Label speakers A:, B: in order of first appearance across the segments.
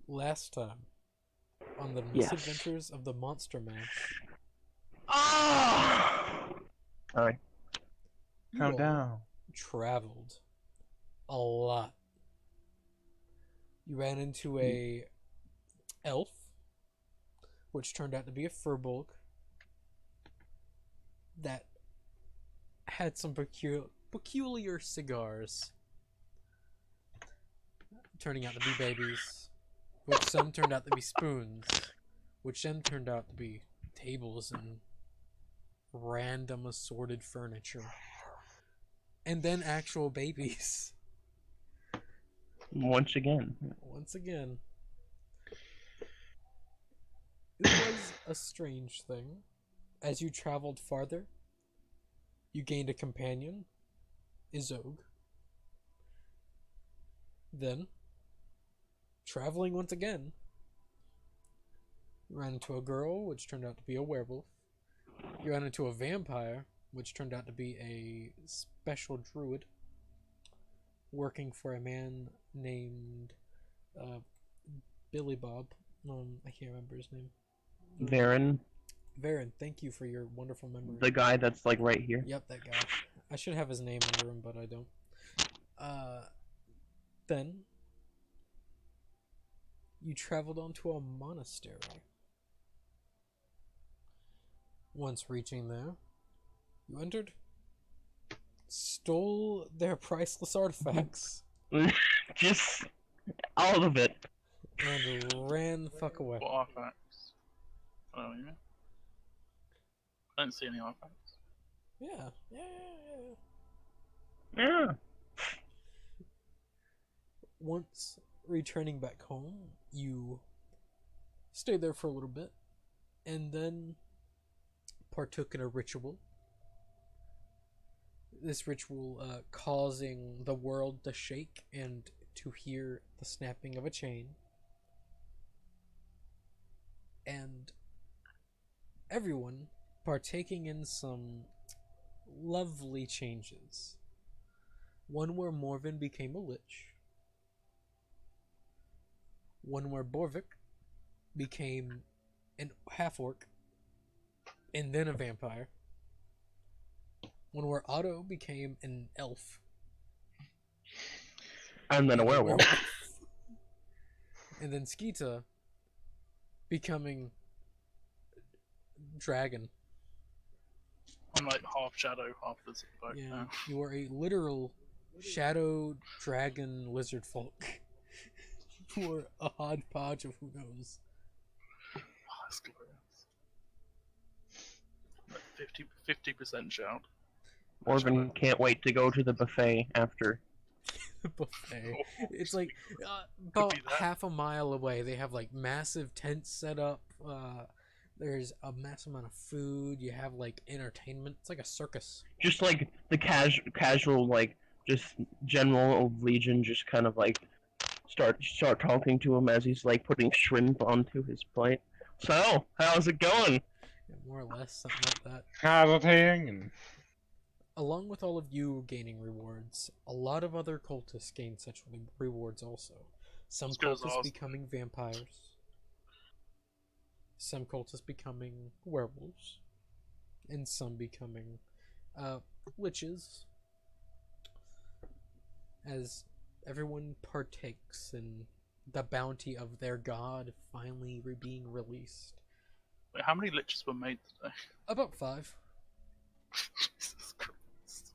A: Last time on the
B: Yes.
A: misadventures of the Monster Mash,
B: Ah! Alright.
A: you
C: Calm
A: all
C: down.
A: traveled a lot. You ran into a elf, which turned out to be a furbolg that had some peculiar cigars, turning out to be babies, which some turned out to be spoons, which then turned out to be tables and random assorted furniture, and then actual babies.
B: Once again.
A: Once again, it was a strange thing. As you traveled farther, you gained a companion, Izog. Then, traveling once again, you ran into a girl, which turned out to be a werewolf. You ran into a vampire, which turned out to be a special druid working for a man named uh, Billy Bob. I can't remember his name.
B: Varen,
A: Varen, thank you for your wonderful memory.
B: the guy that's like right here.
A: Yep, that guy. I should have his name under him, but I don't. Then you traveled onto a monastery. Once reaching there, you entered, stole their priceless artifacts,
B: Just all of it.
A: and ran the fuck away.
C: What artifacts? Oh, yeah. I don't see any artifacts.
A: Yeah.
B: Yeah.
A: Once returning back home, you stayed there for a little bit, and then partook in a ritual. This ritual causing the world to shake and to hear the snapping of a chain. And everyone partaking in some lovely changes. One where Morven became a lich. One where Borvik became an half-orc and then a vampire. One where Otto became an elf.
B: And then a werewolf.
A: And then Skeeta becoming dragon.
C: I'm like half shadow, half lizard folk
A: Yeah,
C: now.
A: you are a literal shadow dragon lizard folk. You are a hodgepodge of who knows.
C: Oh, that's glorious. Like 50% shout.
B: Orvin can't wait to go to the buffet after.
A: Buffet.
C: Oh,
A: It's like about
C: be that.
A: half a mile away. They have like massive tents set up. There's a massive amount of food. You have like entertainment. It's like a circus.
B: Just like the casual, like, just general of Legion just kind of like start talking to him as he's like putting shrimp onto his plate. So, how's it going?
A: Yeah, more or less, something like that.
C: Hazarding.
A: Along with all of you gaining rewards, a lot of other cultists gain such rewards also. Some
C: It's 'cause
A: cultists
C: I was-
A: becoming vampires, some cultists becoming werewolves, and some becoming liches. As everyone partakes in the bounty of their god finally being released.
C: Wait, how many liches were made today?
A: About 5.
C: Jesus Christ.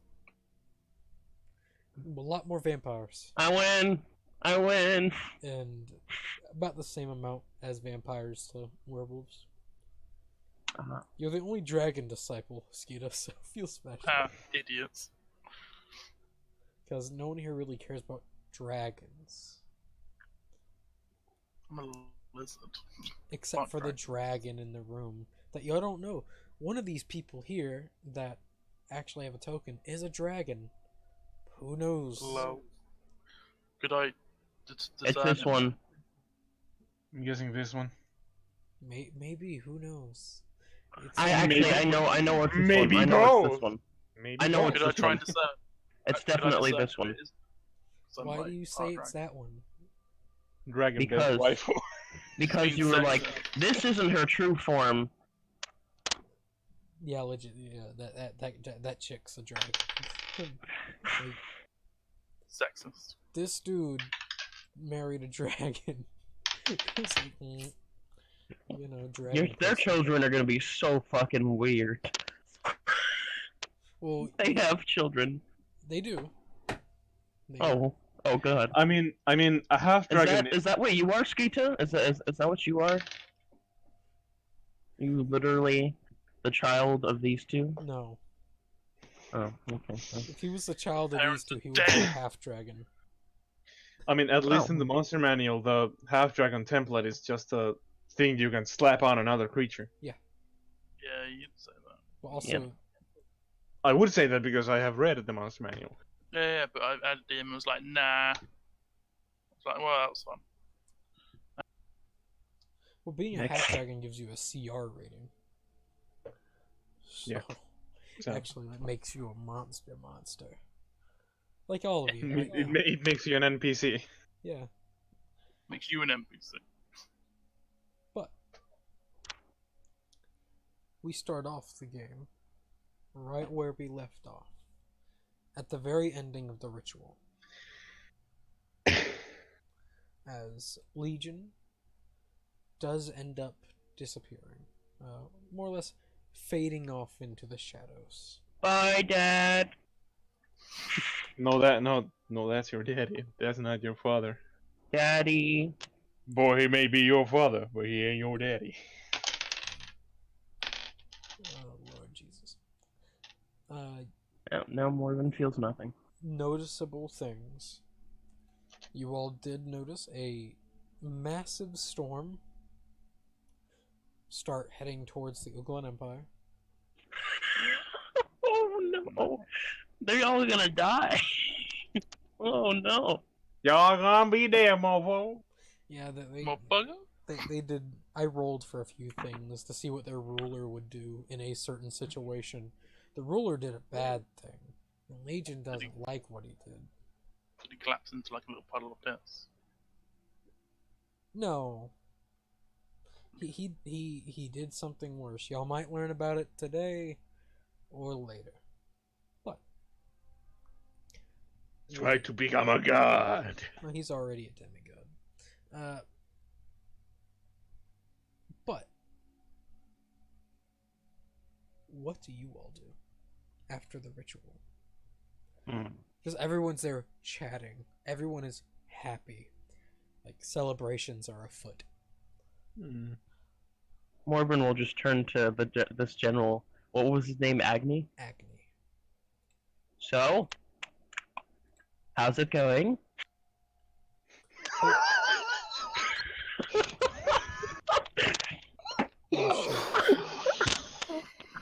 A: A lot more vampires.
B: I win! I win!
A: And about the same amount as vampires to werewolves. You're the only dragon disciple, Skeeta, so feel special.
C: Ah, idiots.
A: Because no one here really cares about dragons.
C: I'm a lizard.
A: Except
C: Fuck
A: for the
C: dragons.
A: dragon in the room. That y'all don't know. One of these people here that actually have a token is a dragon. Who knows?
C: Low. Could I...
B: It's this
C: him?
B: one.
D: I'm guessing this one.
A: Maybe, who knows? It's
B: I know it's this
D: Maybe
B: one. I know it's
D: both.
B: this one.
D: Maybe
B: I know
D: both.
B: it's
C: Could I
B: this
C: try
B: one.
C: and discern?
B: It's
C: could I
B: definitely
C: discern
B: this
C: who
B: one.
C: it is? 'Cause I'm
A: Why
C: like
A: do you say
C: part
A: it's
C: dragon.
A: that one?
D: Dragon
B: Because-
D: Best waifu.
B: Because you were like, this isn't her true form.
A: Yeah, legit. Yeah, that chick's a dragon. Like,
C: Sexist.
A: this dude married a dragon. It's like, you know, dragon.
B: Their
A: person.
B: children are gonna be so fucking weird.
A: Well,
B: They have children.
A: they do. They
B: Oh god.
D: I mean, a half dragon.
B: Is that what you are, Skeeta? Is that what you are? You literally the child of these two?
A: No.
B: Oh, okay.
A: If he was the child of these
C: Parents
A: two,
C: are
A: he would be a
C: dead.
A: half dragon.
D: I mean, at least
B: Oh.
D: in the monster manual, the half dragon template is just a thing you can slap on another creature.
C: Yeah, you'd say that.
A: But also,
B: Yep.
D: I would say that because I have read the monster manual.
C: Yeah, but I added him and was like, nah. I was like, well, that was fun.
A: well, being a
B: Next.
A: half dragon gives you a CR rating. So,
D: Yeah. So
A: actually, that makes you a monster. Like all of you.
D: it,
A: Right?
D: it makes you an NPC.
A: Yeah.
C: Makes you an NPC.
A: But we start off the game right where we left off, at the very ending of the ritual, as Legion does end up disappearing, more or less fading off into the shadows.
B: Bye, Dad.
D: No, that's your daddy. That's not your father.
B: Daddy.
D: Boy, he may be your father, but he ain't your daddy.
A: Oh Lord Jesus.
B: Now Morgan feels nothing.
A: Noticeable things. You all did notice a massive storm start heading towards the Ugalan Empire.
B: Oh no. They're all gonna die. Oh no.
D: Y'all gonna be there, mofo.
A: Yeah,
C: Motherfucker?
A: they did. I rolled for a few things to see what their ruler would do in a certain situation. The ruler did a bad thing. The Legion doesn't like what he did.
C: Did he collapse into like a little puddle of death?
A: No. He did something worse. Y'all might learn about it today or later. But
D: Try to become a god.
A: well, he's already a demigod. But what do you all do after the ritual? Because everyone's there chatting. Everyone is happy. Like, celebrations are afoot.
B: Morbin will just turn to this general. What was his name? Agni?
A: Agony.
B: So? How's it going?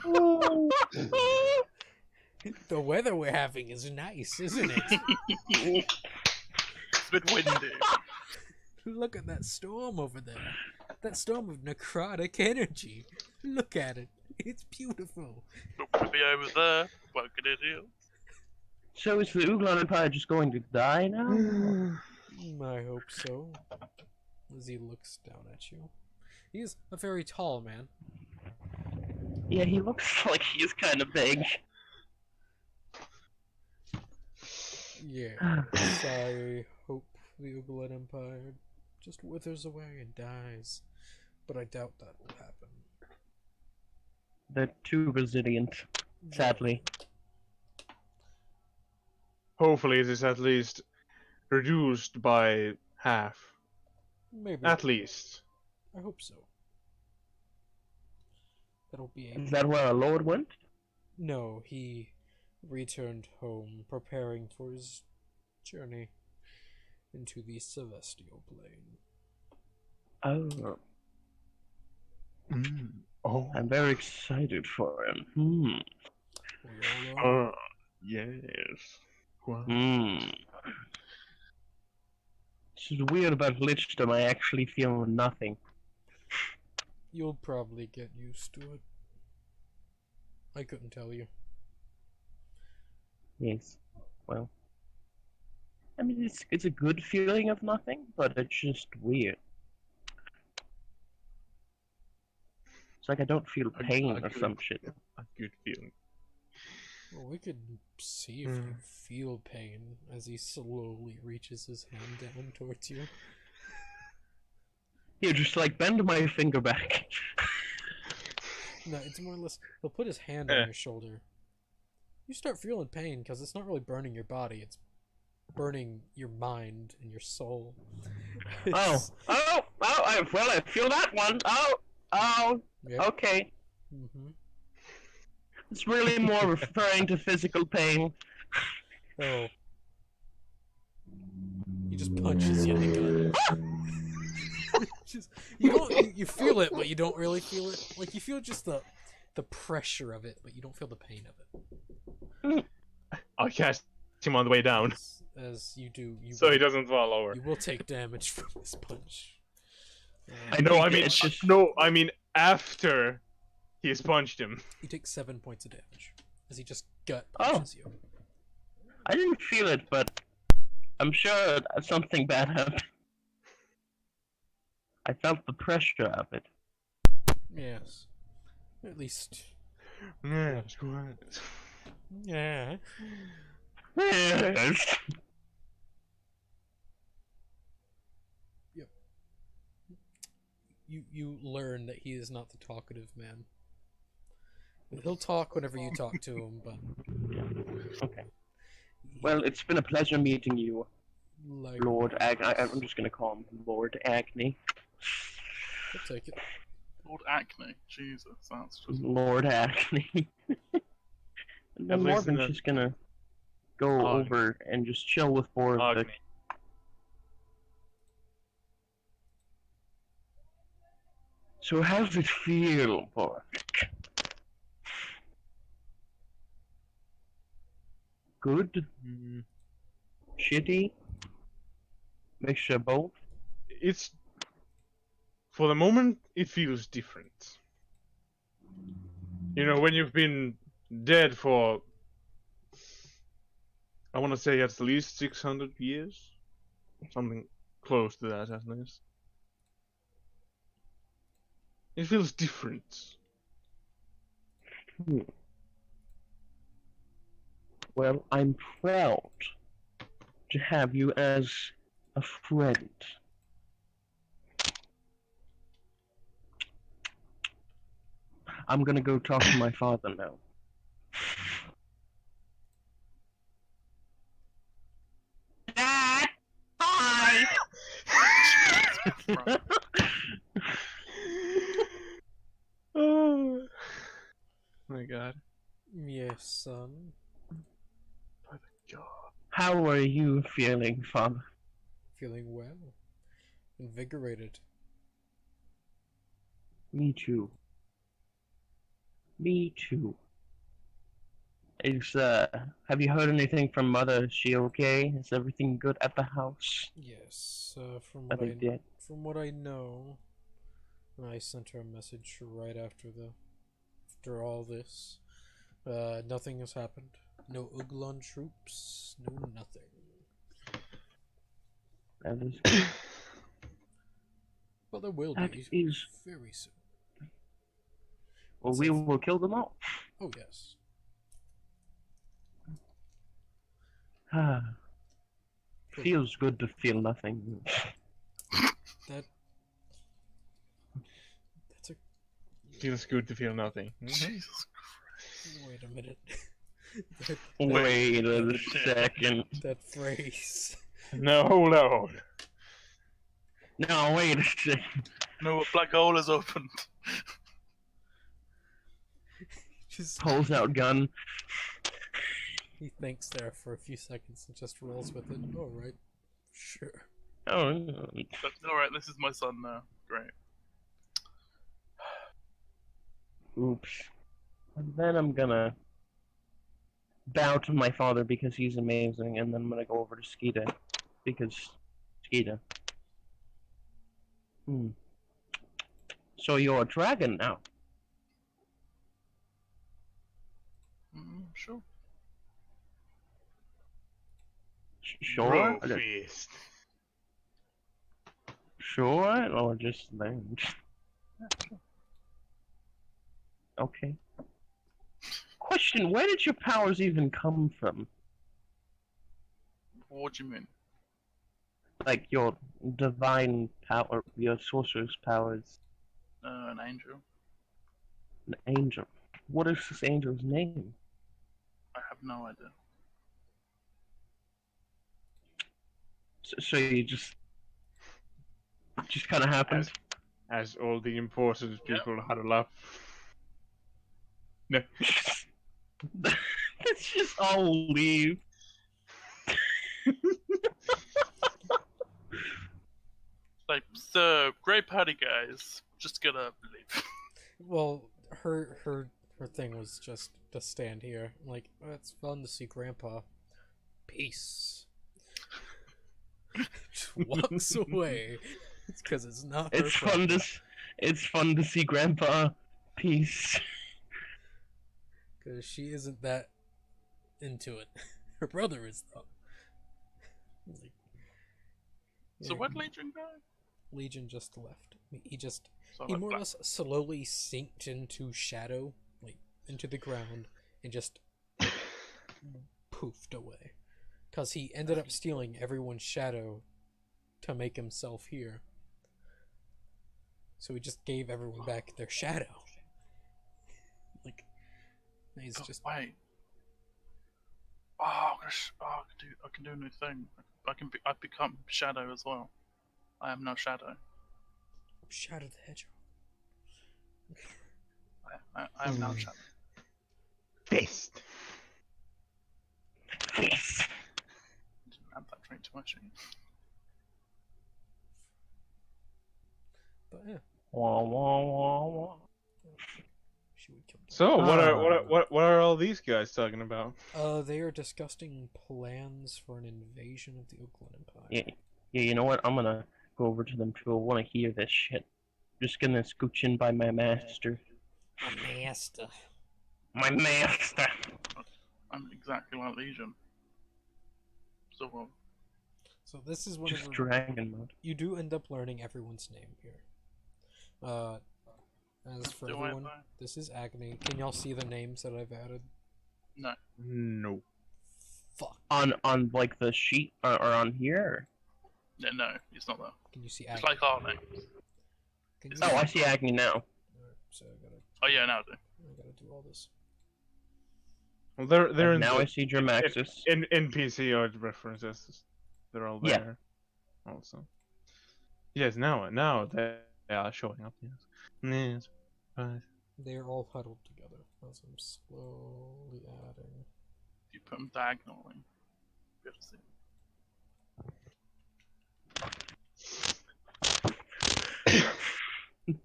A: Oh, shit. The weather we're having is nice, isn't it?
C: It's a bit windy.
A: Look at that storm over there. That storm of necrotic energy. Look at it. It's beautiful.
C: Not gonna be over there. Woken idiot.
B: So is the Uglan Empire just going to die now?
A: I hope so. As he looks down at you. He's a very tall man.
B: Yeah, he looks like he's kind of big.
A: Yeah. I hope the Uglan Empire just withers away and dies. But I doubt that will happen.
B: They're too resilient, sadly.
D: Hopefully, it is at least reduced by half.
A: Maybe.
D: At least.
A: I hope so. That'll be
B: Is
A: a...
B: that where our Lord went?
A: No, he returned home, preparing for his journey into the celestial plane.
B: Oh,
D: Oh.
B: I'm very excited for him.
A: We all are.
D: Yes. Wow.
B: This is weird about Lichdom. I actually feel nothing.
A: You'll probably get used to it. I couldn't tell you.
B: Yes. Well. I mean, it's a good feeling of nothing, but it's just weird. It's like I don't feel pain or some shit.
D: A good feeling.
A: Well, we could see if you feel pain as he slowly reaches his hand down towards you.
B: Here, just like bend my finger back.
A: No, it's more or less, he'll put his hand on your shoulder. You start feeling pain because it's not really burning your body, it's burning your mind and your soul.
B: Well, I feel that one.
A: Yep.
B: Okay.
A: Mm-hmm.
B: It's really more referring to physical pain.
A: Oh. He just punches you in the gut. You feel it, but you don't really feel it. Like, you feel just the pressure of it, but you don't feel the pain of it.
D: I'll catch him on the way down,
A: As you do,
D: so he doesn't fall over.
A: You will take damage from this punch.
D: I mean after he's punched him.
A: You take 7 points of damage as he just gut punches you.
B: I didn't feel it, but I'm sure something bad happened. I felt the pressure of it.
A: Yes. At least.
D: Yeah, it's good.
A: Yeah.
B: Yes.
A: Yep. You learn that he is not the talkative man. He'll talk whenever you talk to him, but...
B: Okay. Well, it's been a pleasure meeting you,
A: Like,
B: Lord I'm just gonna call him Lord Agni.
A: I'll take it.
C: Lord Acne. Jesus, that's just.
B: Lord Agni. And then
D: At least
B: Morgan's
D: in a-
B: just gonna go over and just chill with Borvik.
D: Agni.
B: So how does it feel, Borvik? Good?
D: Mm,
B: Shitty? Mixture of both?
D: It's for the moment it feels different. You know, when you've been dead for, I want to say at least 600 years, something close to that at least. It feels different.
B: Well, I'm proud to have you as a friend. I'm gonna go talk to my father now. Dad! Hi!
D: Oh my god.
A: Yes, son.
D: By the god.
B: How are you feeling, Father?
A: Feeling well. Invigorated.
B: Me too. Me too. Have you heard anything from Mother? Is she okay? Is everything good at the house?
A: Yes, from
B: Are they dead?
A: from what I know, I sent her a message right after all this. Nothing has happened. No Uglon troops. No nothing.
B: That is good.
A: But there will
B: That
A: be
B: is...
A: very soon.
B: Well, we will kill them all.
A: Oh yes.
B: Feels good to feel nothing.
A: That's a.
D: Feels good to feel nothing.
C: Jesus
A: Wait a minute.
B: Wait a second.
A: That phrase.
D: No, hold on.
B: No, wait a second.
C: No, a black hole has opened.
A: Just
B: Pulls out gun.
A: he thinks there for a few seconds and just rolls with it. All right, sure.
B: Oh,
C: But, alright, this is my son now. Great.
B: oops. And then I'm gonna bow to my father because he's amazing, and then I'm gonna go over to Skeeta because Skeeta. So you're a dragon now.
C: Sure.
B: Sure?
D: Bro fist.
B: Sure? Or just then? Okay. Question, where did your powers even come from?
C: What do you mean?
B: Like, your divine power, your sorcerer's powers.
C: An angel?
B: An angel. What is this angel's name?
C: I have no idea.
B: So you just kind of happened?
D: As all the important people huddle up. No.
B: Let's just all leave.
C: Like, so, great party, guys. Just gonna leave.
A: Well, her thing was just to stand here. Like, oh, it's fun to see Grandpa. Peace. Just walks away. It's because it's not her
B: It's
A: problem.
B: fun to see Grandpa. Peace.
A: Because she isn't that into it. Her brother is, though. Like,
C: So
A: yeah,
C: what Legion guy?
A: Legion just left. He
C: So
A: he
C: like
A: more or
C: black.
A: less slowly sinked into shadow, like into the ground, and just poofed away. Because he ended up stealing everyone's shadow to make himself here. So he just gave everyone back their shadow. Like, he's
C: Oh,
A: just.
C: wait. Oh, gosh. Oh, I can do a new thing. I've become Shadow as well. I am now Shadow.
A: Shadow the Hedgehog.
C: I am now Shadow.
D: Fist.
B: Peace.
C: Didn't add that trait too much.
A: But yeah,
B: Wah, wah, wah, wah.
A: she would kill them.
D: So what are all these guys talking about?
A: They are discussing plans for an invasion of the Oakland Empire.
B: Yeah, you know what? I'm gonna go over to them too. I wanna hear this shit. Just gonna scooch in by my master.
A: Master.
B: My master!
C: I'm exactly like Legion. So,
A: So this is one
B: Just
A: of
B: dragon mode.
A: you do end up learning everyone's name here. As for
C: do I
A: everyone,
C: though?
A: this is Agni. Can y'all see the names that I've added?
C: No.
D: No.
A: Fuck.
B: On like the sheet or on here?
C: Yeah, no, it's not that.
A: Can you see
C: It's
A: Agni?
C: like our names.
A: Can you
B: Oh,
A: see-
B: I see Agni now.
A: Alright, so
C: Oh yeah, now I do.
A: I gotta do all this.
D: Well, they're in
B: Now
D: the
B: I see Dramaxis.
D: in NPC art references. They're all
B: Yeah.
D: there. Also. Yes, now they are showing up. Yes. Yes. Right.
A: They're all huddled together as I'm slowly adding.
C: You put them diagonally. You have to see.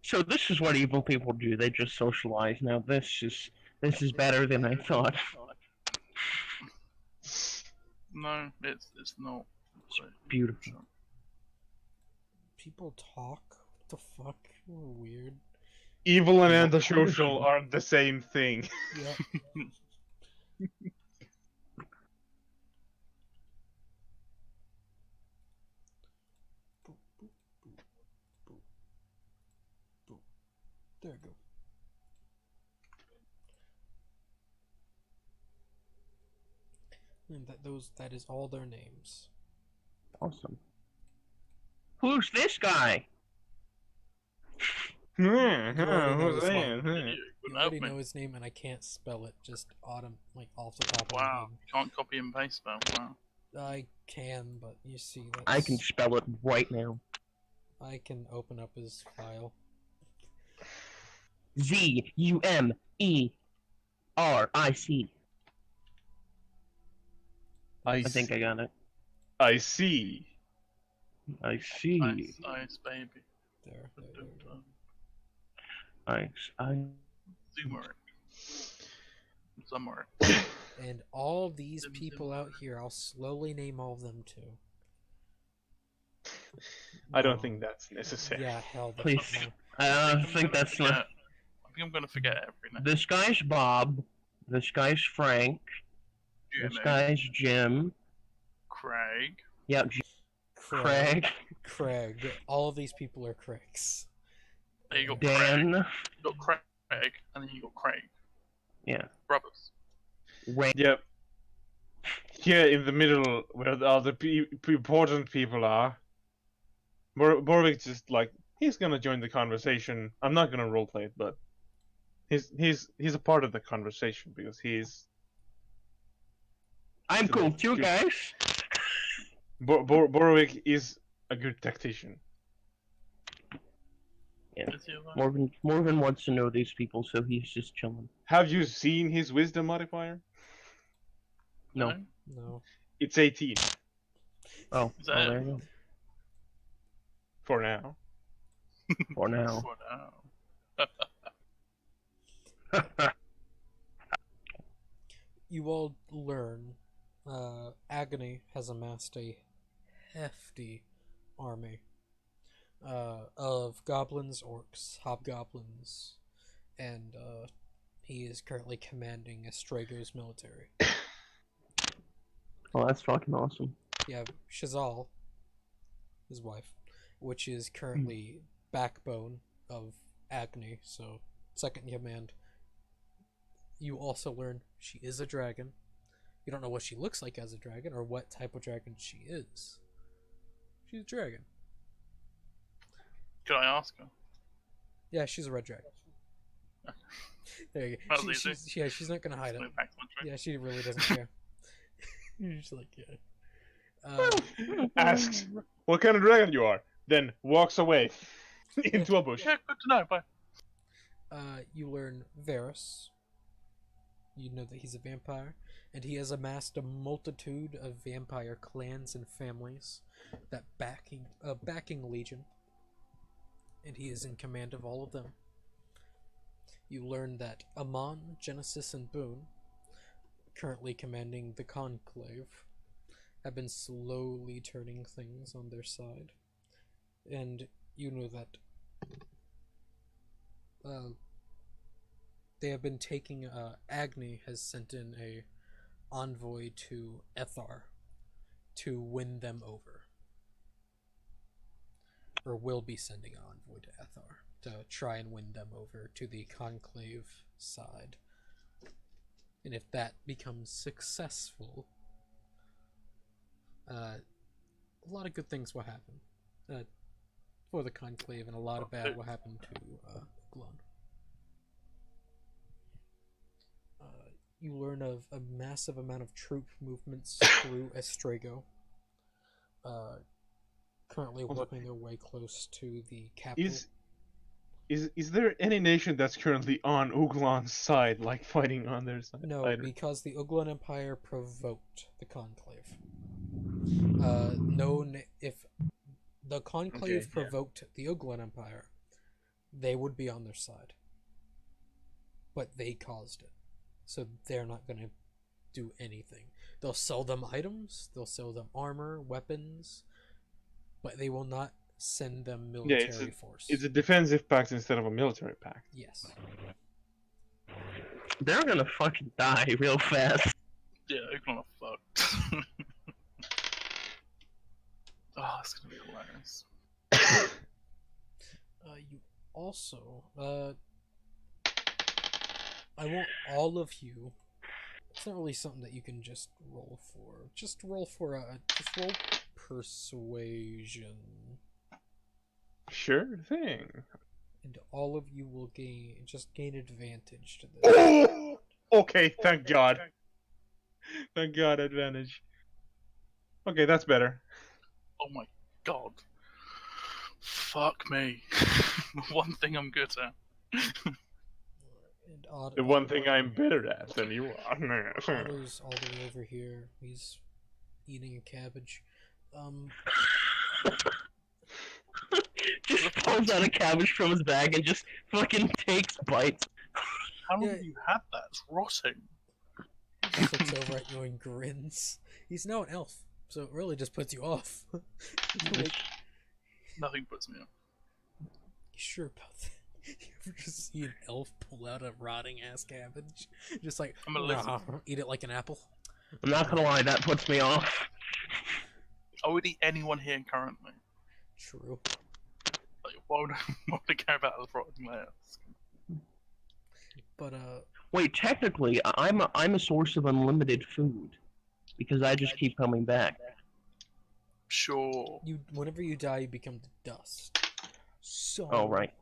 B: So this is what evil people do. They just socialize. Now this is better than I thought.
C: No, it's not. So,
B: Beautiful.
C: sure.
A: People talk? What the fuck? We're weird.
D: Evil and
B: Yeah.
D: antisocial aren't the same thing.
A: Yeah. Boop, boop, boop, boop, boop. There we go. And that is all their names.
B: Awesome. Who's this guy?
A: You already know
D: Who's
A: this one.
D: that?
C: You
A: You
C: couldn't help
A: already
C: me.
A: know his name, and I can't spell it just off the top of
C: Wow, you can't copy and paste that. Wow.
A: my head. I can, but you see, that's,
B: I can spell it right now.
A: I can open up his file.
B: Zumeric. I think I got it.
D: I see.
B: I see.
C: Nice, nice, baby.
A: There.
B: I
C: Zumeric.
A: And all these
C: Dim,
A: people
C: dim.
A: out here, I'll slowly name all of them too.
D: I don't
A: No.
D: think that's necessary.
A: Yeah, hell,
B: Please.
A: no.
B: I think that's not.
C: I think I'm gonna forget every name.
B: This guy's Bob. This guy's Frank. This
C: Jimmy,
B: guy's Jim.
C: Craig.
B: Yep, Craig,
A: Craig. All of these people are Craigs.
C: Then you got
B: Dan,
C: Craig. You got Craig, and then you got Craig.
B: yeah,
C: Brothers.
B: Ray.
D: Yep. Here in the middle, where all the important people are, Borvik's just like, he's gonna join the conversation. I'm not gonna roleplay it, but he's a part of the conversation because he's.
B: I'm cool too, guys.
D: Borvik is a good tactician.
B: Yeah.
C: Is he alive?
B: Morgan wants to know these people, so he's just chilling.
D: Have you seen his wisdom modifier?
B: No.
A: No.
D: It's 18
B: Oh,
C: Is that
B: there you
D: for now.
B: go. For now.
C: For now.
A: You all learn Agony has amassed a hefty army of goblins, orcs, hobgoblins, and he is currently commanding Estrago's military.
B: Oh, that's fucking awesome.
A: You have Shazal, his wife, which is currently backbone of Agni, so second in command. You also learn she is a dragon. You don't know what she looks like as a dragon or what type of dragon she is. She's a dragon.
C: Can I ask her?
A: Yeah, she's a red dragon. There you
C: That
A: go.
C: was easy.
A: She's not gonna hide it.
C: Move back to my drink.
A: Yeah, she really doesn't care. She's like, yeah.
D: Asks what kind of dragon you are, then walks away into a bush.
C: Yeah, good to know. Bye.
A: You learn Varus. You know that he's a vampire, and he has amassed a multitude of vampire clans and families that backing Legion, and he is in command of all of them. You learn that Amon, Genesis, and Boone, currently commanding the Conclave, have been slowly turning things on their side, and you know that they have been taking Agni has sent in a envoy to Ethar to win them over, or will be sending an envoy to Ethar to try and win them over to the Conclave side. And if that becomes successful, a lot of good things will happen for the Conclave, and a lot of bad will happen to Uglon. You learn of a massive amount of troop movements through Estrago, currently working their way close to the capital.
D: Is there any nation that's currently on Uglon's side, like fighting on their side?
A: No, because the Uglon Empire provoked the Conclave. If the Conclave provoked the Uglon Empire, they would be on their side. But they caused it. So they're not going to do anything. They'll sell them items, they'll sell them armor, weapons, but they will not send them military force.
D: It's a defensive pact instead of a military pact.
A: Yes.
B: They're gonna fucking die real fast.
C: Yeah, they're gonna fuck. Oh, it's gonna be hilarious.
A: You also, I want all of you. It's not really something that you can just roll for. Just roll persuasion.
D: Sure thing.
A: And all of you will gain advantage to this.
D: Oh! Okay, thank God. Thank God, advantage. Okay, that's better.
C: Oh my god. Fuck me. One thing I'm good at.
A: And
D: The one thing I'm better at than you are.
A: Otto's all the way over here. He's eating a cabbage.
B: Just pulls out a cabbage from his bag and just fucking takes bites.
C: How long have you had that? It's rotting.
A: He looks over at you and grins. He's now an elf, so it really just puts you off. Like,
C: Nothing puts me off.
A: you sure about that? You ever just see an elf pull out a rotting ass cabbage? Just like,
C: I'm a lizard.
A: eat it like an apple?
B: I'm not gonna lie, that puts me off.
C: I would eat anyone here currently.
A: True.
C: Like, why would I care about the rotting layers?
A: But
B: Wait, technically, I'm a source of unlimited food because I just keep coming back.
C: Sure.
A: whenever you die, you become dust. So.
B: Oh right,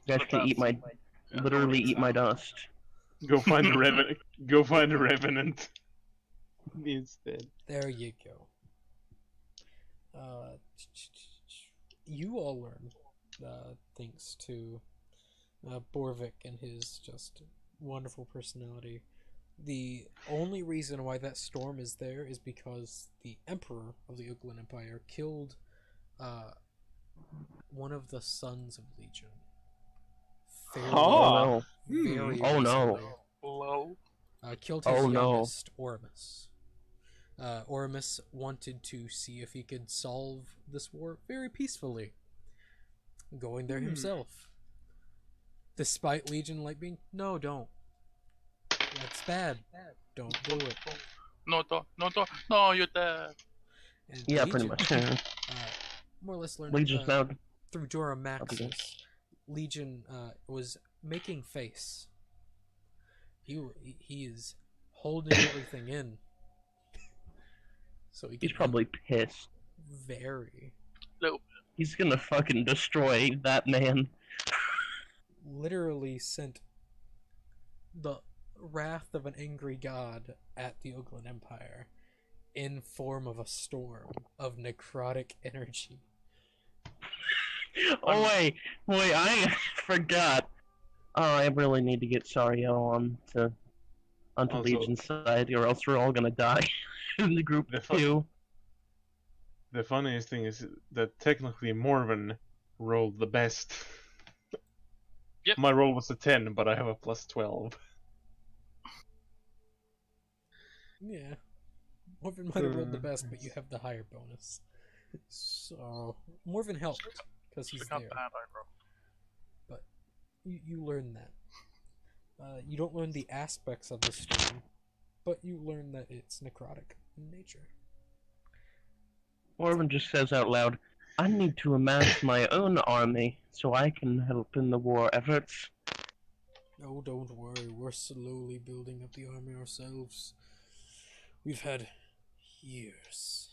B: you guys can eat my, literally eat my dust.
D: Go find the revenant. Go find the revenant. Instead.
A: There you go. You all learn, thanks to Borvik and his just wonderful personality. The only reason why that storm is there is because the Emperor of the Uglin Empire killed one of the sons of Legion. Fairly,
D: Oh,
A: very
B: Oh, no.
A: recently.
C: Lol.
A: Killed his
B: Oh, no.
A: youngest, Oramus. Oramus wanted to see if he could solve this war very peacefully, going there himself. Despite Legion being, no, don't. That's bad. Don't do it.
C: No, no, you're dead.
A: And
B: Yeah,
A: Legion,
B: pretty much. Yeah.
A: more or less learned
B: Legion's now.
A: through Duramaxis. Legion was making face. He is holding everything in. So
B: He's probably pissed.
A: very
C: Little.
B: He's gonna fucking destroy that man.
A: literally sent the wrath of an angry god at the Uglin Empire in form of a storm of necrotic energy.
B: Oh wait, I forgot. Oh, I really need to get Sario onto
D: Also-
B: Legion's side, or else we're all gonna die in the group
D: The fu-
B: too.
D: The funniest thing is that technically Morven rolled the best.
C: Yep.
D: My roll was a 10, but I have a plus 12.
A: Yeah. Morven might have rolled the best, but you have the higher bonus. So, Morven helped, because he's
C: Look how
A: there.
C: bad I rolled.
A: You learn that. You don't learn the aspects of the storm, but you learn that it's necrotic in nature.
B: Orban just says out loud, I need to amass my own army so I can help in the war efforts.
A: Oh, don't worry, we're slowly building up the army ourselves. We've had years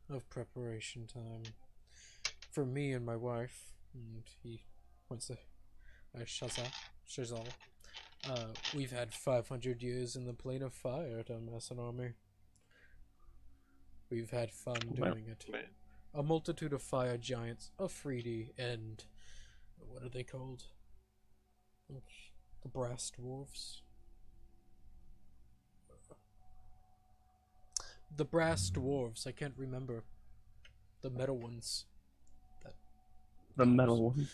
A: of preparation time for me and my wife, and he points to Shazal. We've had 500 years in the plane of fire to amass an army. We've had fun doing it. A multitude of fire giants, Afridi, and what are they called? The brass dwarves. The brass dwarves. I can't remember. The metal ones.
B: The metal one.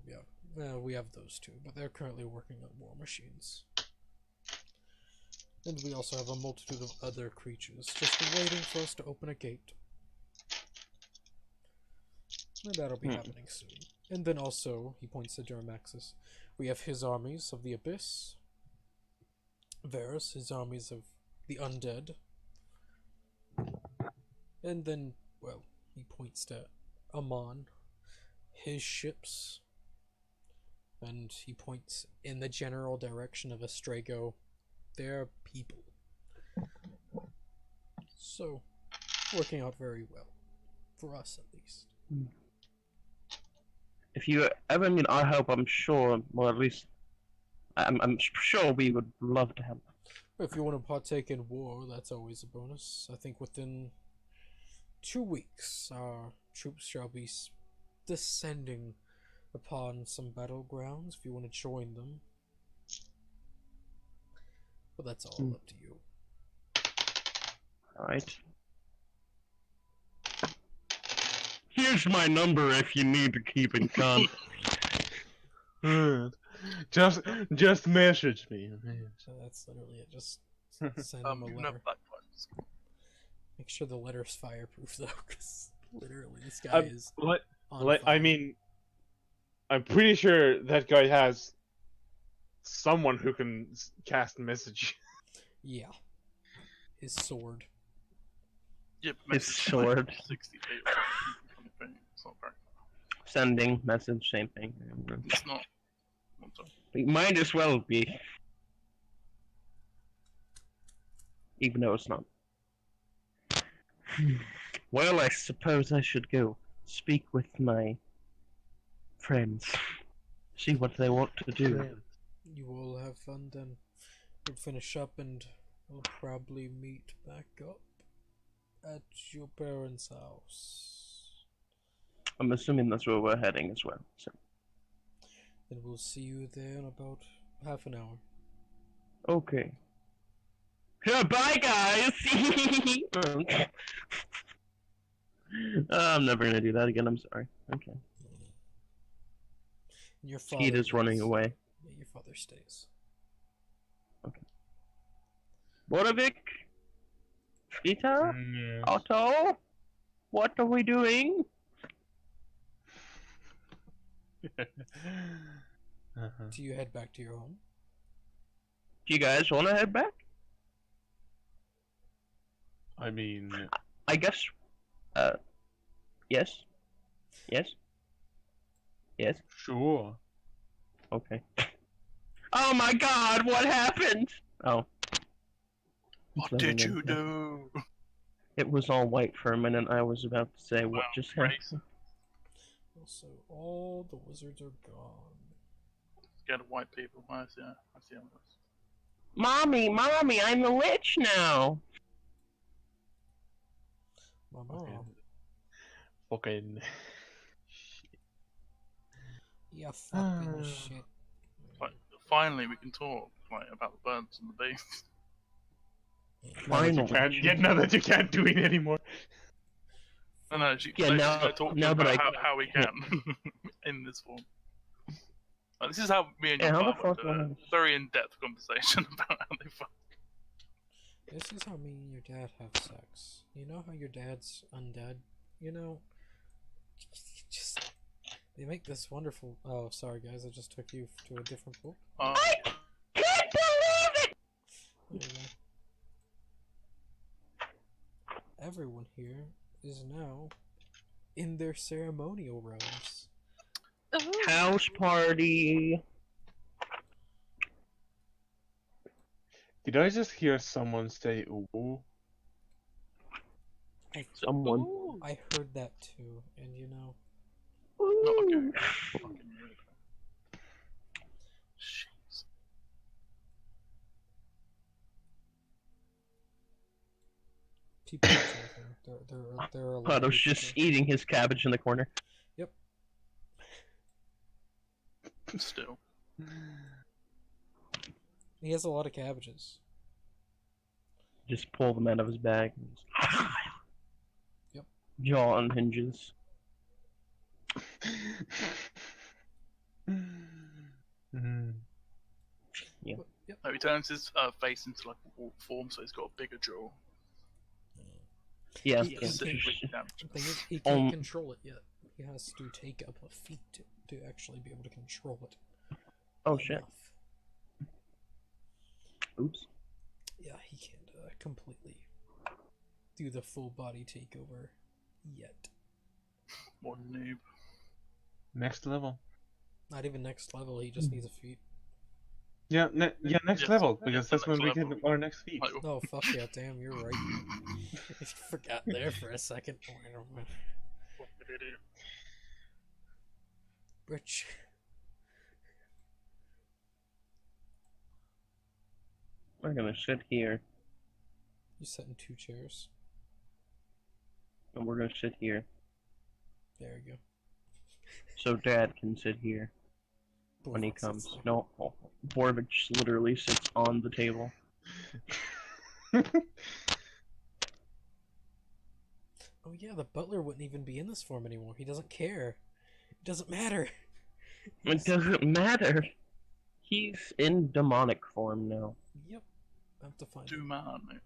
A: Yeah. We have those two, but they're currently working on war machines. And we also have a multitude of other creatures just waiting for us to open a gate. And that'll be happening soon. And then also, he points to Duramaxis, we have his armies of the Abyss, Varus, his armies of the Undead, and then, well, he points to Amon, his ships, and he points in the general direction of Astrago, their people. So, working out very well. For us, at least.
B: If you ever need our help, I'm sure, well at least, I'm sure we would love to help.
A: If you want to partake in war, that's always a bonus. I think within 2 weeks, our troops shall be descending upon some battlegrounds if you want to join them. But that's all up to you.
B: Alright. Here's my number if you need to keep in contact.
D: Just message me.
A: So that's literally it. Just send them a
C: You know
A: letter.
C: black ones.
A: Make sure the letter's fireproof, though, because literally this guy is on
D: I
A: fire.
D: mean, I'm pretty sure that guy has someone who can cast message.
A: Yeah. His sword.
C: Yeah, but
B: His
C: message is like
B: sword.
C: 60 feet away. Kind of thing. It's not very far.
B: Sending message, same thing.
C: It's not.
B: It might as well be. Even though it's not. Well, I suppose I should go speak with my friends. See what they want to do.
A: You all have fun then. We'll finish up and we'll probably meet back up at your parents' house.
B: I'm assuming that's where we're heading as well. So.
A: Then we'll see you there in about half an hour.
B: Okay. Yeah, bye, guys! I'm never gonna do that again, I'm sorry. Okay.
A: And your father
B: Skeet is running
A: leaves.
B: away.
A: Yeah, your father stays.
B: Borovik? Skeeter?
D: Yes.
B: Otto? What are we doing?
A: Do you head back to your home?
B: Do you guys want to head back?
D: I mean,
B: I guess. Yes. Yes. Yes.
D: sure.
B: Okay. Oh my God! What happened? Oh.
C: What
B: It's
C: did
B: nothing
C: you
B: then.
C: do?
B: It was all white for a minute. I was about to say what
C: Wow,
B: just
C: race.
B: happened.
A: Also, all the wizards are gone.
C: Scared of white people. I see how this.
B: Mommy, I'm the witch now.
A: Mama.
D: Fucking.
A: Yeah, fucking shit.
C: Like, finally, we can talk like about the birds and the bees.
D: Now that you
B: Finally.
D: can't, yeah, now that you can't do it anymore.
C: No,
B: Yeah,
C: she's
B: now-
C: gonna talk
B: now
C: about
B: that
C: how we can in this form. Like, this is how me and
B: Yeah,
C: your
B: how the
C: father
B: fuck
C: had a
B: am
C: very in-depth conversation about how they fuck.
A: This is how me and your dad have sex. You know how your dad's undead? You know, just they make this wonderful. Oh, sorry guys, I just took you to a different book.
C: Oh,
B: Can't believe it!
A: There you go. Everyone here is now in their ceremonial robes.
B: House party.
D: Did I just hear someone say ooh?
B: Someone.
C: Ooh.
A: I heard that too, and you know,
C: Not a
B: Ooh.
C: good. Fucking weird. Jeez.
A: people are talking. There are a lot of
B: Otto's
A: people
B: just
A: talking.
B: eating his cabbage in the corner.
C: Still.
A: He has a lot of cabbages.
B: Just pull them out of his bag.
A: Yep.
B: Jaw unhinges.
D: Mhm.
B: Yeah.
A: But, yep.
C: No, he turns his face into like a wolf form, so he's got a bigger jaw.
B: Yeah.
A: He-
B: yeah.
A: he
C: Specifically
A: The
C: damaged.
A: thing is, he can't
B: Um,
A: control it yet. He has to take up a feat to actually be able to control it.
B: Oh shit.
A: enough.
B: Oops.
A: Yeah, he can't completely do the full body takeover yet.
C: More noob.
D: Next level.
A: Not even next level. He just needs a feet.
D: Yeah, next
C: Yes.
D: level, because
C: Yes,
D: that's when we
C: next
D: get
C: level.
D: our next feat.
C: Like,
A: Oh fuck yeah! Damn, you're right. I forgot there for a second.
C: fucking idiot.
A: Rich.
B: We're gonna sit here,
A: You sat in 2 chairs.
B: and we're gonna sit here,
A: There you go.
B: so Dad can sit here when he
A: Borvik sits
B: comes.
A: there.
B: No, Borovich literally sits on the table.
A: Oh yeah, the butler wouldn't even be in this form anymore. He doesn't care. It doesn't matter.
B: It doesn't matter. He's in demonic form now.
A: Yep. I have to find
C: Do
A: it.
C: man, mate.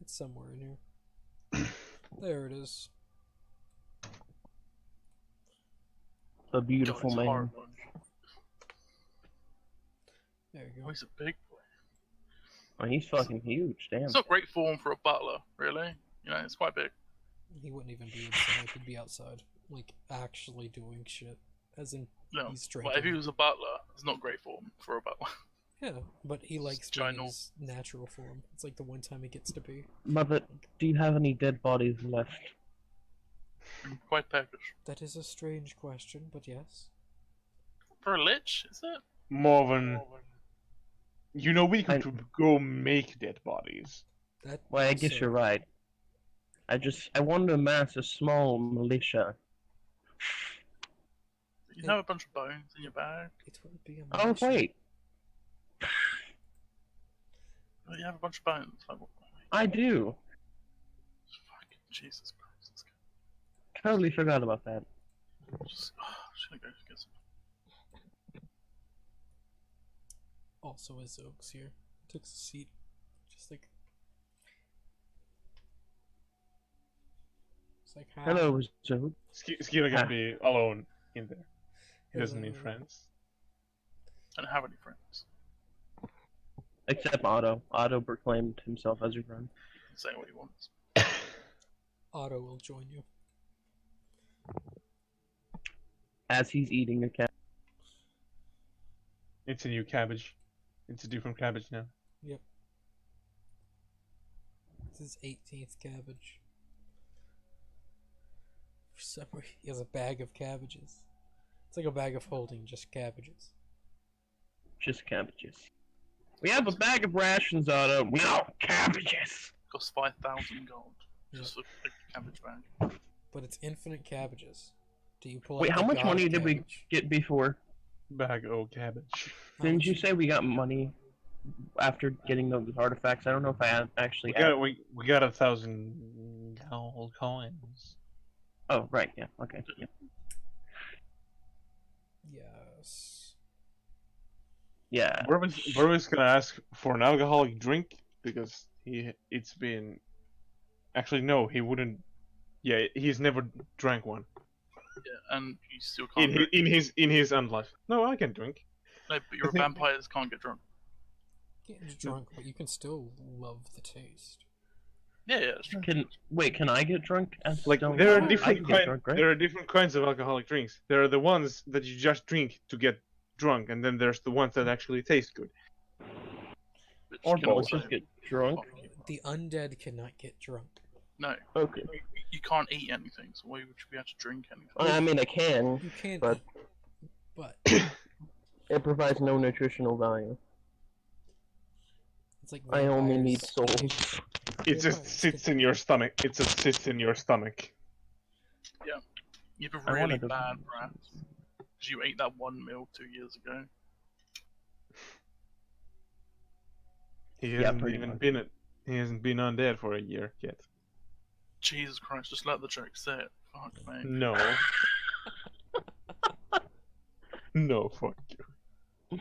A: It's somewhere in here. There it is.
B: A
C: God,
B: beautiful
C: it's
B: man.
C: horrible.
A: There you
C: Oh,
A: go.
C: he's a big boy.
B: Oh, he's fucking huge. Damn.
C: It's not great form for a butler, really. You know, it's quite big.
A: He wouldn't even be inside. He'd be outside, like actually doing shit. As in,
C: No,
A: he's
C: but
A: drinking.
C: if he was a butler, it's not great form for a butler.
A: Yeah, but he likes
C: It's
A: being in
C: ginormous.
A: his natural form. It's like the one time he gets to be.
B: Mother, do you have any dead bodies left?
C: Quite peckish.
A: That is a strange question, but yes.
C: For a lich, is it?
D: Morven, you know we
B: I-
D: could go make dead bodies.
A: That.
B: Well, I guess
A: so-
B: you're right. I want to amass a small militia.
C: You have a bunch of bones in your bag.
A: It wouldn't be a.
B: Oh
A: militia.
B: wait,
C: Oh, you have a bunch of bones. Like, what?
B: I do.
C: Fucking Jesus Christ. Let's go.
B: Totally forgot about that.
C: Just gonna go get some.
A: Also, as Oaks here took a seat, just like. It's like hi.
B: Hello, Zoe.
D: Skeeter
B: Ah.
D: can be alone in there. He doesn't need
A: Hello.
D: friends.
C: I don't have any friends.
B: Except Otto. Otto proclaimed himself as your friend.
C: Say what he wants.
A: Otto will join you.
B: As he's eating a cat.
D: It's a new cabbage. It's a different cabbage now.
A: This is 18th cabbage. For some reason, he has a bag of cabbages. It's like a bag of holding, just cabbages.
B: Just cabbages. We have a bag of rations, Otto. No, cabbages!
C: Costs 5,000 gold. Just for a cabbage bag.
A: But it's infinite cabbages. Do you pull
B: Wait,
A: out
B: how
A: the
B: much
A: god
B: money did we
A: cabbage?
B: get before?
D: Bag o' cabbage.
A: How
B: Didn't
A: much
B: you say we got money after getting those artifacts? I don't know if I actually
D: We got 1,000 gold coins.
B: Oh, right, yeah, okay. Yeah.
A: Yes.
B: Yeah.
D: Burwis gonna ask for an alcoholic drink because it's been. Actually, no, he wouldn't. Yeah, he's never drank one
C: Yeah, and you still can't drink.
D: in his unlife. No, I can drink.
C: No, but your
D: I think-
C: vampires can't get drunk.
A: Getting drunk, but you can still love the taste.
C: Yeah, it's true.
B: Can I get drunk? I
D: Like
B: don't-
D: there
B: I
D: are different
B: can get drunk, right?
D: there are different kinds of alcoholic drinks. There are the ones that you just drink to get drunk, and then there's the ones that actually taste good.
C: But
B: Or
C: you can
B: both,
C: also
B: just get drunk.
C: fuck you.
A: The undead cannot get drunk.
C: No,
B: Okay.
C: you can't eat anything, so why would you be able to drink anything?
B: I mean, I can,
A: You can
B: But-
A: eat, but
B: it provides no nutritional value.
A: it's like
B: I only need
A: vampires.
B: souls.
D: It just sits in your stomach. It just sits in your stomach.
C: You have a
B: I
C: really
B: wanted to-
C: bad rat. Because you ate that one meal 2 years ago.
D: He
B: Yeah,
D: hasn't
B: pretty
D: even
B: much.
D: been he hasn't been undead for a year yet.
C: Jesus Christ, just let the joke sit. Fuck me.
D: No. No, fuck you.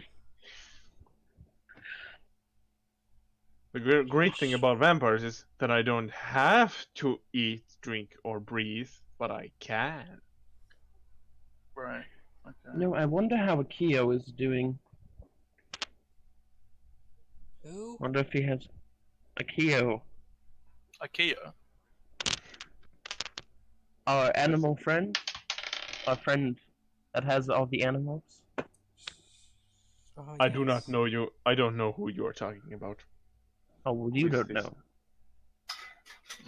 D: The great thing about vampires is that I don't have to eat, drink, or breathe, but I can.
C: Right. Okay.
B: No, I wonder how Akio is doing.
A: Who?
B: Wonder if he has Akio,
C: IKEA?
B: our animal friend, our friend that has all the animals.
A: Oh,
D: I do not
A: yes.
D: know you. I don't know who you are talking about.
B: Oh, well, you
D: Who is
B: don't
D: this?
B: know.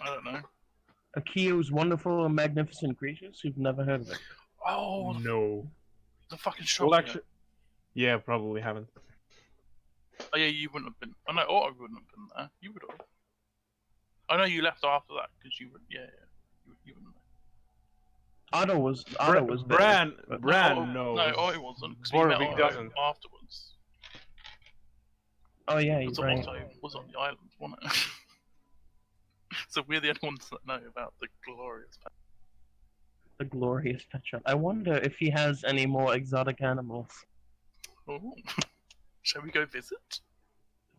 C: I don't know.
B: Akio's wonderful and magnificent creatures. You've never heard of it.
C: Oh,
D: No.
C: the fucking shop.
D: Well,
C: here.
D: actually, yeah, probably haven't.
C: Oh yeah, you wouldn't have been. I know Otto wouldn't have been there. You would have. I know you left after that because you would. Yeah, you wouldn't.
B: Otto was there,
D: Bran,
B: but-
D: Bran knows.
C: No, Otto wasn't because we met
D: Borvik
C: Otto
D: doesn't.
C: afterwards.
B: Oh yeah, you're
C: Because
B: right.
C: Otto was on the island, wasn't it? So we're the only ones that know about the glorious.
B: The glorious pet shop. I wonder if he has any more exotic animals.
C: Oh. Shall we go visit?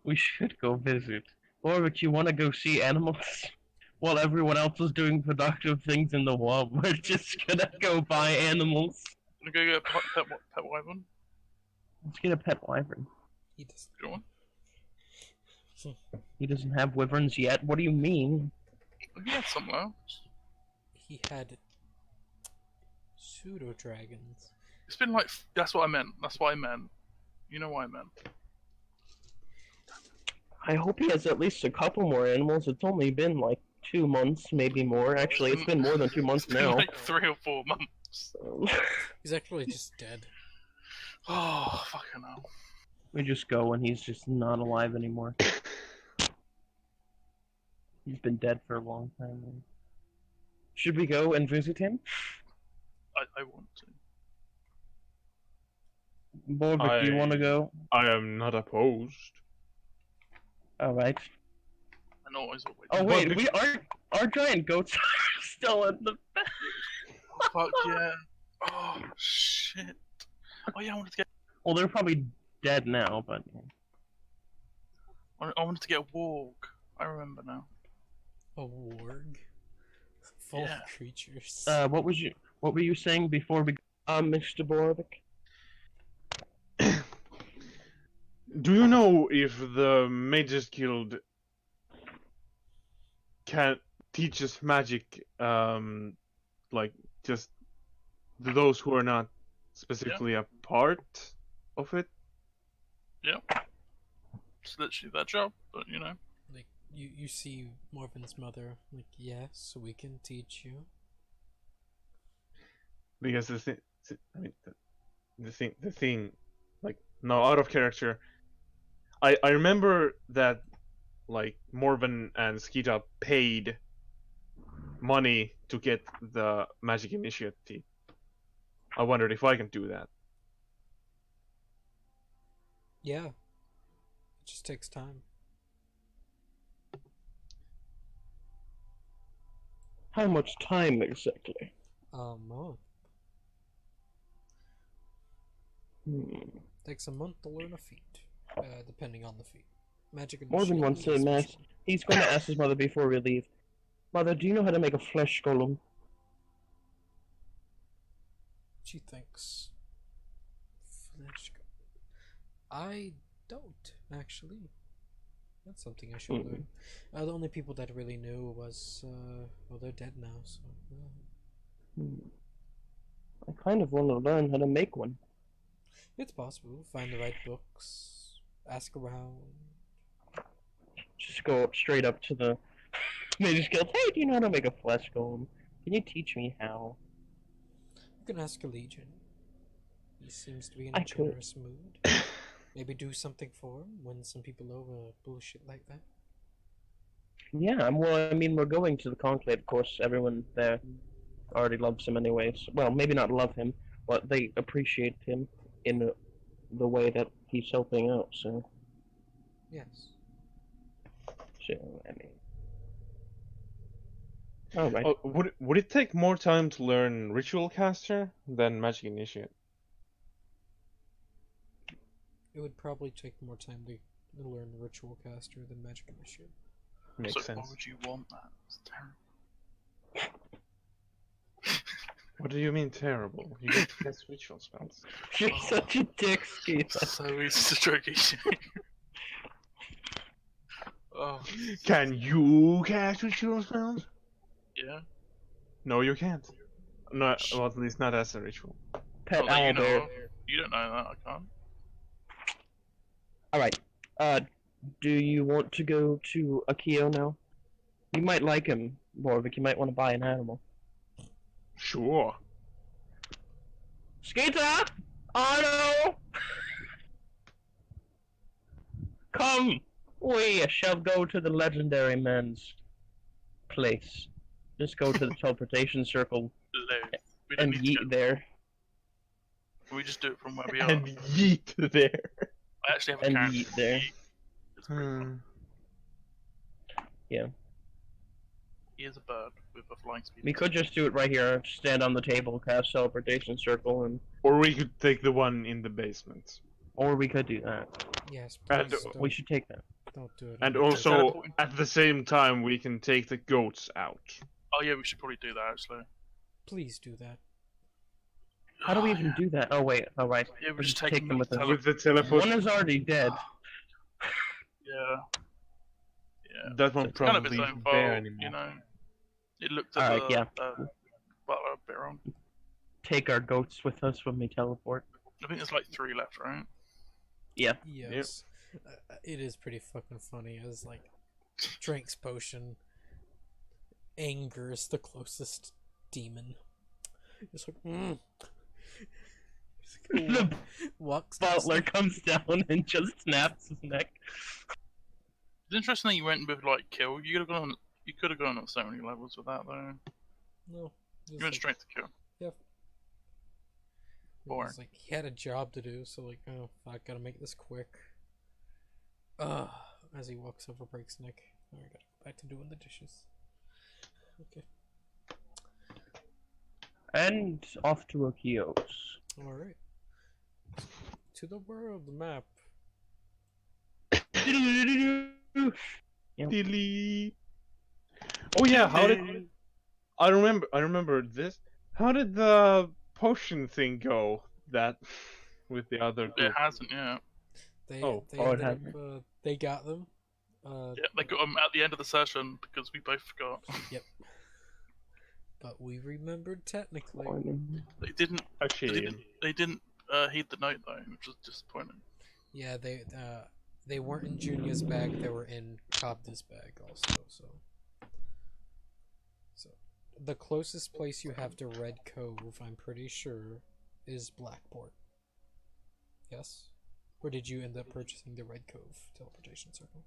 B: We should go visit. Or if you want to go see animals while everyone else is doing productive things in the world, we're just gonna go buy animals.
C: Wanna go get a pet wyvern?
B: Let's get a pet wyvern.
A: He does.
C: Go on.
B: He doesn't have wyverns yet. What do you mean?
C: He had some left.
A: He had pseudo dragons.
C: It's been like that's what I meant. That's what I meant. You know what I meant.
B: I hope he has at least a couple more animals. It's only been like 2 months, maybe more. Actually, it's been more than 2 months
C: It's been
B: now.
C: like 3 or 4 months.
A: He's actually just dead.
C: Oh, fucking hell.
B: We just go and he's just not alive anymore. He's been dead for a long time. Man. Should we go and visit him?
C: I want to.
B: Borvik, do you want to go?
D: I am not opposed.
B: Alright.
C: I know I was always.
B: Oh
D: But
B: wait, our giant goats are still in the bed.
C: Fuck yeah. Oh, shit. Oh, yeah, I wanted to get.
B: Well, they're probably dead now, but...
C: I wanted to get a warg. I remember now.
A: A warg. Full
C: Yeah.
A: of creatures.
B: What were you saying before we... Mr. Borvik?
D: Do you know if the Mages Guild can teaches magic, like just those who are not specifically a part of it?
C: Yeah. It's literally their job, but you know.
A: Like, you see Morven's mother, like, yes, we can teach you.
D: Because the thing, like, no, out of character. I remember that, like, Morven and Skeeta paid money to get the magic initiative. I wondered if I can do that.
A: Yeah. It just takes time.
B: How much time exactly?
A: A month. Takes a month to learn a feat. Depending on the feat. Magic
B: Morven wants to master. He's going to ask his mother before we leave. Mother, do you know how to make a flesh golem?
A: She thinks. Flesh. I don't, actually. That's something I should learn. The only people that really knew was, well, they're dead now, so.
B: I kind of want to learn how to make one.
A: It's possible. Find the right books. Ask around.
B: Just go straight up to the Mages Guild. Hey, do you know how to make a flesh golem? Can you teach me how?
A: You can ask a legion. He seems to be in
B: I
A: a
B: could.
A: generous mood. Maybe do something for him, win some people over, bullshit like that.
B: Yeah, well, I mean, we're going to the Conclave, of course. Everyone there already loves him anyways. Well, maybe not love him, but they appreciate him in the way that he's helping out, so...
A: Yes.
B: So, I mean... Alright.
D: Oh, would it take more time to learn Ritual Caster than Magic Initiate?
A: It would probably take more time to learn Ritual Caster than Magic Initiate.
D: Makes
C: So
D: sense.
C: why would you want that? It's terrible.
D: What do you mean terrible? You get to cast ritual spells.
B: You're such a dick, Skeeta.
C: So easy to trick each. Oh,
D: Can you cast ritual spells?
C: yeah.
D: No, you can't. No, well, at least not as a ritual.
B: Pet
C: Oh, that you know
B: owlbear.
C: of. You don't know that, I can't.
B: Alright, do you want to go to Akio now? You might like him, Borvik. You might want to buy an animal.
D: Sure.
B: Skeeta! Otto! Come! We shall go to the legendary man's place. Just go to the teleportation circle
C: Hello. We don't
B: and
C: need to
B: yeet
C: go.
B: there.
C: Can we just do it from where we are?
D: And yeet there.
C: I actually have a
B: And
C: character.
B: yeet there.
C: It's pretty fun.
B: Yeah.
C: He is a bird with a flying speed.
B: We could just do it right here. Stand on the table, cast teleportation circle, and...
D: Or we could take the one in the basement.
B: Or we could do that.
A: Yes,
D: And
A: please don't,
B: We should take that.
A: don't do it.
D: And
A: on the
D: also,
C: teleporting.
D: at the same time, we can take the goats out.
C: Oh yeah, we should probably do that actually.
A: Please do that.
B: How do we even do that? Oh wait, oh right.
C: Yeah, we
B: We'll
C: just
B: just
C: take
B: take them with us.
D: With the teleport,
B: One is already dead.
C: Yeah. Yeah.
D: that won't
C: It's kind of
D: probably
C: its own
D: be there
C: fault,
D: anymore.
C: you know. It looked at
B: Alright,
C: the
B: yeah.
C: butler a bit wrong.
B: Take our goats with us when we teleport.
C: I think there's like 3 left, right?
B: Yeah.
A: Yes. It is pretty fucking funny as, like, drinks potion. Anger is the closest demon. It's like,
B: The
A: walks
B: butler comes down and just snaps his neck.
C: It's interesting that you went with like kill. You could have gone. You could have gone on so many levels with that though.
A: No.
C: You went straight to kill.
A: Yep.
C: Boring.
A: Like, he had a job to do, so like, oh, I gotta make this quick. As he walks over, breaks neck. I gotta go back to doing the dishes. Okay.
B: And off to a kiosk.
A: Alright. To the world map.
D: Delete. Oh yeah, how did I remember this? How did the potion thing go? That with the other
C: It
D: group?
C: hasn't yet.
A: They
B: it
A: ended up,
B: hasn't.
A: they got them.
C: Yeah, they got them at the end of the session because we both forgot.
A: Yep. But we remembered technically.
C: They didn't.
D: A shame.
C: They didn't heed the note though, which was disappointing.
A: Yeah, they weren't in Junior's bag. They were in Copta's bag also. So the closest place you have to Red Cove, I'm pretty sure, is Blackport. Yes. Or did you end up purchasing the Red Cove teleportation circle?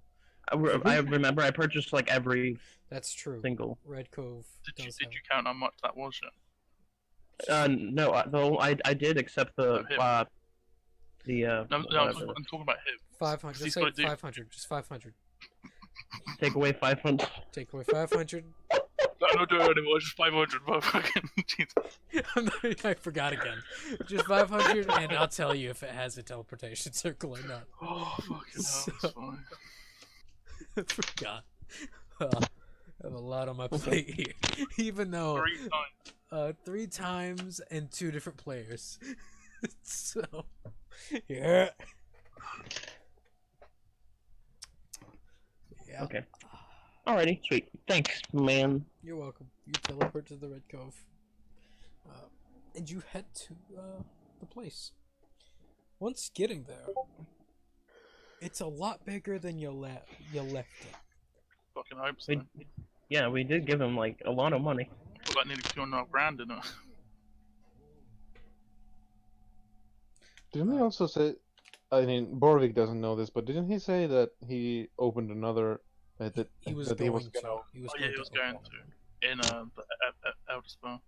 B: I remember I purchased like every
A: That's true.
B: single.
A: Red Cove.
C: Did
A: does
C: you
A: have...
C: count how much that was yet?
B: No, though I did accept the
C: No,
B: the
C: No, I'm talking about him.
A: 500.
C: He's
A: Just say
C: gotta do-
A: 500. Just 500.
B: take away 500.
A: Take away 500.
C: No, I'm not doing it anymore. Just 500. But fucking Jesus.
A: I forgot again. Just 500, and I'll tell you if it has a teleportation circle or not.
C: Oh fucking hell,
A: So-
C: that's fine.
A: I forgot. I have a lot on my plate here. Even though
C: 3 times.
A: 3 times and 2 different players. So yeah. Yeah.
B: Okay. Alrighty, sweet. Thanks, man.
A: You're welcome. You teleport to the Red Cove. And you head to the place. Once getting there, it's a lot bigger than you left it.
C: Fucking hope so.
B: Yeah, we did give him like a lot of money.
C: Put like nearly 200 grand in it.
D: Didn't he also say? I mean, Borvik doesn't know this, but didn't he say that he opened another? That
A: He was
D: that
A: going
D: he was
A: to.
D: gonna.
A: He was
C: Oh yeah,
A: going
C: he was
A: to
C: going
A: open
C: to in the Elder Spell.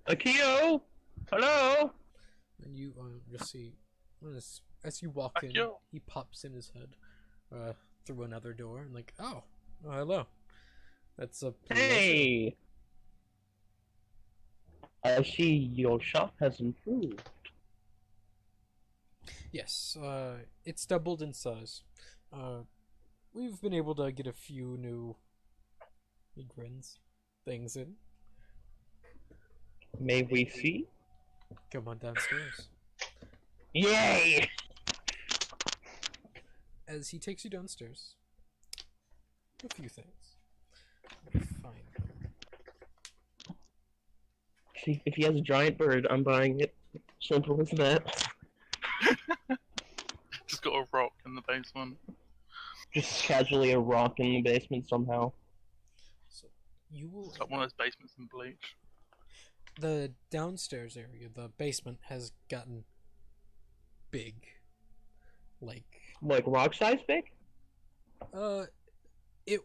B: Akio! Hello!
A: And you just see, as you walk in,
C: Akio.
A: he pops in his head through another door, and like, oh hello. That's a pleasure.
B: Hey! I see your shop has improved.
A: Yes, it's doubled in size. We've been able to get a few new things in.
B: May we see?
A: Come on downstairs.
B: Yay!
A: As he takes you downstairs, a few things. Let me find them.
B: See, if he has a giant bird, I'm buying it. Simple as that.
C: Just got a rock in the basement.
B: Just casually a rock in the basement somehow.
A: So you will.
C: It's like one of those basements in Bleach.
A: The downstairs area, the basement, has gotten big.
B: Like rock size big?
A: It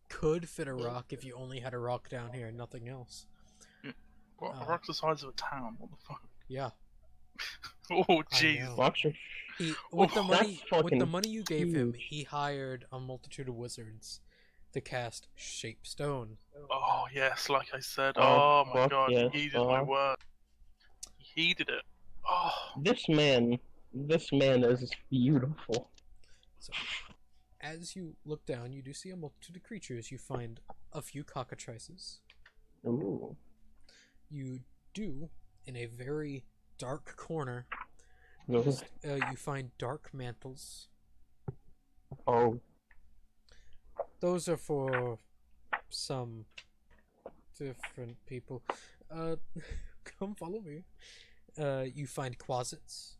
A: could fit a rock if you only had a rock down here and nothing else.
C: What, a rock's the size of a town. What the fuck?
A: Yeah.
C: Oh
A: I
C: jeez.
A: know.
B: Rocks are
A: With the
B: that's
A: money,
B: fucking
A: you gave him,
B: huge.
A: he hired a multitude of wizards to cast Shape Stone.
C: Oh yes, like I said.
B: Oh,
C: Oh, my
B: fuck
C: god,
B: yes,
C: he heeded my
B: oh.
C: word. He heeded it. Oh,
B: This man is beautiful.
A: So, as you look down, you do see a multitude of creatures. You find a few cockatrices.
B: Ooh.
A: You do, in a very dark corner,
B: No.
A: you find dark mantles.
B: Oh.
A: Those are for some different people. Come follow me. You find closets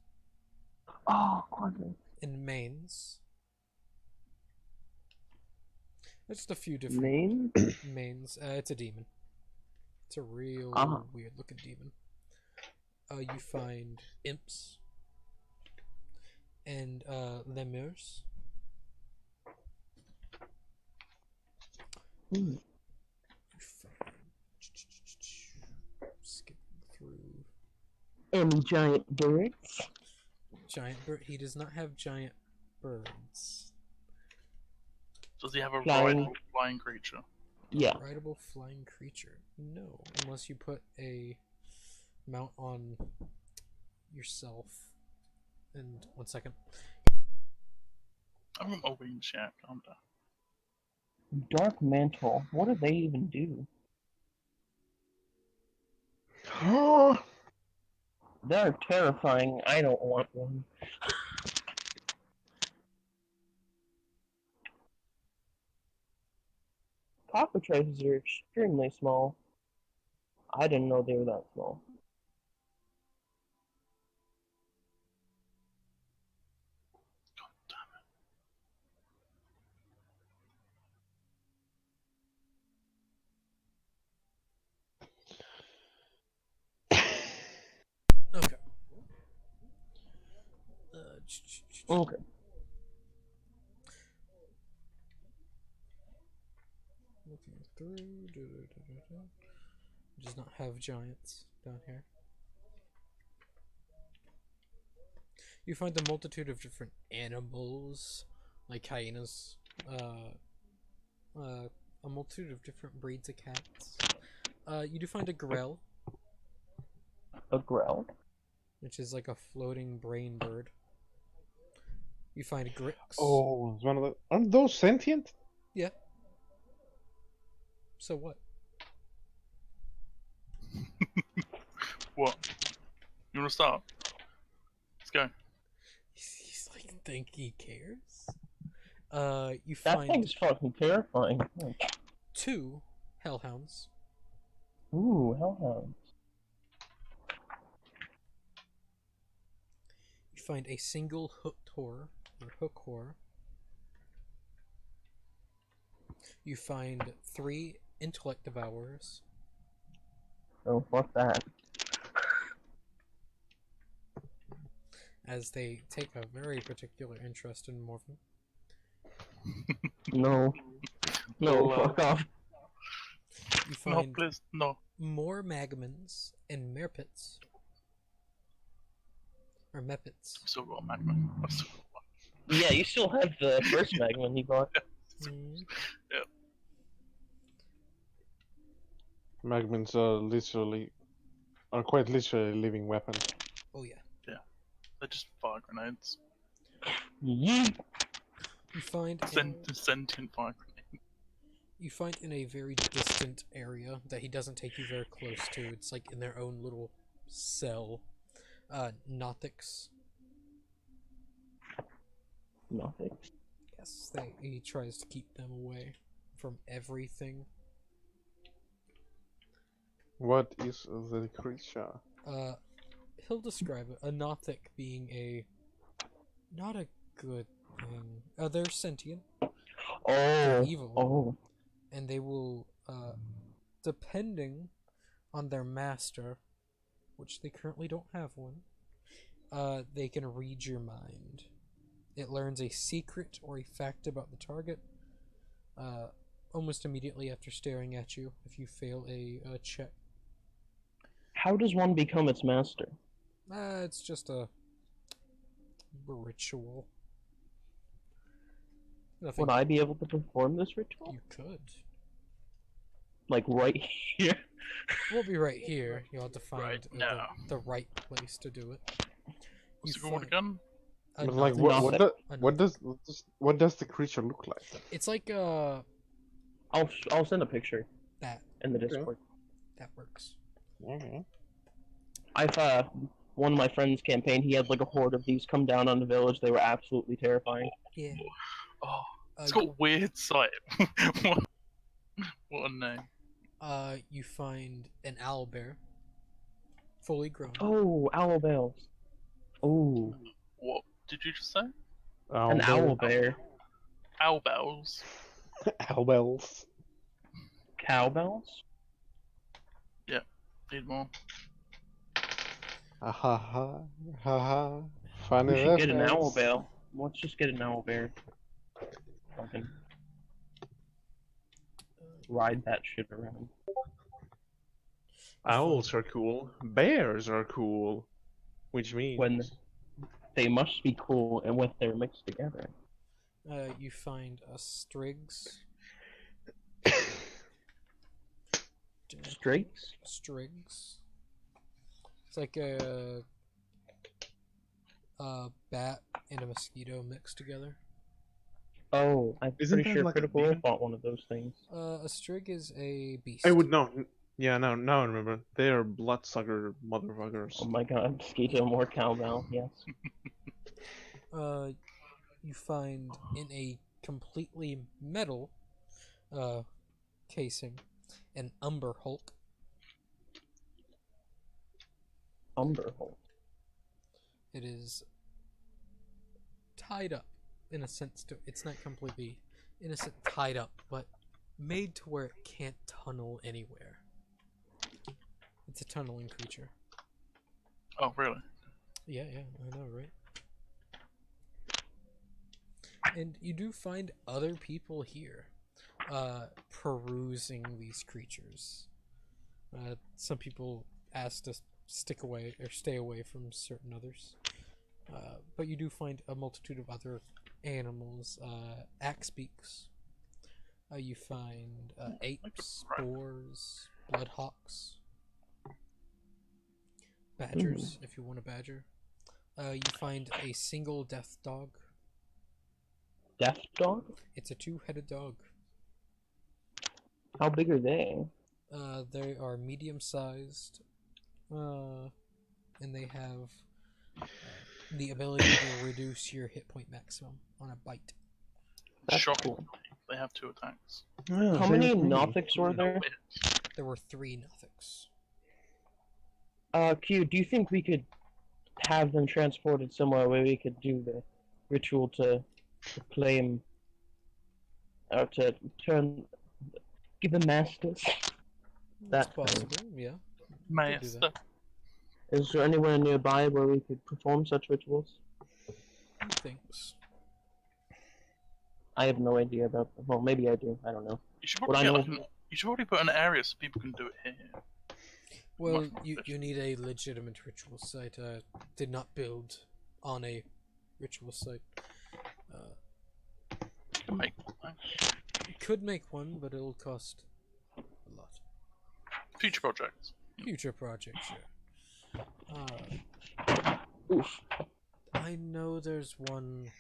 B: Oh, closet.
A: and mains. There's just a few different
B: Name?
A: mains. It's a demon. It's a real weird looking demon. You find imps and lemurs.
B: Hmm.
A: You find... Skipping through.
B: Any giant birds?
A: Giant bird. He does not have giant birds.
C: Does he have a
B: Flying.
C: rideable flying creature?
B: Yeah.
A: Rideable flying creature. No, unless you put a mount on yourself. And 1 second.
C: I'm on my wings yet. Calm down.
B: Dark mantle. What do they even do? They're terrifying. I don't want one. Cockatrices are extremely small. I didn't know they were that small.
A: Okay.
B: Okay.
A: Looking through. Does not have giants down here. You find a multitude of different animals, like hyenas. A multitude of different breeds of cats. You do find a grell,
B: A growl?
A: which is like a floating brain bird. You find grix.
D: Oh, it's one of the. Aren't those sentient?
A: Yeah. So what?
C: What? You wanna start? Let's go.
A: He's like, think he cares? You
B: That
A: find
B: thing's fucking terrifying.
A: 2 hellhounds.
B: Ooh, hellhounds.
A: You find a single hooked whore, or hook whore. You find 3 intellect devourers.
B: Oh, fuck that.
A: As they take a very particular interest in Morven.
B: No. No,
C: Well,
B: fuck off.
A: You
C: No,
A: find
C: please, no.
A: more magmans and merpits. Or mepits.
C: I've still got a magma. I've still got one.
B: Yeah, you still have the first magma he bought.
A: Mm.
D: Magmins are quite literally living weapons.
A: Oh yeah.
C: They're just fire grenades.
B: Yeet.
A: You find
C: Sentient fire grenades.
A: you find in a very distant area that he doesn't take you very close to. It's like in their own little cell. Nothics.
B: Nothing.
A: Yes, he tries to keep them away from everything.
D: What is the creature?
A: He'll describe it. A Nothic being not a good thing. They're sentient. They're
B: Oh.
A: evil.
B: Oh.
A: And they will, depending on their master, which they currently don't have one, they can read your mind. It learns a secret or a fact about the target, almost immediately after staring at you if you fail a check.
B: How does one become its master?
A: It's just a ritual. Nothing.
B: Would I be able to perform this ritual?
A: You could.
B: Like right here?
A: We'll be right here. You'll have to find
C: Right now.
A: the right place to do it.
C: What's it called again?
A: a
D: But like,
A: Nothic.
D: what does the creature look like?
A: It's like
B: I'll send a picture
A: that.
B: in the Discord.
A: That works.
D: Okay.
B: I've one of my friends' campaign. He had like a horde of these come down on the village. They were absolutely terrifying.
A: Yeah.
C: Oh, It's got a weird sight. what, what a name.
A: You find an owlbear, fully grown.
B: Oh, owl bells. Oh,
C: What did you just say?
B: an owl bear.
C: Owl bells.
D: Owlbells.
B: Cowbells?
C: Need more.
D: Ha ha ha ha. Funny
B: We should get an owl
D: reference.
B: bell. Let's just get an owl bear. Fucking ride that shit around.
D: Owls are cool. Bears are cool. Which means
B: When they must be cool and when they're mixed together.
A: You find a Strigs.
B: Strakes?
A: Strigs. It's like a bat and a mosquito mixed together.
B: Oh, I'm
D: Isn't
B: pretty
D: that
B: sure
D: like a
B: Critical Role
D: demon?
B: fought one of those things.
A: A Strig is a beast.
D: I would know. Yeah, now I remember. They are bloodsucker motherfuckers.
B: Oh my god, mosquito more cowbell, yes.
A: You find in a completely metal casing an Umber Hulk.
B: Umberhole.
A: It is tied up in a sense to it's not completely innocent tied up, but made to where it can't tunnel anywhere. It's a tunneling creature.
C: Oh, really?
A: Yeah, I know, right? And you do find other people here perusing these creatures. Some people ask to stick away or stay away from certain others. But you do find a multitude of other animals. Axe beaks. You find apes, boars, bloodhawks, badgers, if you want a badger. You find a single death dog.
B: Death dog?
A: It's a two-headed dog.
B: How big are they?
A: They are medium-sized, and they have the ability to reduce your hit point maximum on a bite.
B: That's
C: Shocking.
B: cool.
C: They have 2 attacks.
B: How many Nothics were there?
A: There were 3 Nothics.
B: Q, do you think we could have them transported somewhere where we could do the ritual to claim, or to give them masters?
A: That's
B: That
A: possible, yeah.
C: Master.
B: Is there anywhere nearby where we could perform such rituals?
A: Thanks.
B: I have no idea about them. Well, maybe I do. I don't know.
C: You should
B: What
C: probably
B: I
C: get,
B: know-
C: you should probably put an area so people can do it here.
A: Well,
C: Much more
A: you
C: efficient.
A: need a legitimate ritual site. Did not build on a ritual site.
C: Make one.
A: You could make one, but it'll cost a lot.
C: Future projects.
A: Future project, sure.
B: Oof.
A: I know there's one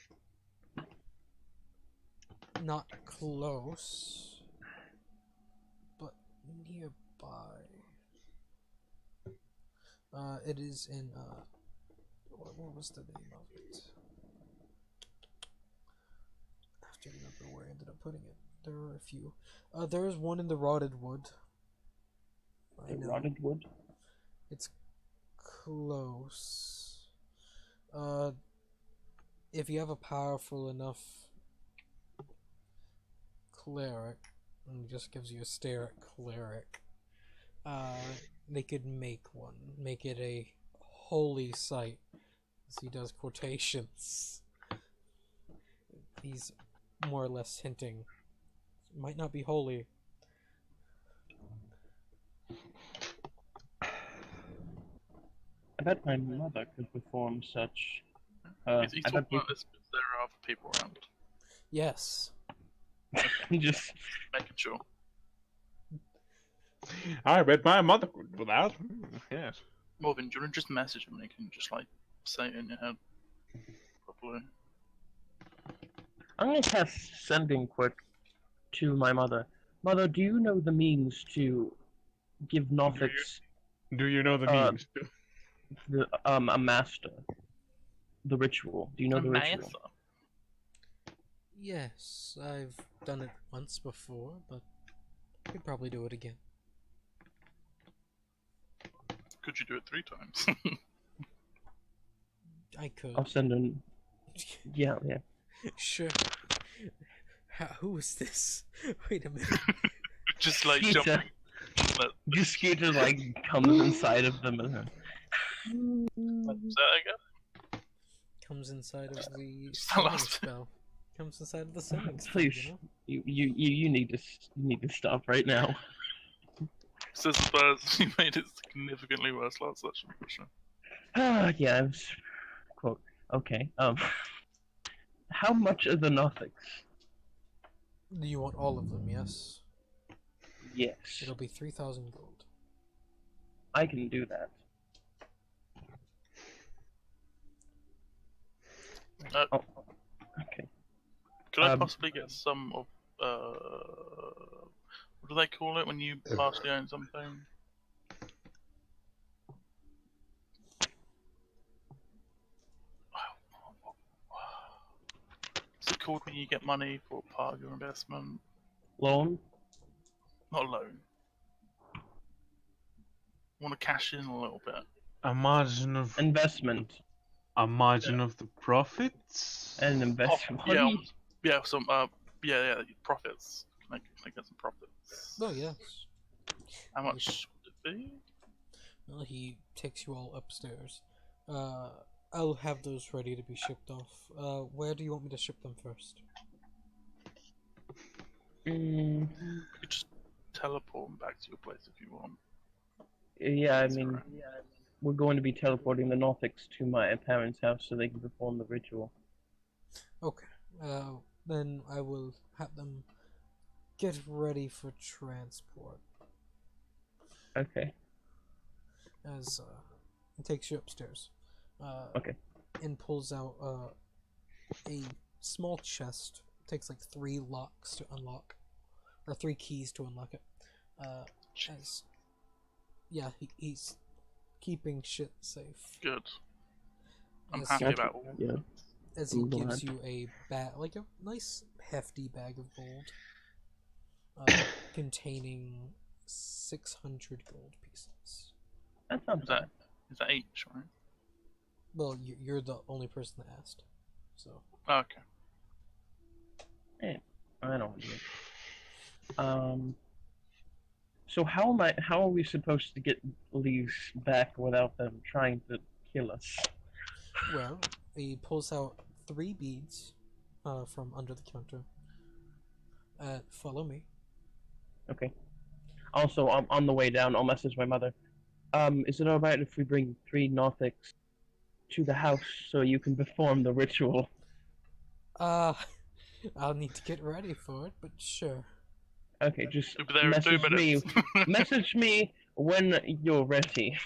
A: not close, but nearby. It is in, what was the name of it? I have to remember where I ended up putting it. There were a few. There is one in the Rotted Wood. I
B: The
A: know.
B: rotted wood?
A: It's close. If you have a powerful enough cleric, and it just gives you a stare at cleric, they could make one. Make it a holy site. As he does quotations. He's more or less hinting. It might not be holy.
B: I bet my mother could perform such.
C: He's
B: I
C: talking
B: bet we
C: about this because there are other people around.
A: Yes.
B: could just.
C: Making sure.
D: I bet my mother could do that. Yes.
C: Morgan, do you want to just message him and you can just like say it in your head? Probably.
B: I'm gonna test sending quick to my mother. Mother, do you know the means to give Nothics
D: Do you know the memes?
B: a master? The ritual. Do you know the ritual?
C: Massa.
A: Yes, I've done it once before, but I could probably do it again.
C: Could you do it 3 times?
A: I could.
B: I'll send an. Yeah.
A: Sure. Who is this? Wait a minute.
C: Just like
B: Skeeter.
C: jumping. But,
B: Just Skeeter like comes inside of them and.
C: is that again?
A: Comes inside of the
C: Just that
A: summoning
C: last bit.
A: spell. Comes inside of the summoning spell,
B: Please.
A: you know?
B: You need to stop right now.
C: Says the birds. You made it significantly worse last session for sure.
B: Yeah, I was. Quote. Okay. How much are the Nothics?
A: Do you want all of them, yes?
B: Yes,
A: It'll be 3,000 gold.
B: I can do that. Oh, okay.
C: Could I possibly get some of what do they call it when you partially own something? What's it called when you get money for part of your investment?
B: Loan?
C: Not a loan. I want to cash in a little bit.
D: A margin of
B: Investment.
D: the profits.
B: And investment.
C: Yeah, some profits. Can I get some profits?
A: Oh, yes.
C: How much would it be?
A: Well, he takes you all upstairs. I'll have those ready to be shipped off. Where do you want me to ship them first?
C: You could just teleport them back to your place if you want.
B: Yeah, I
C: That's
B: mean,
C: alright.
B: we're going to be teleporting the Nothics to my parents' house so they can perform the ritual.
A: Okay. Then I will have them get ready for transport.
B: Okay.
A: As it takes you upstairs.
B: Okay.
A: And pulls out a small chest. Takes like 3 locks to unlock, or 3 keys to unlock it. As yeah, he's keeping shit safe.
C: Good. I'm
A: As
C: happy
B: Gotcha.
C: about all.
B: Yeah.
A: As he
B: I'm
A: gives
B: glad.
A: you a bag, like a nice hefty bag of gold, containing 600 gold pieces.
B: That's not bad.
C: Is that each, right?
A: Well, you're the only person that asked, so.
C: Okay.
B: I don't know. So how are we supposed to get these back without them trying to kill us?
A: Well, he pulls out 3 beads from under the counter. Follow me.
B: Okay. Also, on the way down, I'll message my mother. Is it alright if we bring 3 Nothics to the house so you can perform the ritual?
A: I'll need to get ready for it, but sure.
B: Okay, just
C: We'll be there in 2
B: message me.
C: minutes.
B: Message me when you're ready.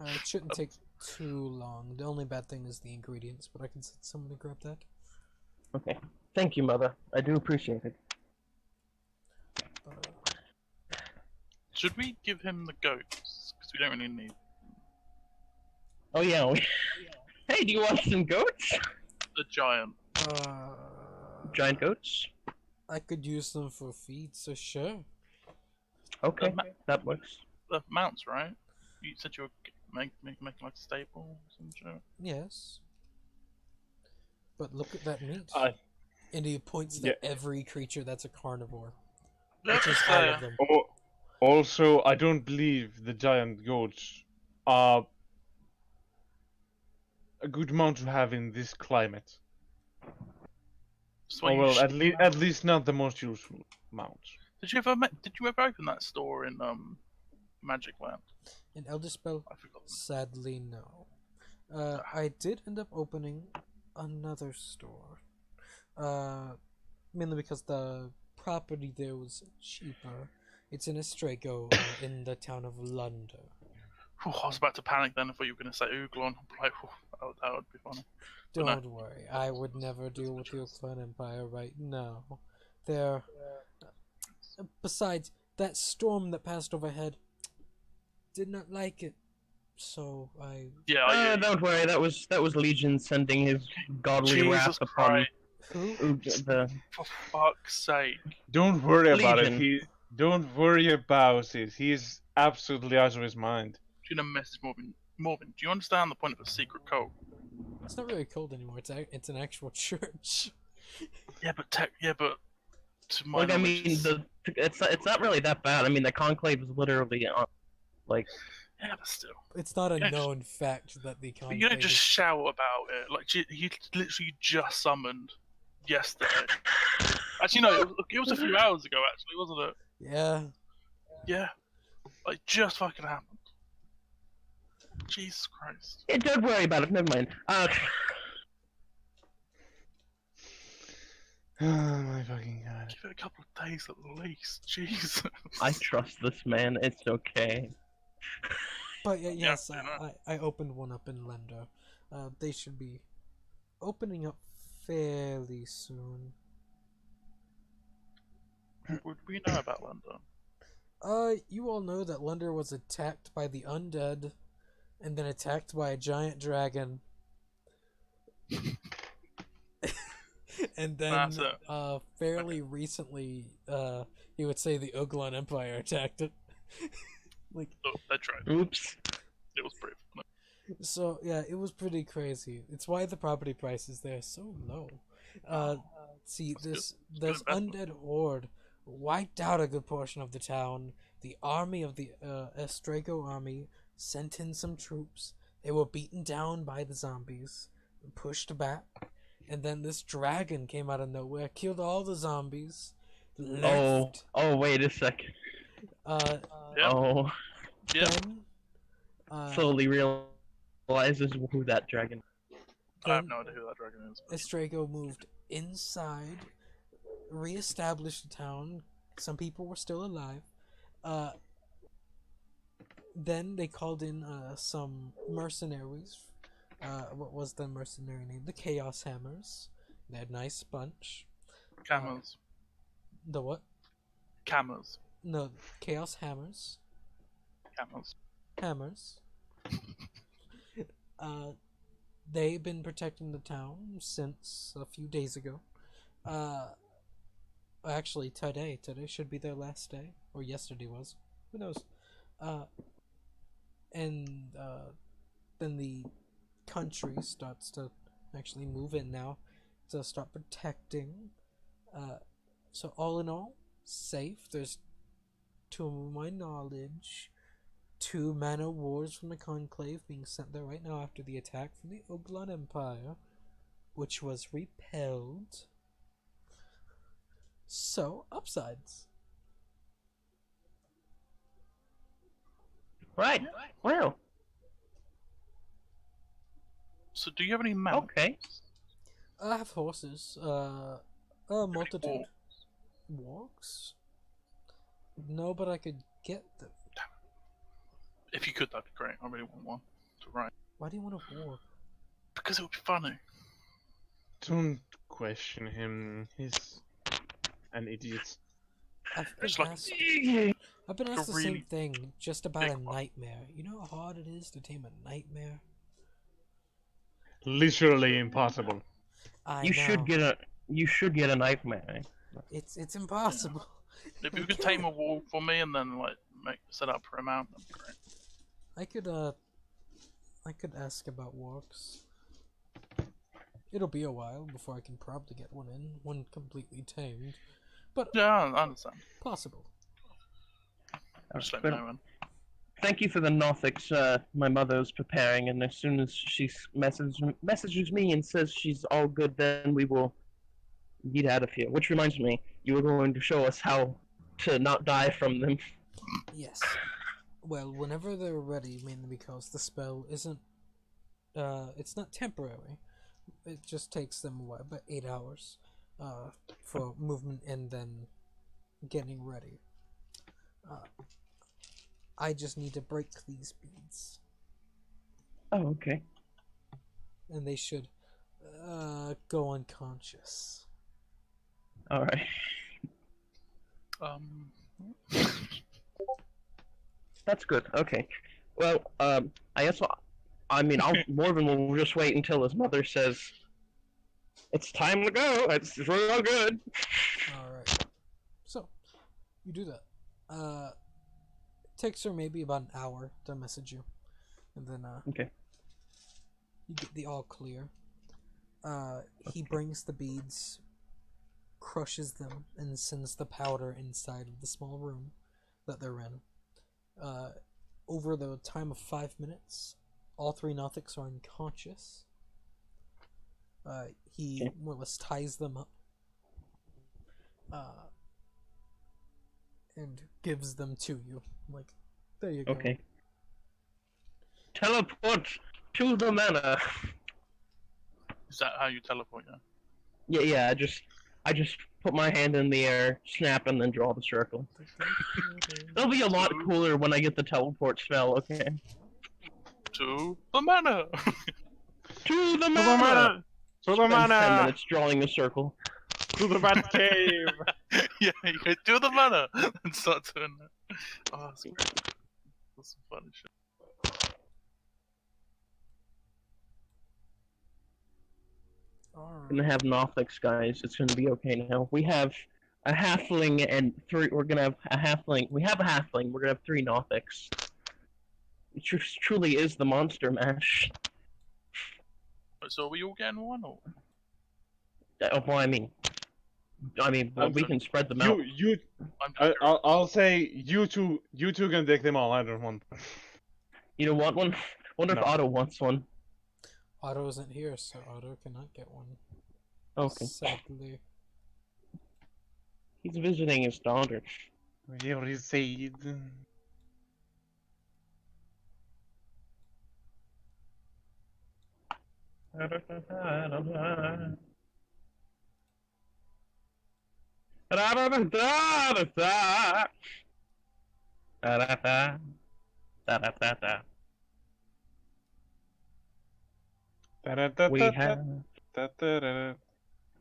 A: It shouldn't take too long. The only bad thing is the ingredients, but I can send someone to grab that.
B: Okay. Thank you, Mother. I do appreciate it.
C: Should we give him the goats? Because we don't really need.
B: Oh yeah. Hey, do you want some goats?
C: The giant.
B: Giant goats?
A: I could use them for feed, so sure.
B: Okay, that works.
C: The mounts, right? You said you were making like a stable or some shit.
A: Yes. But look at that meat. And he points
D: Yeah.
A: to every creature that's a carnivore.
C: Let's
A: Which is all of them.
D: Also, I don't believe the giant goats are a good mount to have in this climate.
C: So
D: Or
C: you
D: well,
C: should-
D: at least not the most useful mount.
C: Did you ever open that store in Magic Land?
A: In Elder Spell,
C: I forgot.
A: sadly no. I did end up opening another store. Mainly because the property there was cheaper. It's in Estrago, in the town of London.
C: Whew, I was about to panic then. I thought you were going to say Uglon. Like, that would be funny. But no.
A: Don't worry, I would never deal with the Oakland Empire right now. They're... Besides, that storm that passed overhead did not like it, so I...
C: Yeah,
B: Don't worry, that was Legion sending his godly
C: Jesus
B: wrath upon
C: Christ.
A: Who?
C: For fuck's sake.
D: Don't worry about it.
B: Legion.
D: Don't worry about it. He's absolutely out of his mind.
C: Gonna message Morgan. Morgan, do you understand the point of a secret code?
A: It's not really cold anymore. It's an actual church.
C: Yeah, but to my
B: Like, I
C: knowledge,
B: mean, it's not really that bad. I mean, the conclave is literally on, like,
C: yeah, but still.
A: It's not a
C: Yeah,
A: known fact that the
C: But
A: conclave
C: you don't just
A: is...
C: shout about it. Like, he literally just summoned yesterday. Actually, no, it was a few hours ago, actually, wasn't it?
A: Yeah.
C: Yeah. Like, just fucking happened. Jesus Christ.
B: yeah, don't worry about it. Never mind.
D: Oh my fucking god.
C: Give it a couple of days at least. Jesus.
B: I trust this man. It's okay.
A: But yeah, yes,
C: Yeah,
A: I opened one up in Lender. They should be opening up fairly soon.
C: Would we know about London?
A: You all know that Lender was attacked by the undead, and then attacked by a giant dragon. And then,
C: That's it.
A: fairly recently, you would say the Uglan Empire attacked it. Like,
C: Oh, they tried.
B: Oops.
C: It was pretty funny.
A: so yeah, it was pretty crazy. It's why the property prices there are so low. See,
C: That's
A: this
C: good investment.
A: undead horde wiped out a good portion of the town. The army of the Estrago army sent in some troops. They were beaten down by the zombies, pushed back, and then this dragon came out of nowhere, killed all the zombies, left.
B: Oh, wait a second.
A: Uh,
C: Yeah.
B: Oh,
C: Yeah.
A: then,
B: slowly realizes who that dragon.
C: I have
A: then
C: no idea who that dragon is.
A: Estrago moved inside, reestablished the town. Some people were still alive. Then they called in some mercenaries. What was the mercenary name? The Chaos Hammers. They're a nice bunch.
C: Cameras.
A: The what?
C: Cameras.
A: No, Chaos Hammers.
C: Cameras.
A: Hammers. They've been protecting the town since a few days ago. Actually, today should be their last day, or yesterday was. Who knows? And then the country starts to actually move in now to start protecting. So all in all, safe. There's, to my knowledge, 2 man o' wars from the Conclave being sent there right now after the attack from the Uglan Empire, which was repelled. So, upsides.
B: Right. Well,
C: So, do you have any men?
B: okay.
A: I have horses. A multitude.
C: Or-
A: Walks? No, but I could get them.
C: If you could, that'd be great. I really want one to ride.
A: Why do you want a walk?
C: Because it would be funny.
D: Don't question him. He's an idiot.
A: I've been
C: It's like
A: asked,
C: a
A: I've been asked the
C: really
A: same thing just about
C: big
A: a
C: one.
A: nightmare. You know how hard it is to tame a nightmare?
D: Literally impossible.
A: I
B: You
A: know.
B: should get a nightmare.
A: It's impossible.
C: If you could tame a wall for me and then set up for a mount, that'd be great.
A: I could ask about walks. It'll be a while before I can probably get one completely tamed, but
C: Yeah, I understand.
A: possible.
C: Just let me know, man.
B: Thank you for the Norfolks. My mother's preparing, and as soon as she messages me and says she's all good, then we will get out of here. Which reminds me, you were going to show us how to not die from them.
A: Yes. Well, whenever they're ready, mainly because the spell isn't, it's not temporary. It just takes them, about 8 hours, for movement and then getting ready. I just need to break these beads,
B: Oh, okay.
A: and they should, go unconscious.
B: All right. That's good. Okay. Well, I guess I'll Morgan will just wait until his mother says It's time to go. It's real good.
A: Alright. So, you do that. Takes her maybe about an hour to message you. And then,
B: Okay.
A: you get the all clear. He brings the beads, crushes them, and sends the powder inside of the small room that they're in. Over the time of 5 minutes, all three Nothics are unconscious. He
B: Okay.
A: more or less ties them up. And gives them to you. Like, there you go.
B: Okay. Teleport to the manor.
C: Is that how you teleport?
B: Yeah,
C: Yeah.
B: yeah. I just put my hand in the air, snap, and then draw the circle. It'll be a lot cooler when I get the teleport spell. Okay.
C: To the manor.
B: To the
D: To the
B: manor.
D: manor! To the
B: Spend 10
D: manor!
B: minutes drawing a circle.
D: To the bat cave!
C: Yeah, you go to the manor and start doing that. Oh, that's great. That's some funny shit.
A: Alright.
B: Gonna have Nothics, guys. It's gonna be okay now. We have a halfling and three. We're gonna have a halfling. We have a halfling. We're gonna have 3 Nothics. It truly is the monster mash.
C: So are we all getting one, or?
B: Well, I mean, well, we can spread them out.
C: I'm just
D: I'll say you two can take them all. I don't want.
B: You don't want one? Wonder
D: No.
B: if Otto wants one.
A: Otto isn't here, so Otto cannot get one.
B: Okay.
A: Sadly.
B: He's visiting his daughter.
D: You recede.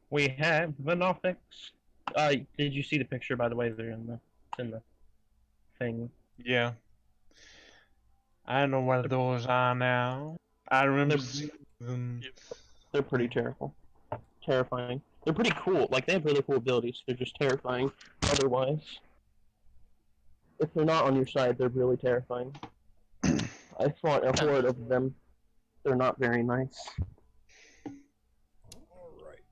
B: We have the Nothics. Did you see the picture, by the way? They're in the thing.
D: Yeah. I know where those are now. I remember seeing them.
B: They're pretty terrifying. They're pretty cool. Like, they have really cool abilities. They're just terrifying otherwise. If they're not on your side, they're really terrifying. I fought a horde of them. They're not very nice.
A: Alright.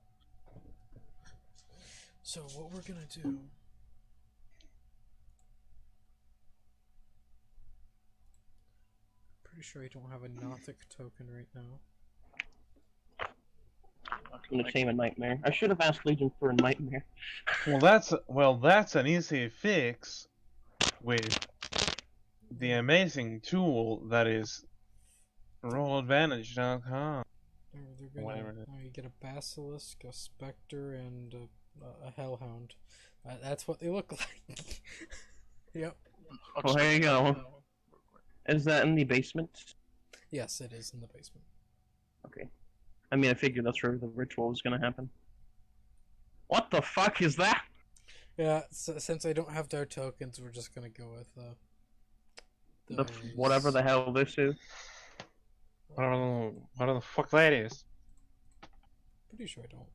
A: So, what we're gonna do... Pretty sure I don't have a Nothic token right now.
B: I'm gonna tame a nightmare. I should have asked Legion for a nightmare.
D: Well, that's an easy fix with the amazing tool that is rolladvantage.com.
A: They're gonna,
D: Whatever it is.
A: you get a Basilisk, a Spectre, and a Hellhound. That's what they look like. Yep.
B: Well, there you go. Is that in the basement?
A: Yes, it is in the basement.
B: Okay. I mean, I figured that's where the ritual was gonna happen. What the fuck is that?
A: Yeah, so, since I don't have their tokens, we're just gonna go with
B: Whatever the hell this is.
D: I don't know what the fuck that is.
A: Pretty sure I don't.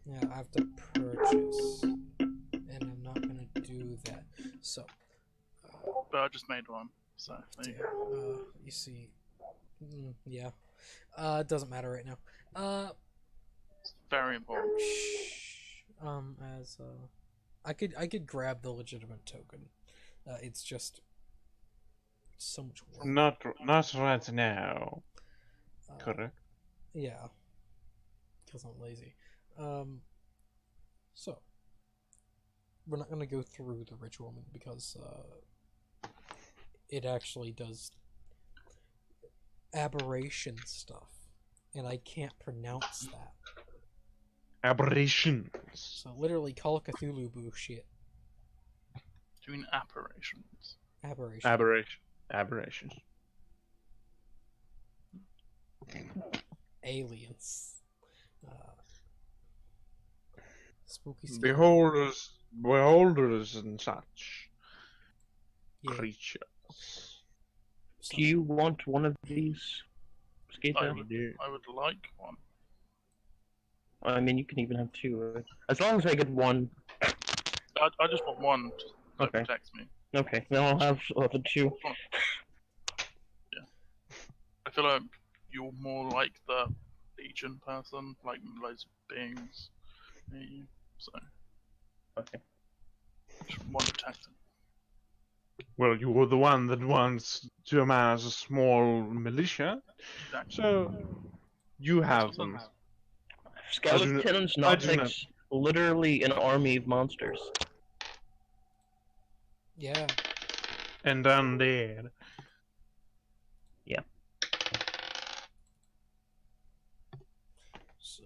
A: Yeah, I have to purchase, and I'm not gonna do that. So,
C: But I just made one, so there you go.
A: you see, yeah, it doesn't matter right now.
C: It's very important.
A: I could grab the legitimate token. It's just so much work.
D: Not right now. Correct.
A: Yeah, because I'm lazy. So we're not gonna go through the ritual because it actually does aberration stuff, and I can't pronounce that.
D: Aberrations.
A: So literally, Call of Cthulhu bullshit.
C: Do you mean apparitions?
A: Aberration.
D: Aberrations.
A: Aliens. Spooky.
D: Beholders and such.
A: Yeah.
D: creatures.
A: So,
B: Do you want one of these,
C: I
B: Skater?
C: would like one.
B: I mean, you can even have two. As long as I get one.
C: I just want one that
B: Okay.
C: protects me.
B: Okay, then I'll have the two.
C: I feel like you're more like the Legion person, like loads of beings near you. So,
B: Okay.
C: just one protected.
D: Well, you were the one that wants to amass a small militia,
C: Exactly.
D: so you have
C: That's what
D: them.
B: Skeletons,
D: I do not-
B: Nautics, literally an army of monsters.
A: yeah.
D: And undead.
A: So.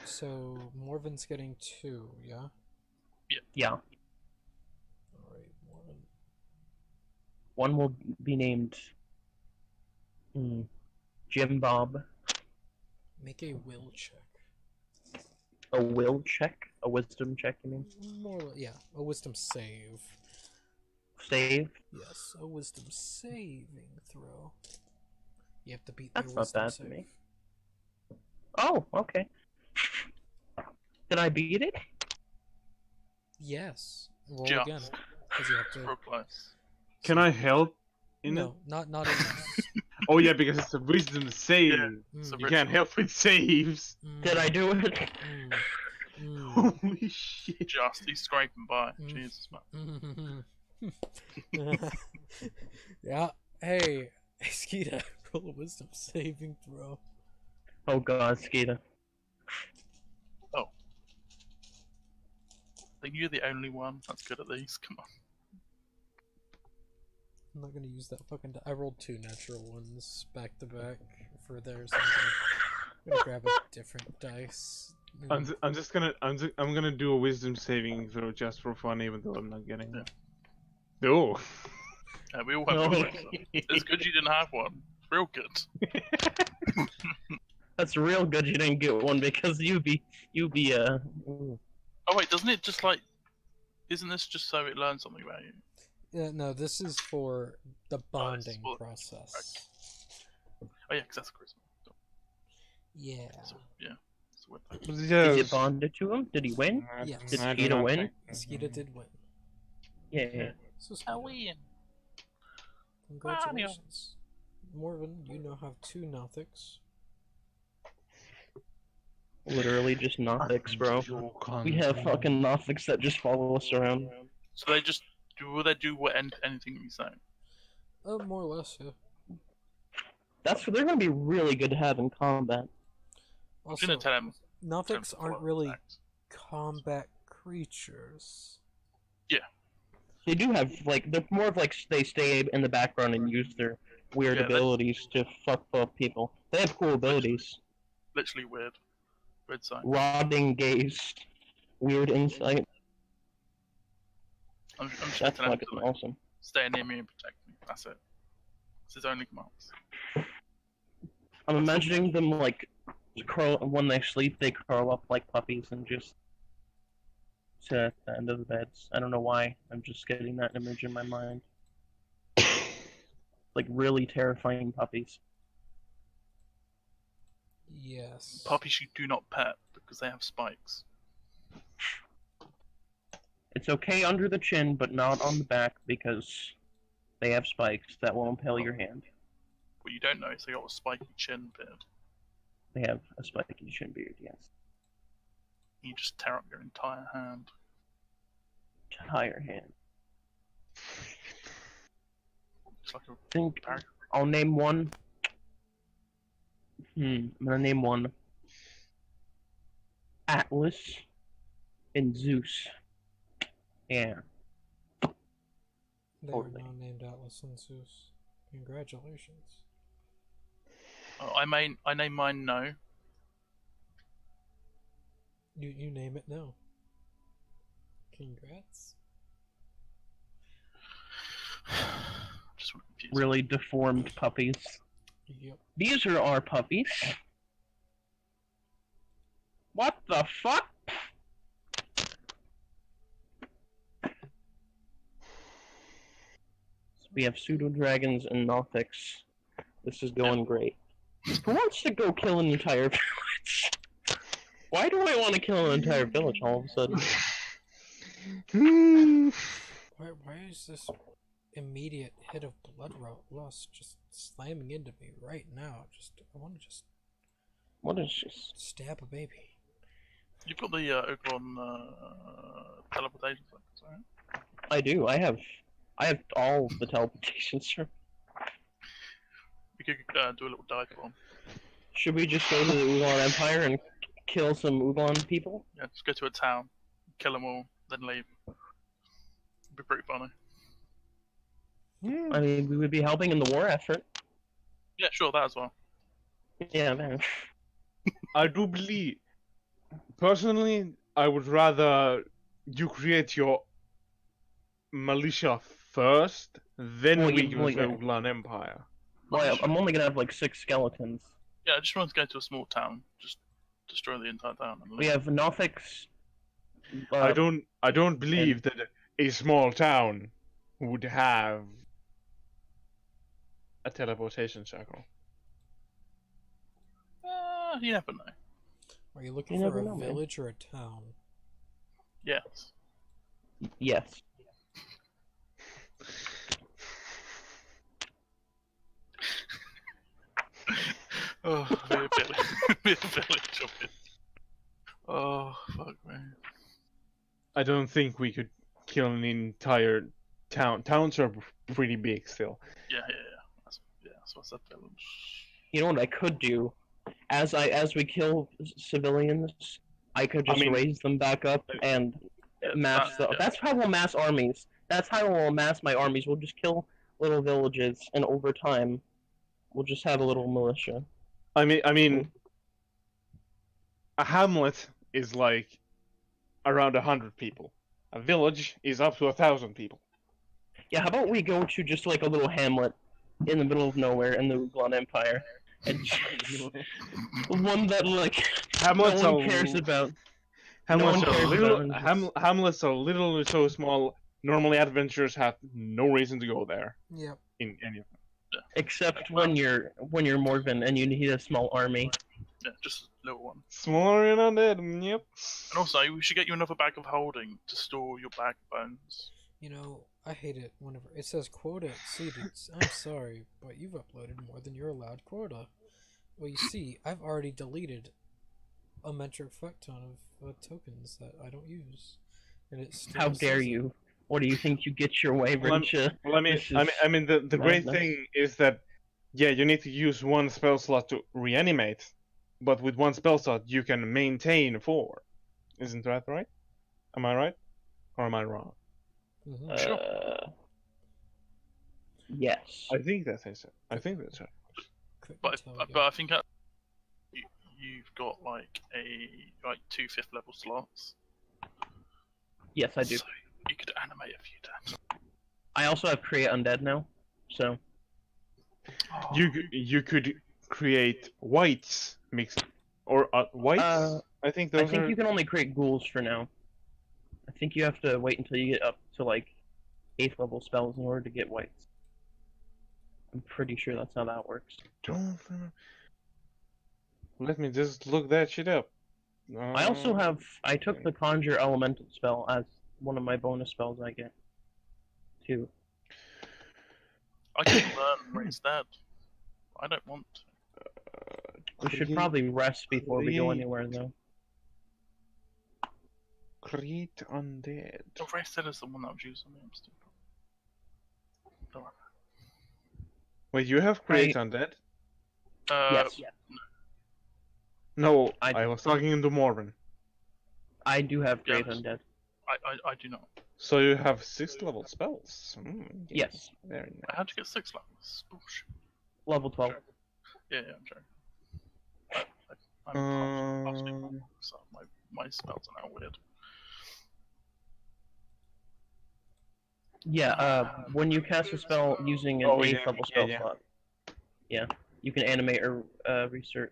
A: So Morven's getting 2, yeah?
B: Yeah.
A: Alright, Morven.
B: One will be named Jim Bob.
A: Make a will check.
B: A will check? A wisdom check, you mean?
A: Yeah, a wisdom save.
B: Save?
A: Yes, a wisdom saving throw. You have to beat
B: That's
A: their
B: not
A: wisdom
B: bad
A: save.
B: for me. Oh, okay. Did I beat it?
A: Yes. Roll
C: Just.
A: again. Because you have to.
C: Real close.
D: Can I help in it?
A: No, not in this.
D: Oh yeah, because it's a wisdom save.
A: Mm,
C: So
D: You can't help with saves.
B: Did I do it?
D: Holy shit.
C: Just. He's scraping by.
A: Mm.
C: Jesus, man.
A: Yeah. Hey, Skeeta, roll a wisdom saving throw.
B: Oh god, Skater.
C: I think you're the only one that's good at these. Come on.
A: I'm not gonna use that fucking. I rolled 2 natural ones back to back for theirs. I'm gonna grab a different dice.
D: I'm gonna do a wisdom saving throw just for fun, even though I'm not getting it. Oh.
C: Yeah, we all have
B: No.
C: one. It's good you didn't have one. Real good.
B: That's real good you didn't get one because you'd be
C: Oh wait, doesn't it just like? Isn't this just so it learns something about you?
A: Yeah, no, this is for the bonding
C: for-
A: process.
C: Oh yeah, because that's charisma.
A: Yeah.
C: So, yeah. It's a weird thing.
B: Is
D: Yes.
B: it bonded to him? Did he win?
A: Yes.
B: Did
D: I do
B: Skeeta
D: not
B: win?
D: think-
A: Skeeta did win.
B: Yeah.
A: So
C: Oh,
A: Skeeta,
C: Ian.
A: congratulations. Morven, you now have 2 Nothics.
B: Literally just Nothics, bro. We have fucking Nothics that just follow us around.
C: So they just will they do what anything we say?
A: More or less, yeah.
B: They're gonna be really good to have in combat.
C: I'm
A: Also,
C: gonna tell him.
A: Nothics aren't really combat creatures.
B: They do have they're more of they stay in the background and use their weird
C: Yeah,
B: abilities to fuck up people. They have cool abilities.
C: Literally weird. Weird sign.
B: Robbing gaze, weird insight.
C: I'm just gonna
B: That's
C: tell him
B: fucking
C: to
B: awesome.
C: stay near me and protect me. That's it. It's his only commands.
B: I'm imagining them curl when they sleep. They curl up like puppies and just sit at the end of the beds. I don't know why. I'm just getting that image in my mind. Like really terrifying puppies.
A: Yes.
C: Puppies you do not pet because they have spikes.
B: It's okay under the chin, but not on the back because they have spikes that will impale your hand.
C: What you don't know is they got a spiky chin beard.
B: They have a spiky chin beard, yes.
C: You just tear up your entire hand.
B: Entire hand.
C: It's like a
B: Think
C: paragraph.
B: I'll name one. I'm gonna name one. Atlas and Zeus. Yeah.
A: They
B: Totally.
A: are now named Atlas and Zeus. Congratulations.
C: Oh, I name mine No.
A: You name it now. Congrats.
C: Just want to confuse.
B: Really deformed puppies.
A: Yep.
B: These are our puppies. What the fuck? We have pseudo dragons and Nothics. This is going great. Who wants to go kill an entire village? Why do I want to kill an entire village all of a sudden?
A: Why is this immediate hit of bloodlust just slamming into me right now? I want to just
B: What is this?
A: stab a baby.
C: You've got the Oaklon teleportation things, right?
B: I do. I have all the teleportations. Sure.
C: We could do a little dive bomb.
B: Should we just go to the Ulan Empire and kill some Ulan people?
C: Yeah, just go to a town, kill them all, then leave. It'd be pretty funny.
B: I mean, we would be helping in the war effort.
C: Yeah, sure, that as well.
B: Yeah, man.
D: I do believe, personally, I would rather you create your militia first, then
B: Well,
D: we
B: you-
D: go
B: well,
D: to
B: yeah.
D: Ulan Empire.
B: Well, I'm only gonna have like 6 skeletons.
C: Yeah, I just wanted to go to a small town, just destroy the entire town. And
B: We
C: leave.
B: have Nothics.
D: I don't believe that a small town would have a teleportation circle.
C: You never know.
A: Are you looking
B: You
A: for
B: never
A: a
B: know, man.
A: village or a town?
C: Yes.
B: Yes.
C: Oh, be a village. Be a village of it. Oh, fuck me.
D: I don't think we could kill an entire town. Towns are pretty big still.
C: Yeah. That's what's that village.
B: You know what I could do? As we kill civilians, I could just raise them back up and mass the.
C: yeah.
B: That's how we'll mass armies. That's how we'll mass my armies. We'll just kill little villages, and over time, we'll just have a little militia.
D: I mean, a hamlet is like around 100 people. A village is up to 1,000 people.
B: Yeah, how about we go to just like a little hamlet in the middle of nowhere in the Ulan Empire, and one that like
D: Hamlets
B: no one
D: are
B: cares about.
D: Hamlets
B: one
D: are
B: cares
D: little.
B: about
D: Hamlets are little so small. Normally, adventurers have no reason to go there.
A: Yep.
D: In any of them.
B: Except when you're Morven and you need a small army.
C: Yeah, just a little one.
D: Smaller and undead. Yep.
C: And also, we should get you another bag of holding to store your backbones.
A: You know, I hate it whenever it says quota exceeded. I'm sorry, but you've uploaded more than your allowed quota. Well, you see, I've already deleted a metric fuck ton of tokens that I don't use, and it's still
B: How dare
A: says it.
B: you? What do you think you get your way, Rincha?
D: Well,
B: This is
D: I mean, the great
B: madness.
D: thing is that, yeah, you need to use one spell slot to reanimate, but with one spell slot you can maintain 4. Isn't that right? Am I right, or am I wrong?
A: Mhm.
C: Sure.
B: Yes.
D: I think that's it. I think that's right.
A: Couldn't
C: But
A: tell
C: I think that you've got like 2 5th level slots.
B: Yes, I do.
C: So you could animate a few times.
B: I also have create undead now, so
C: Oh,
D: You could create whites mixed or whites. I think those
B: I think
D: are.
B: you can only create ghouls for now. I think you have to wait until you get up to like 8th level spells in order to get whites. I'm pretty sure that's how that works.
D: Don't. Let me just look that shit up.
B: I also have. I took the conjure elemental spell as one of my bonus spells I get. Too.
C: I can learn instead. I don't want to.
B: We should probably rest before we go anywhere, though.
D: Create undead.
C: The rest is the one that was using me. I'm stupid. Don't worry.
D: Wait, you have create undead?
B: Yes,
D: No,
B: I-
D: I was talking to Morven.
B: I do have
C: Yeah.
B: create undead.
C: I do not.
D: So you have 6th level spells.
B: Yes,
D: Very nice.
C: How'd you get 6 levels? Bullshit.
B: level 12.
C: Yeah, I'm joking. I'm past so my spells are now weird.
B: Yeah, when you cast a spell using an
D: Oh,
B: 8th
D: yeah,
B: level
D: yeah,
B: spell
D: yeah.
B: slot, yeah, you can animate or resert,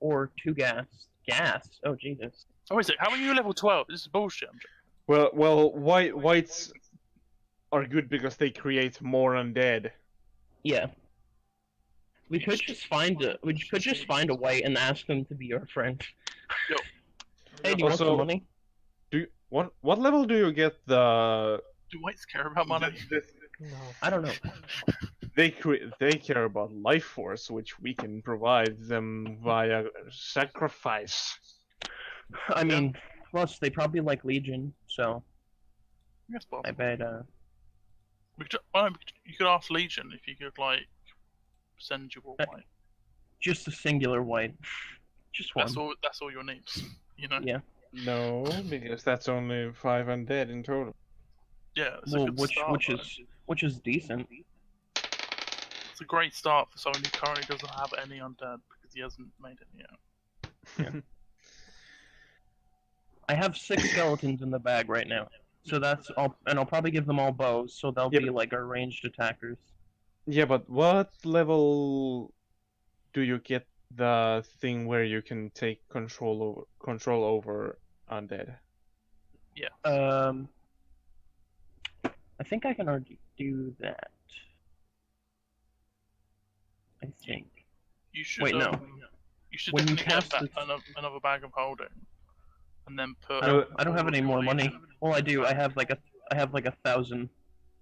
B: or 2 gas. Gas? Oh, Jesus.
C: Oh, is it? How are you level 12? This is bullshit. I'm joking.
D: Well, whites are good because they create more undead.
B: Yeah. We could just find a white and ask them to be our friend.
C: Yo.
B: Hey, do you want
D: Also-
B: some money?
D: What level do you get the?
C: Do whites care about money?
A: No.
B: I don't know.
D: They care about life force, which we can provide them via sacrifice.
B: I mean, plus they probably like Legion, so
C: Yes,
B: I
C: possible.
B: bet.
C: You could ask Legion if you could like send you a white.
B: Just a singular white. Just one.
C: That's all you'll need. You know.
B: Yeah.
D: No, because that's only 5 undead in total.
C: Yeah. It's
B: Well,
C: a good start.
B: which is decent.
C: It's a great start for someone who currently doesn't have any undead because he hasn't made it yet.
B: I have 6 skeletons in the bag right now, so that's all, and I'll probably give them all bows, so they'll
D: Yeah,
B: be like our ranged attackers.
D: Yeah, but what level do you get the thing where you can take control over undead?
B: I think I can already do that. I think.
C: You should.
B: Wait, no.
C: You should
B: When you
C: definitely get
B: cast
C: another bag of holding, and then put.
B: I don't have any more money. Well, I do. I have like 1,000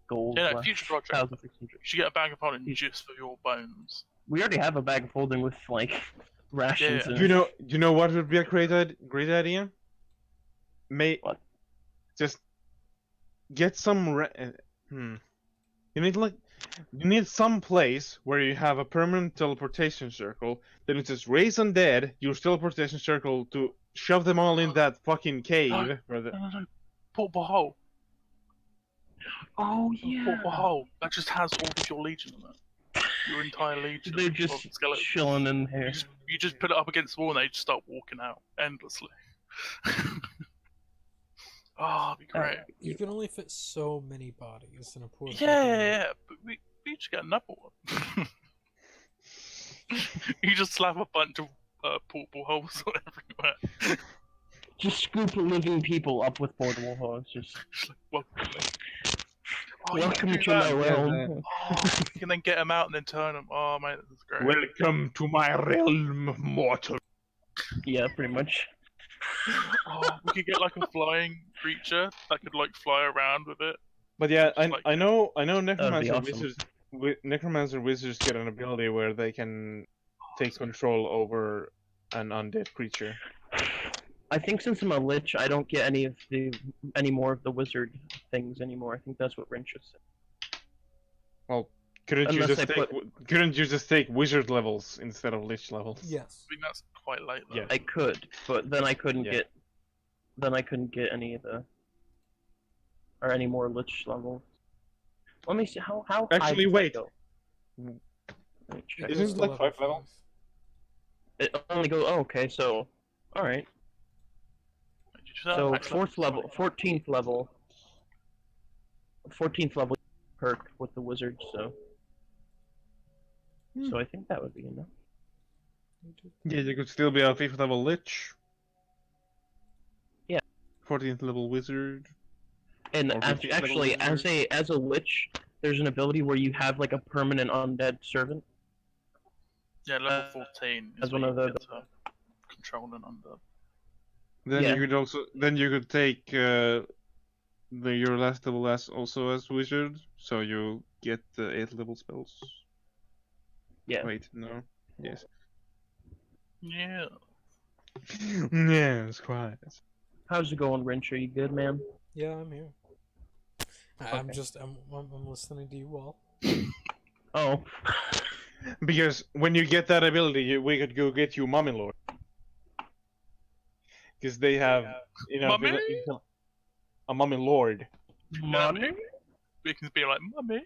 B: gold
C: Yeah, no,
B: left.
C: future project.
B: 1,600.
C: You should get a bag of holding just for your bones.
B: We already have a bag of holding with like rations.
C: Yeah.
B: in it.
D: You know what would be a great idea?
B: What?
D: Just get some you need some place where you have a permanent teleportation circle. Then it says raise undead. Use teleportation circle to shove them all in that fucking cave.
C: No. Portable hole.
B: Oh
C: Portable hole. That just has all of your legion in it. Your entire legion.
B: They're
C: of
B: just
C: skeletons.
B: chilling in here.
C: You just put it up against the wall and they just start walking out endlessly. Oh, that'd be great.
A: You can only fit so many bodies in a pool.
C: Yeah. But we should get another one. You just slap a bunch of portable holes everywhere.
B: Just scoop living people up with portable hose. Just
C: Welcome.
B: welcome to my realm.
C: Oh, you can then get them out and then turn them. Oh, mate, this is great.
D: Welcome to my realm, mortal.
B: Yeah, pretty much.
C: Oh, we could get like a flying creature that could like fly around with it.
D: But yeah,
C: Just like-
D: I know
B: That'd be
D: necromancer
B: awesome.
D: wizards. Necromancer wizards get an ability where they can take control over an undead creature.
B: I think since I'm a lich, I don't get any more of the wizard things anymore. I think that's what Wrench just said.
D: Well, couldn't you
B: Unless
D: just take wizard levels instead of lich levels?
A: Yes.
C: I think that's quite late though.
D: Yeah.
B: I could, but then I couldn't
D: Yeah.
B: get. Then I couldn't get any of the. Or any more lich levels. Let me see how high
D: Actually,
B: does that
D: wait.
B: go? Let me check.
D: Isn't
A: goes
D: it
A: to
D: like
A: level
D: 5 levels?
B: It only goes. Oh, okay, so. All right.
C: Did you say
B: So
C: that?
B: 4th level, 14th level. 14th level perk with the wizard. So. So I think that would be enough.
D: Yeah, you could still be a 5th level lich.
B: Yeah.
D: 14th level wizard.
B: And
D: Or 15th level
B: actually, as a lich, there's an ability where you have like a permanent undead servant.
C: Yeah, level 14 is
B: as
C: where
B: one of
C: you
B: the-
C: get to control an undead.
D: Then
B: Yeah.
D: you could take your last level also as wizard, so you get 8th level spells.
B: Yeah.
D: Wait, no. Yes.
C: Yeah.
D: Yes, quite.
B: How's it going, Wrench? Are you good, man?
A: Yeah, I'm here. I'm
B: Okay.
A: just I'm listening to you all.
B: Oh.
D: Because when you get that ability, we could go get you Mummy Lord. Because they have,
C: Mummy?
D: a Mummy Lord.
C: Mummy? We can be like, Mummy.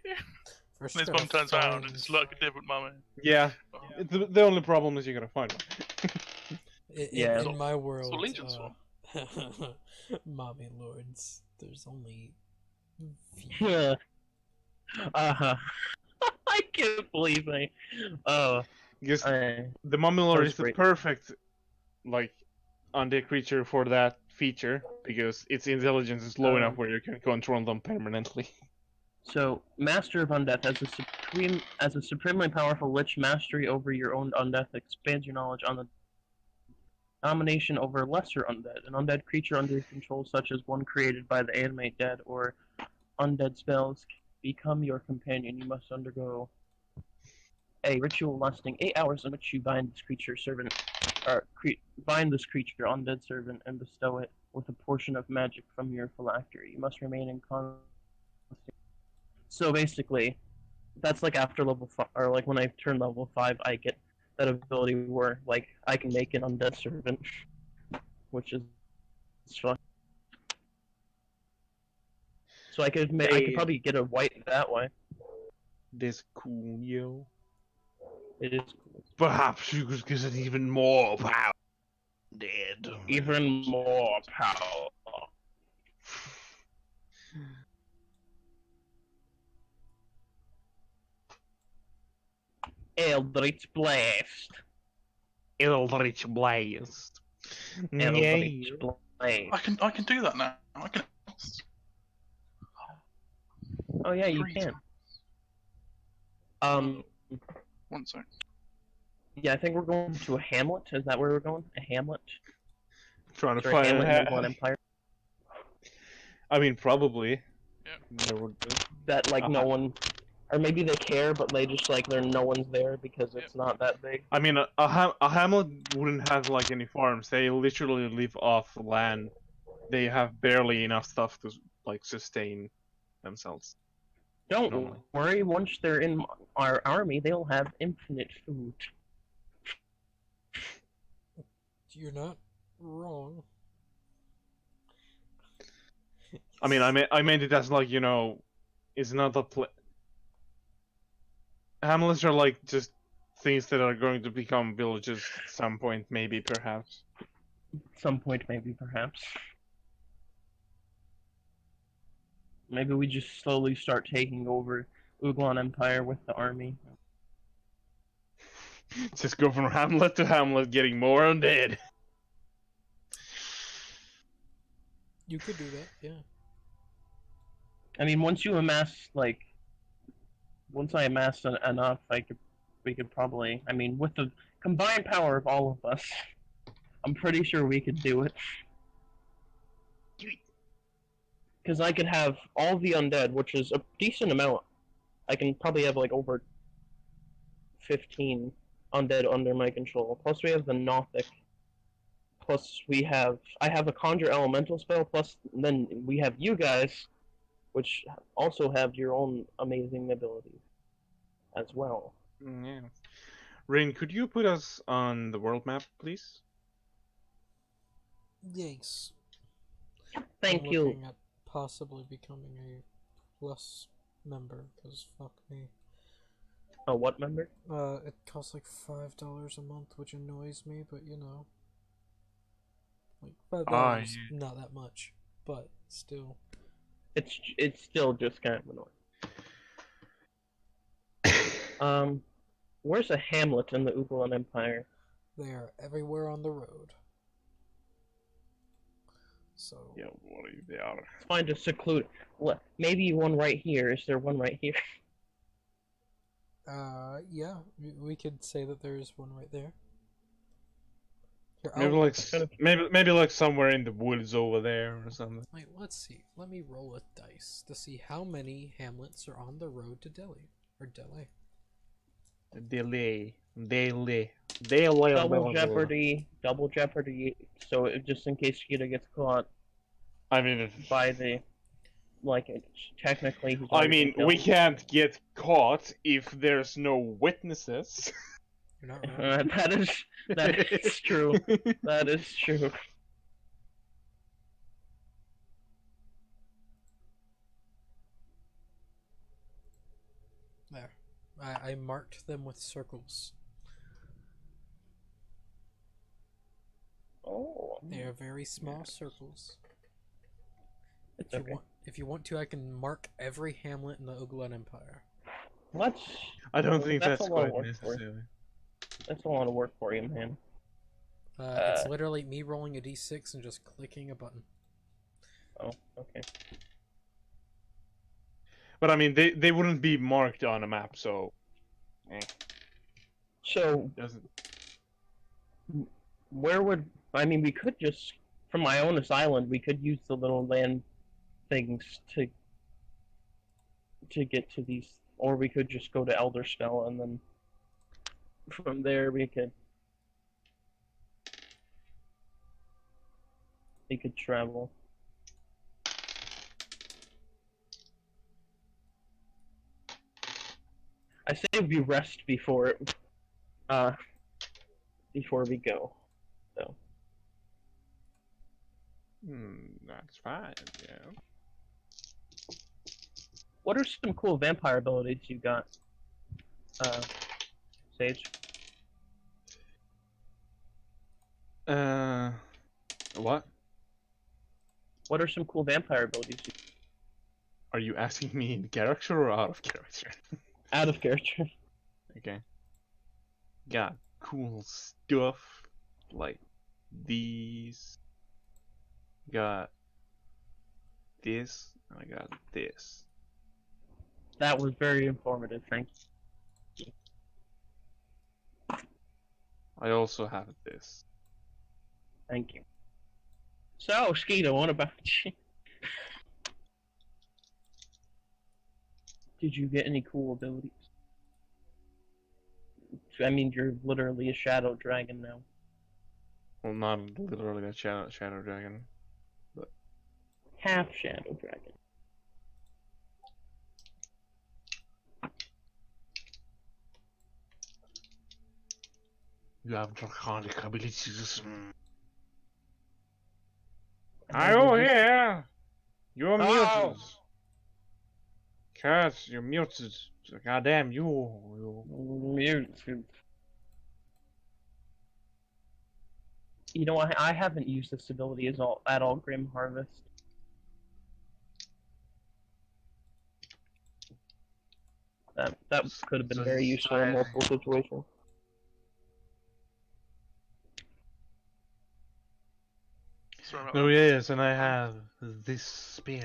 A: First,
C: And this
A: you
C: one
A: gotta
C: turns around and
A: find-
C: it's like a different mummy.
D: Yeah.
C: Oh.
D: The only problem is you gotta find one.
B: Yeah.
A: In my world,
C: So Legion's
A: mommy lords. There's only.
B: Yeah. Uh-huh. I can't believe I.
D: Because
B: I
D: the Mummy Lord
B: was
D: is the
B: great.
D: perfect, undead creature for that feature, because its intelligence is low enough where you can control them permanently.
B: So, Master of Undeath, as a supremely powerful lich, mastery over your own undeath expands your knowledge on the domination over lesser undead. An undead creature under your control, such as one created by the animate dead or undead spells, become your companion. You must undergo a ritual lasting 8 hours in which you bind this creature undead servant, and bestow it with a portion of magic from your phylactery. You must remain in constant. So basically, that's like after level 5, or like when I turn level 5, I get that ability where like I can make an undead servant, which is fun. So I could probably get a white that way.
D: This cool, yo.
B: It is cool.
D: Perhaps you could get an even more power. Dead.
B: Even more power. Eldritch Blast.
D: Eldritch Blast.
B: Eldritch Blast.
C: I can do that now. I can.
B: Oh yeah, you
C: Freeze.
B: can.
C: One sec.
B: Yeah, I think we're going to a hamlet. Is that where we're going? A hamlet?
D: Trying to
B: Is there a
D: find
B: hamlet in Oakland Empire?
D: I mean, probably.
C: Yeah.
D: There would be.
B: That like no one, or maybe they care, but they just like no one's there because it's not that big.
D: I mean, a hamlet wouldn't have like any farms. They literally live off land. They have barely enough stuff to like sustain themselves.
B: Don't
D: Normally.
B: worry. Once they're in our army, they'll have infinite food.
A: You're not wrong.
D: I mean, I meant it as like, you know, it's not a hamlets are like just things that are going to become villages at some point, maybe, perhaps.
B: Some point, maybe, perhaps. Maybe we just slowly start taking over Uglon Empire with the army.
D: Just go from hamlet to hamlet, getting more undead.
A: You could do that, yeah.
B: I mean, once you amass once I amass enough, we could probably. I mean, with the combined power of all of us, I'm pretty sure we could do it. Because I could have all the undead, which is a decent amount. I can probably have like over 15 undead under my control. Plus we have the Nothic. Plus I have a conjure elemental spell. Plus then we have you guys, which also have your own amazing abilities as well.
D: Yeah. Rain, could you put us on the world map, please?
A: Yes.
B: Thank
A: I'm
B: you.
A: looking at possibly becoming a plus member, because fuck me.
B: A what member?
A: It costs like $5 a month, which annoys me, but you know. Like $5, not that much, but still.
B: It's still just kind of annoying. Where's a hamlet in the Uglon Empire?
A: They are everywhere on the road. So.
D: Yeah, what are you there?
B: Let's find a secluded. Maybe one right here. Is there one right here?
A: Yeah, we could say that there is one right there. Here,
D: Maybe like somewhere in the woods over there or something.
A: Wait, let's see. Let me roll a dice to see how many hamlets are on the road to Delhi. Or Delhi.
D: Delay.
B: Double Jeopardy. So just in case Skeeter gets caught
D: I mean,
B: by the technically.
D: I mean, we can't get caught if there's no witnesses.
A: You're not wrong.
B: That is true. That is true.
A: There. I marked them with circles.
B: Oh.
A: They are very small circles.
B: It's okay.
A: If you want to, I can mark every hamlet in the Uglon Empire.
B: What?
D: I don't think that's
B: a lot of
D: quite
B: work
D: necessary.
B: That's a lot of work for you, man.
A: It's literally me rolling a d6 and just clicking a button.
B: Oh, okay.
D: But I mean, they wouldn't be marked on a map, so.
B: So
D: Doesn't.
B: where would I mean? We could just from Ionis Island. We could use the little land things to get to these, or we could just go to Elderspell and then from there we could travel. I say we rest before we go. So
D: That's fine. Yeah.
B: what are some cool vampire abilities you got, Sage?
D: What?
B: What are some cool vampire abilities you
D: Are you asking me in character or out of character?
B: out of character?
D: Okay. Got cool stuff like these. Got this, and I got this.
B: That was very informative, thank you.
D: I also have this.
B: Thank you. So, Skeeter, what about you? Did you get any cool abilities? I mean, you're literally a shadow dragon now.
D: Well, not literally a shadow dragon.
B: Half shadow dragon.
D: You have draconic abilities.
B: Oh,
D: here! You're
B: Oh!
D: muted. Cat, you're muted. Goddamn you.
B: Mutant. You know, I haven't used this ability at all, Grim Harvest. That could have been very useful in multiple situations.
C: Sorry about
D: Oh
C: that.
D: yes, and I have this spear.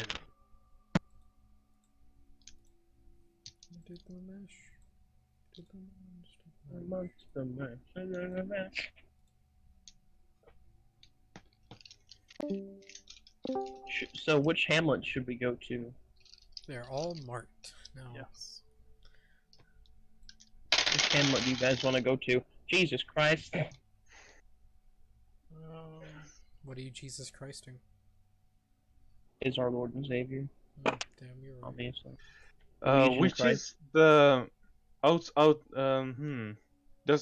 A: Did the mesh? Did the mesh?
B: So, which hamlet should we go to?
A: They're all marked now.
C: Yes.
B: Which hamlet do you guys want to go to? Jesus Christ.
A: What are you Jesus Christing?
B: Is our Lord and Savior,
A: Oh, damn, you're right.
B: obviously. Legion
D: Which
B: Christ.
D: is the Does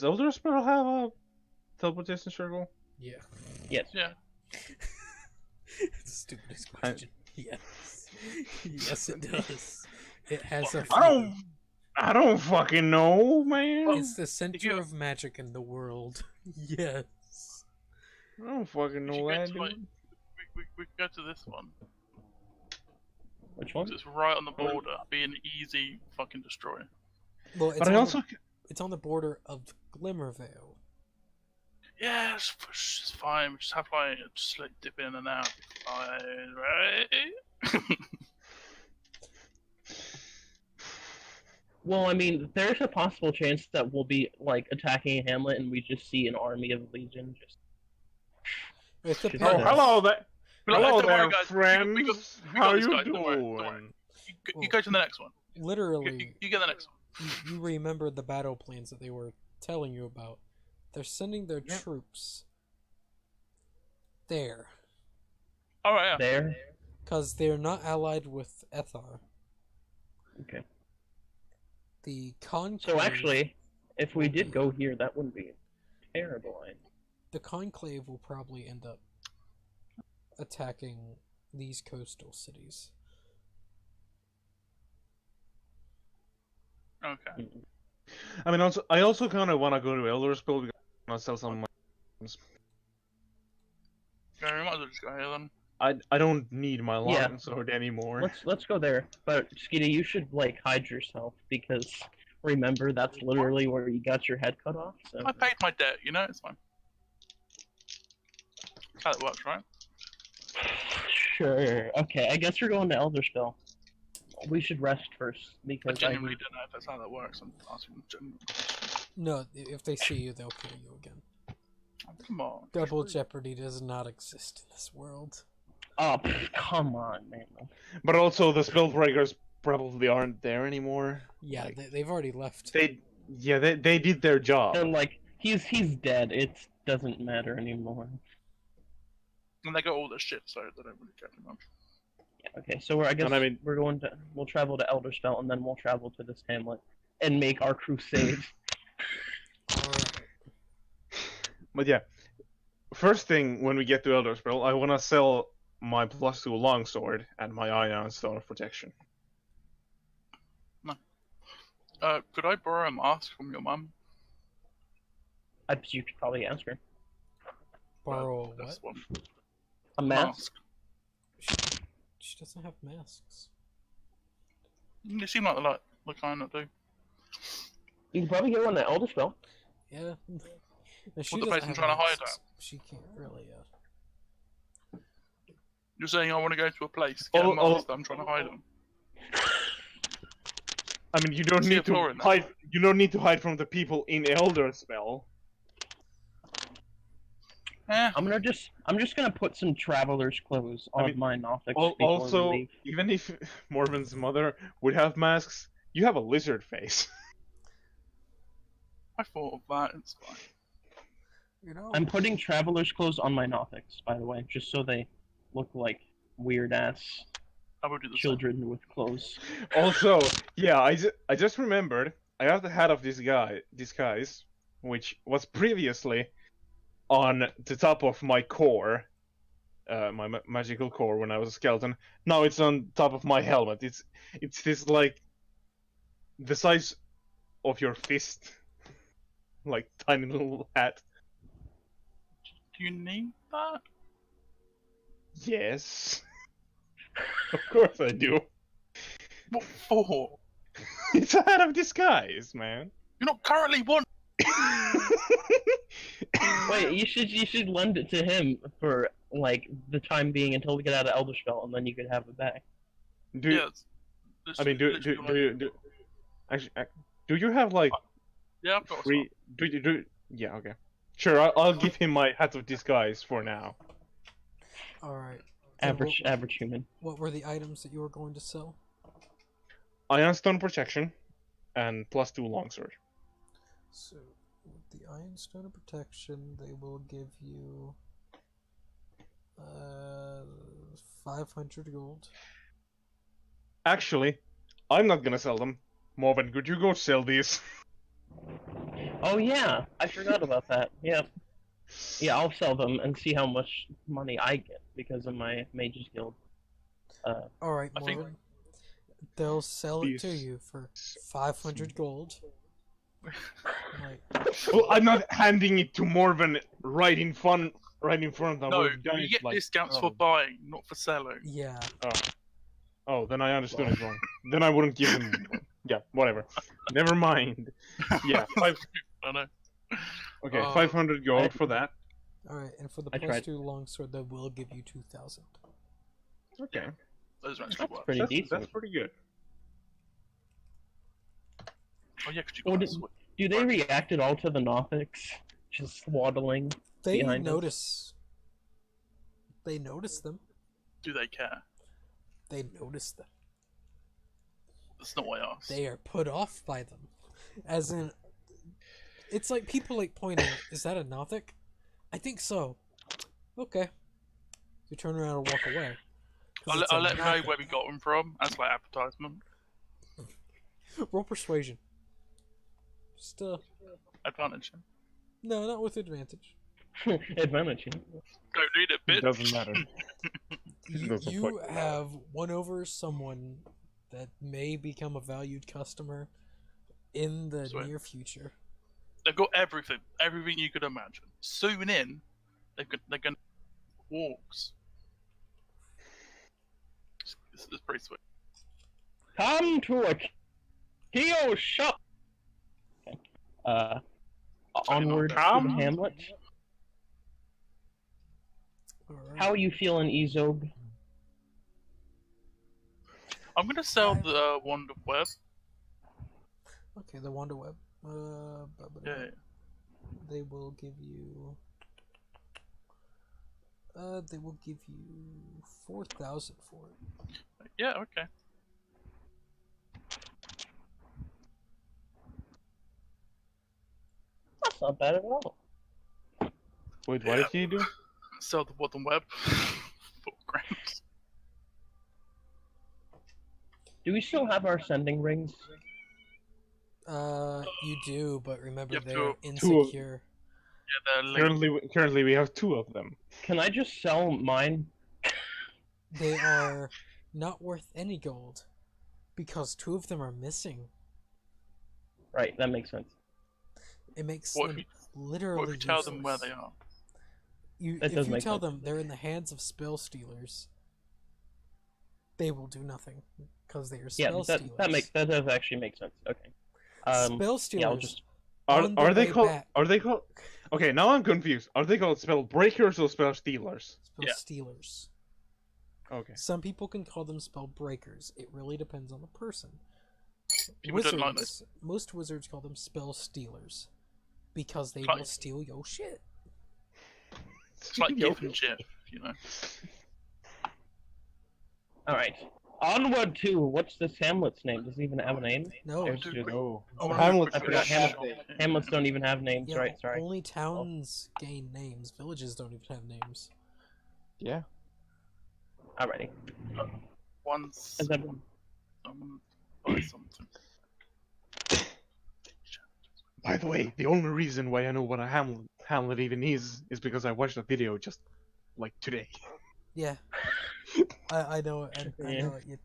D: Elder Spell have a teleportation circle?
A: Yeah.
B: Yes.
C: Yeah.
A: It's the stupidest question. Yes. Yes, it does. It has a.
D: I don't fucking know, man.
A: It's the center of magic in the world. Yes.
D: I don't fucking
C: We should
D: know
C: go
D: that,
C: to,
D: dude.
C: like, we go to this one.
B: Which one?
C: It's right on the border. Be an easy fucking destroy.
A: Well, it's
D: But I
A: on
D: also
A: it's on the border of Glimmervale.
C: Yeah, it's fine. We just have like just like dip in and out. Fine, right?
B: Well, I mean, there's a possible chance that we'll be like attacking a hamlet and we just see an army of Legion just.
A: It
B: Oh,
A: depends.
D: hello there.
C: But, like,
D: Hello
C: don't worry,
D: there,
C: guys.
D: friends.
C: We got
D: How
C: this,
D: you
C: guys. Don't worry, don't worry.
D: doing?
C: You go to the next one.
A: Literally,
C: You get the next one.
A: you remember the battle plans that they were telling you about. They're sending their troops there.
C: All right, yeah.
B: There.
A: Because they're not allied with Ethar.
B: Okay.
A: The Conclave...
B: So actually, if we did go here, that wouldn't be a terrible idea.
A: The Conclave will probably end up attacking these coastal cities.
C: Okay.
D: I mean, I also kind of want to go to Elder Spell because I want to sell some of my items.
C: Yeah, we might as well just go here then.
D: I don't need my
B: Yeah.
D: Lawton sword anymore.
B: Let's go there. But Skeety, you should like hide yourself because remember that's literally where you got your head cut off. So
C: I paid my debt, you know, it's fine. That's how it works, right?
B: sure. Okay, I guess we're going to Elderspell. We should rest first
C: I
B: because I
C: genuinely
B: need...
C: don't know if that's how that works. I'm asking a genuine.
A: No, if they see you, they'll kill you again.
C: Oh, come on.
A: Double jeopardy does not exist in this world.
B: Oh, come on, man.
D: But also, the spellbreakers probably aren't there anymore.
A: Yeah,
D: Like,
A: they've already left.
D: they did their job.
B: And like he's dead. It doesn't matter anymore.
C: And they got all this shit, so they don't really care too much.
B: Yeah, okay, so I guess
D: And I mean-
B: we'll travel to Elderspell and then we'll travel to this hamlet and make our crusade.
A: Alright.
D: But yeah, first thing when we get to Elderspell, I want to sell my +2 longsword and my iron stone of protection.
C: Could I borrow a mask from your mum?
B: You could probably ask her.
A: Borrow a what?
C: That's one.
B: A mask?
A: She doesn't have masks.
C: They seem like the kind that do.
B: You can probably get one at Elderspell.
A: Yeah. No, she
C: What the
A: doesn't
C: person
A: have
C: trying to hide
A: masks. She can't really.
C: You're saying I want to go to a place, get a mask, I'm trying to hide them.
D: I mean, you don't
C: See a
D: need to
C: floor in there.
D: hide. You don't need to hide from the people in Elderspell.
B: I'm just gonna put some traveler's clothes on my Nothics before we
D: Also,
B: leave.
D: even if Morven's mother would have masks, you have a lizard face.
C: I thought of that, it's fine.
A: You know.
B: I'm putting traveler's clothes on my Nothics, by the way, just so they look like weird ass
C: I will do the same.
B: children with clothes.
D: Also, yeah, I just remembered I have the hat of disguise, which was previously on the top of my core, my magical core when I was a skeleton. Now it's on top of my helmet. It's this like the size of your fist, like tiny little hat.
C: Do you need that?
D: Yes, of course I do.
C: What for?
D: It's a hat of disguise, man.
C: You're not currently one.
B: Wait, you should lend it to him for like the time being until we get out of Elderspell, and then you could have it back.
D: Do you,
C: Yeah,
D: I mean, do actually, do you have like
C: yeah, I've got
D: free? Yeah, okay. Sure, I'll give him my hat of disguise for now.
A: Alright.
B: Average human.
A: What were the items that you were going to sell?
D: Iron stone protection, and +2 longsword.
A: So, with the Iron Stone of Protection, they will give you 500 gold.
D: Actually, I'm not gonna sell them. Morven, could you go sell these?
B: Oh yeah, I forgot about that. Yeah. Yeah, I'll sell them and see how much money I get because of my Mages Guild.
A: Alright,
C: I think-
A: Morgan. They'll sell it to
D: These-
A: you for 500 gold. Like,
D: Well, I'm not handing it to Morven right in front of them.
C: No,
D: We've done
C: you
D: it
C: get
D: like...
C: discounts
D: oh.
C: for buying, not for selling.
A: yeah.
D: Oh, then I understood it wrong. Then I wouldn't give him. Yeah, whatever. Never mind. Yeah,
C: I know.
D: okay, 500 gold for that.
A: Alright, and for the
B: I tried.
A: +2 longsword, they will give you 2,000.
D: Okay,
C: Those are actually
B: That's
C: worth.
B: pretty decent.
D: that's pretty good.
C: Oh yeah, because you
B: Oh,
C: got
B: did-
C: a switch.
B: Do they react at all to the Nothics? Just swaddling.
A: They
B: Behind us.
A: notice. They notice them.
C: Do they care?
A: They notice them.
C: That's not what I asked.
A: They are put off by them. As in, it's like people like pointing, is that a Nothic? I think so. Okay. You turn around and walk away. 'Cause
C: I'll
A: it's a
C: let them know
A: Nothic.
C: where we got them from as like advertisement.
A: Roll persuasion. Just,
C: Advantage.
A: no, not with advantage.
B: Advantage.
C: Don't need it, bitch.
D: It doesn't matter.
A: You,
D: Doesn't
A: you
D: quite-
A: have won over someone that may become a valued customer in the
C: Sweet.
A: near future.
C: They've got everything you could imagine. Soon in, they're gonna walks. It's pretty sweet.
B: Come to a Kyo shop. Okay. Onward to the
D: Come.
B: hamlet.
A: Alright.
B: How are you feeling, Ezog?
C: I'm gonna sell the wand of web.
A: Okay, the Wonder Web.
C: Yeah.
A: They will give you. They will give you 4,000 for it.
C: Yeah. Okay.
B: That's not bad at all.
D: Wait, what did you do?
C: Sell the wand and web. 4 grand.
B: Do we still have our sending rings?
A: You do, but remember
C: You have
A: they're
C: two of-
A: insecure.
C: Yeah, they're linked.
D: Currently we have 2 of them.
B: Can I just sell mine?
A: They are not worth any gold because 2 of them are missing.
B: Right, that makes sense.
A: It makes
C: What
A: them
C: if
A: literally
C: What if you tell them where
A: useless.
C: they are?
B: That
A: If
B: does
A: you
B: make
A: tell
B: sense.
A: them they're in the hands of spell stealers, they will do nothing because they are
B: Yeah,
A: spell
B: that
A: stealers.
B: that does actually make sense. Okay.
A: Spell
B: Yeah, I'll
A: stealers.
B: just.
A: On the
D: Are they
A: way
D: called?
A: back-
D: Are they called? Okay, now I'm confused. Are they called spell breakers or spell stealers?
A: Spell
C: Yeah.
A: stealers.
D: Okay.
A: Some people can call them spell breakers. It really depends on the person.
C: People don't like
A: Wizards, most wizards call them spell stealers because they
C: Like-
A: will steal your shit.
C: It's like Giff and Jeff, you know.
B: All right. Onward to what's this hamlet's name? Does it even have a name?
A: No,
B: There's
C: Dude,
B: just-
D: No.
C: Oh,
D: Hamlet.
B: I forgot
C: Hamlet.
B: Hamlets don't even have names,
A: yeah,
B: right? Sorry.
A: only towns gain names. Villages don't even have names.
D: Yeah.
B: Alrighty.
C: Once
B: Has everyone-
C: someone buys something.
D: By the way, the only reason why I know what a Hamlet even is because I watched a video just like today.
A: Yeah, I know it. I
B: Yeah.
A: know it.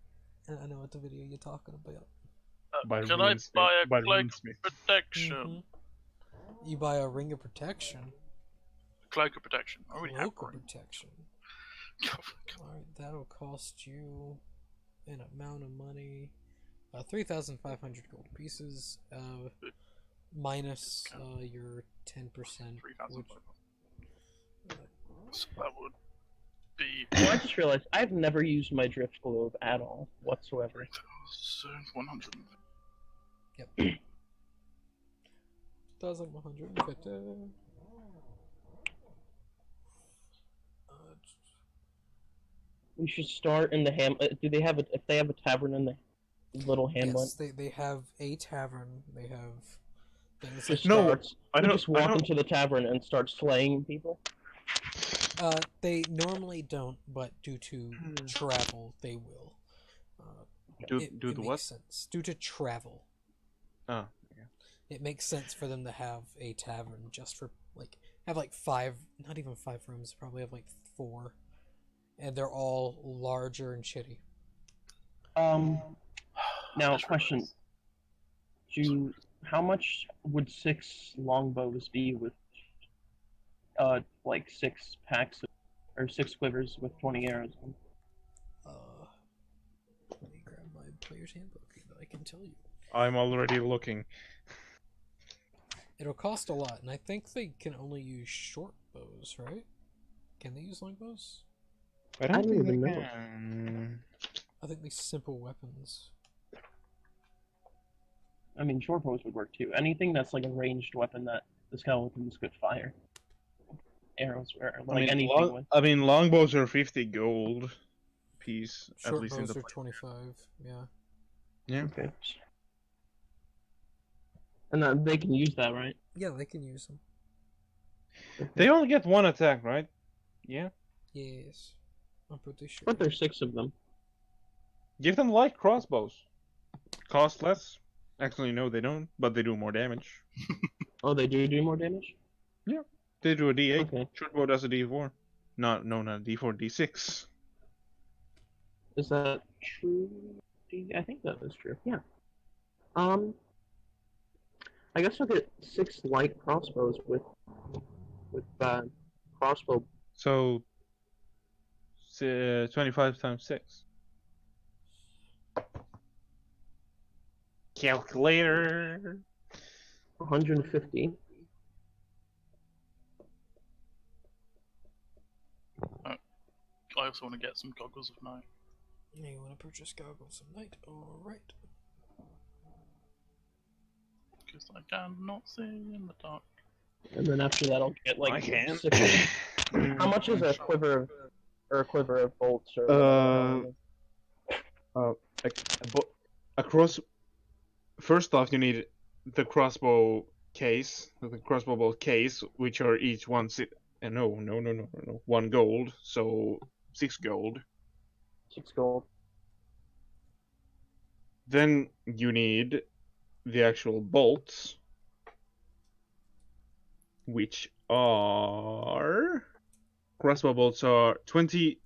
A: I know what the video you're talking about.
D: By
C: Can I
D: RuneSmith-
C: buy a
D: by
C: cloak
D: RuneSmith.
C: of protection?
A: You buy a ring of protection,
C: Cloak of protection. I already have
A: cloak of
C: one.
A: protection. Alright, that'll cost you an amount of money. 3,500 gold pieces, minus your 10%,
C: 3,000.
A: which
C: So that would be
B: Oh, I just realized I've never used my drift globe at all whatsoever.
C: 100.
A: 1,150.
B: We should start in the Do they have if they have a tavern in the little hamlet?
A: Yes, they have a tavern. They have things
B: Just
A: like
D: No,
B: starts.
D: I
B: We
D: don't-
B: just
D: I
B: walk
D: don't-
B: into the tavern and start slaying people.
A: They normally don't, but due to travel, they will.
D: Do
A: It
D: the
A: makes
D: what?
A: sense. Due to travel,
D: Oh.
A: it makes sense for them to have a tavern just for have 5, not even 5 rooms. Probably have 4, and they're all larger and shitty.
B: Now question: how much would 6 longbows be with 6 packs or 6 quivers with 20 arrows?
A: Let me grab my player's handbook. I can tell you.
D: I'm already looking.
A: It'll cost a lot, and I think they can only use short bows, right? Can they use long bows?
D: I
B: don't
D: think
B: even
D: they
B: know.
D: can.
A: I think these simple weapons.
B: I mean, short bows would work too. Anything that's like a ranged weapon that the skeletons could fire. Arrows or anything with.
D: I mean, longbows are 50 gold piece, at
A: Short
D: least in
A: bows
D: the.
A: are 25. Yeah.
D: Yeah.
B: Okay. And they can use that, right?
A: Yeah, they can use them.
D: They only get 1 attack, right? Yeah.
A: Yes. I'm pretty sure.
B: But there's 6 of them.
D: Give them light crossbows. Cost less. Actually, no, they don't, but they do more damage.
B: Oh, they do more damage?
D: They do a D8.
B: Okay.
D: Shortbow does a D4. Not D4, D6.
B: Is that true? I think that is true. Yeah. I guess I'll get 6 light crossbows with crossbow.
D: So, 25 times 6. Calculator.
B: 150.
C: I also want to get some goggles of night.
A: You want to purchase goggles of night? Alright.
C: Because I cannot see in the dark.
B: And then after that, I'll get like
D: I can.
B: 6. How much is a quiver of bolts or whatever?
D: Across. First off, you need the crossbow case, the crossbow bolt case, which are each one. No, 1 gold, so 6 gold.
B: 6 gold.
D: Then you need the actual bolts, which are crossbow bolts are 20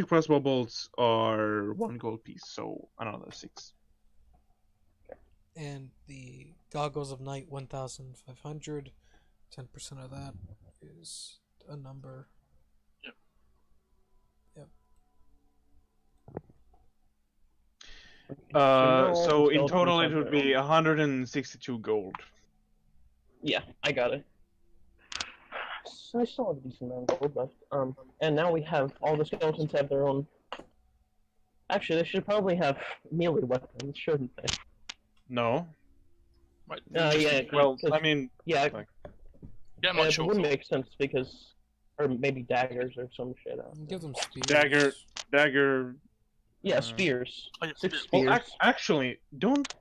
D: crossbow bolts are 1 gold piece, so another 6.
A: And the goggles of night 1,500. 10% of that is a number.
D: So in total it would be 162 gold.
B: Yeah, I got it. So I still have a decent amount of gold left. And now we have all the skeletons have their own. Actually, they should probably have melee weapons, shouldn't they?
D: No.
C: Right.
B: Yeah.
D: Well, I mean,
B: Yeah,
D: like,
C: Yeah, not
B: it
C: sure.
B: would make sense because, or maybe daggers or some shit.
A: Give them spears.
D: dagger.
B: Yeah, spears.
C: Oh, yeah,
B: 6
C: spears.
B: spears.
D: Well, actually, don't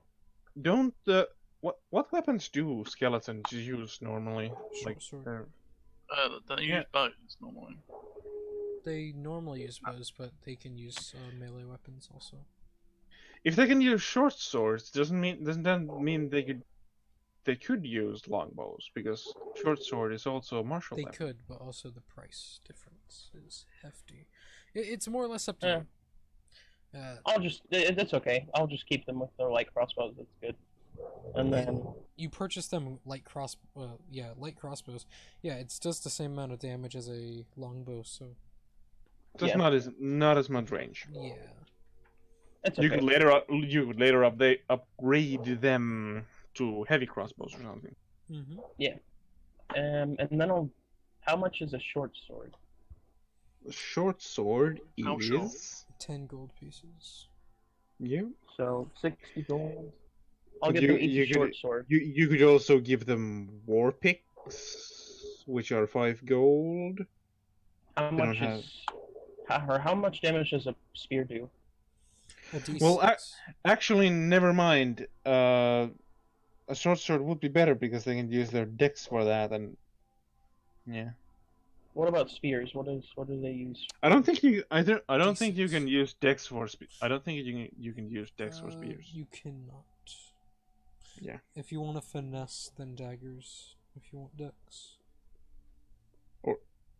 D: what weapons do skeletons use normally?
A: Short sword.
C: They use
D: Yeah.
C: bows normally.
A: They normally use bows, but they can use melee weapons also.
D: If they can use short swords, doesn't that mean they could use longbows, because short sword is also a martial
A: They
D: weapon.
A: could, but also the price difference is hefty. It's more or less up to you.
B: I'll just. That's okay. I'll just keep them with their light crossbows. That's good. And then.
A: You purchase them light crossbows. Yeah, it does the same amount of damage as a longbow, so
D: Just not as much range.
A: yeah.
B: It's
D: You
B: okay.
D: could later upgrade them to heavy crossbows or something.
A: Mm-hmm.
B: And then how much is a short sword?
D: A short sword
C: How
D: is
C: short?
A: 10 gold pieces.
D: Yeah.
B: So 60 gold. I'll
D: But
B: give them each a short sword.
D: You could also give them war picks, which are 5 gold.
B: How
D: They
B: much
D: don't
B: is how much damage does a spear do?
A: A D6.
D: Well, actually, never mind. A short sword would be better because they can use their dex for that, and yeah.
B: What about spears? What do they use?
D: I don't think you. I don't think you
A: D6.
D: can use dex for. I don't think you can use dex for spears.
A: You cannot.
D: Yeah.
A: If you want to finesse, then daggers. If you want dex.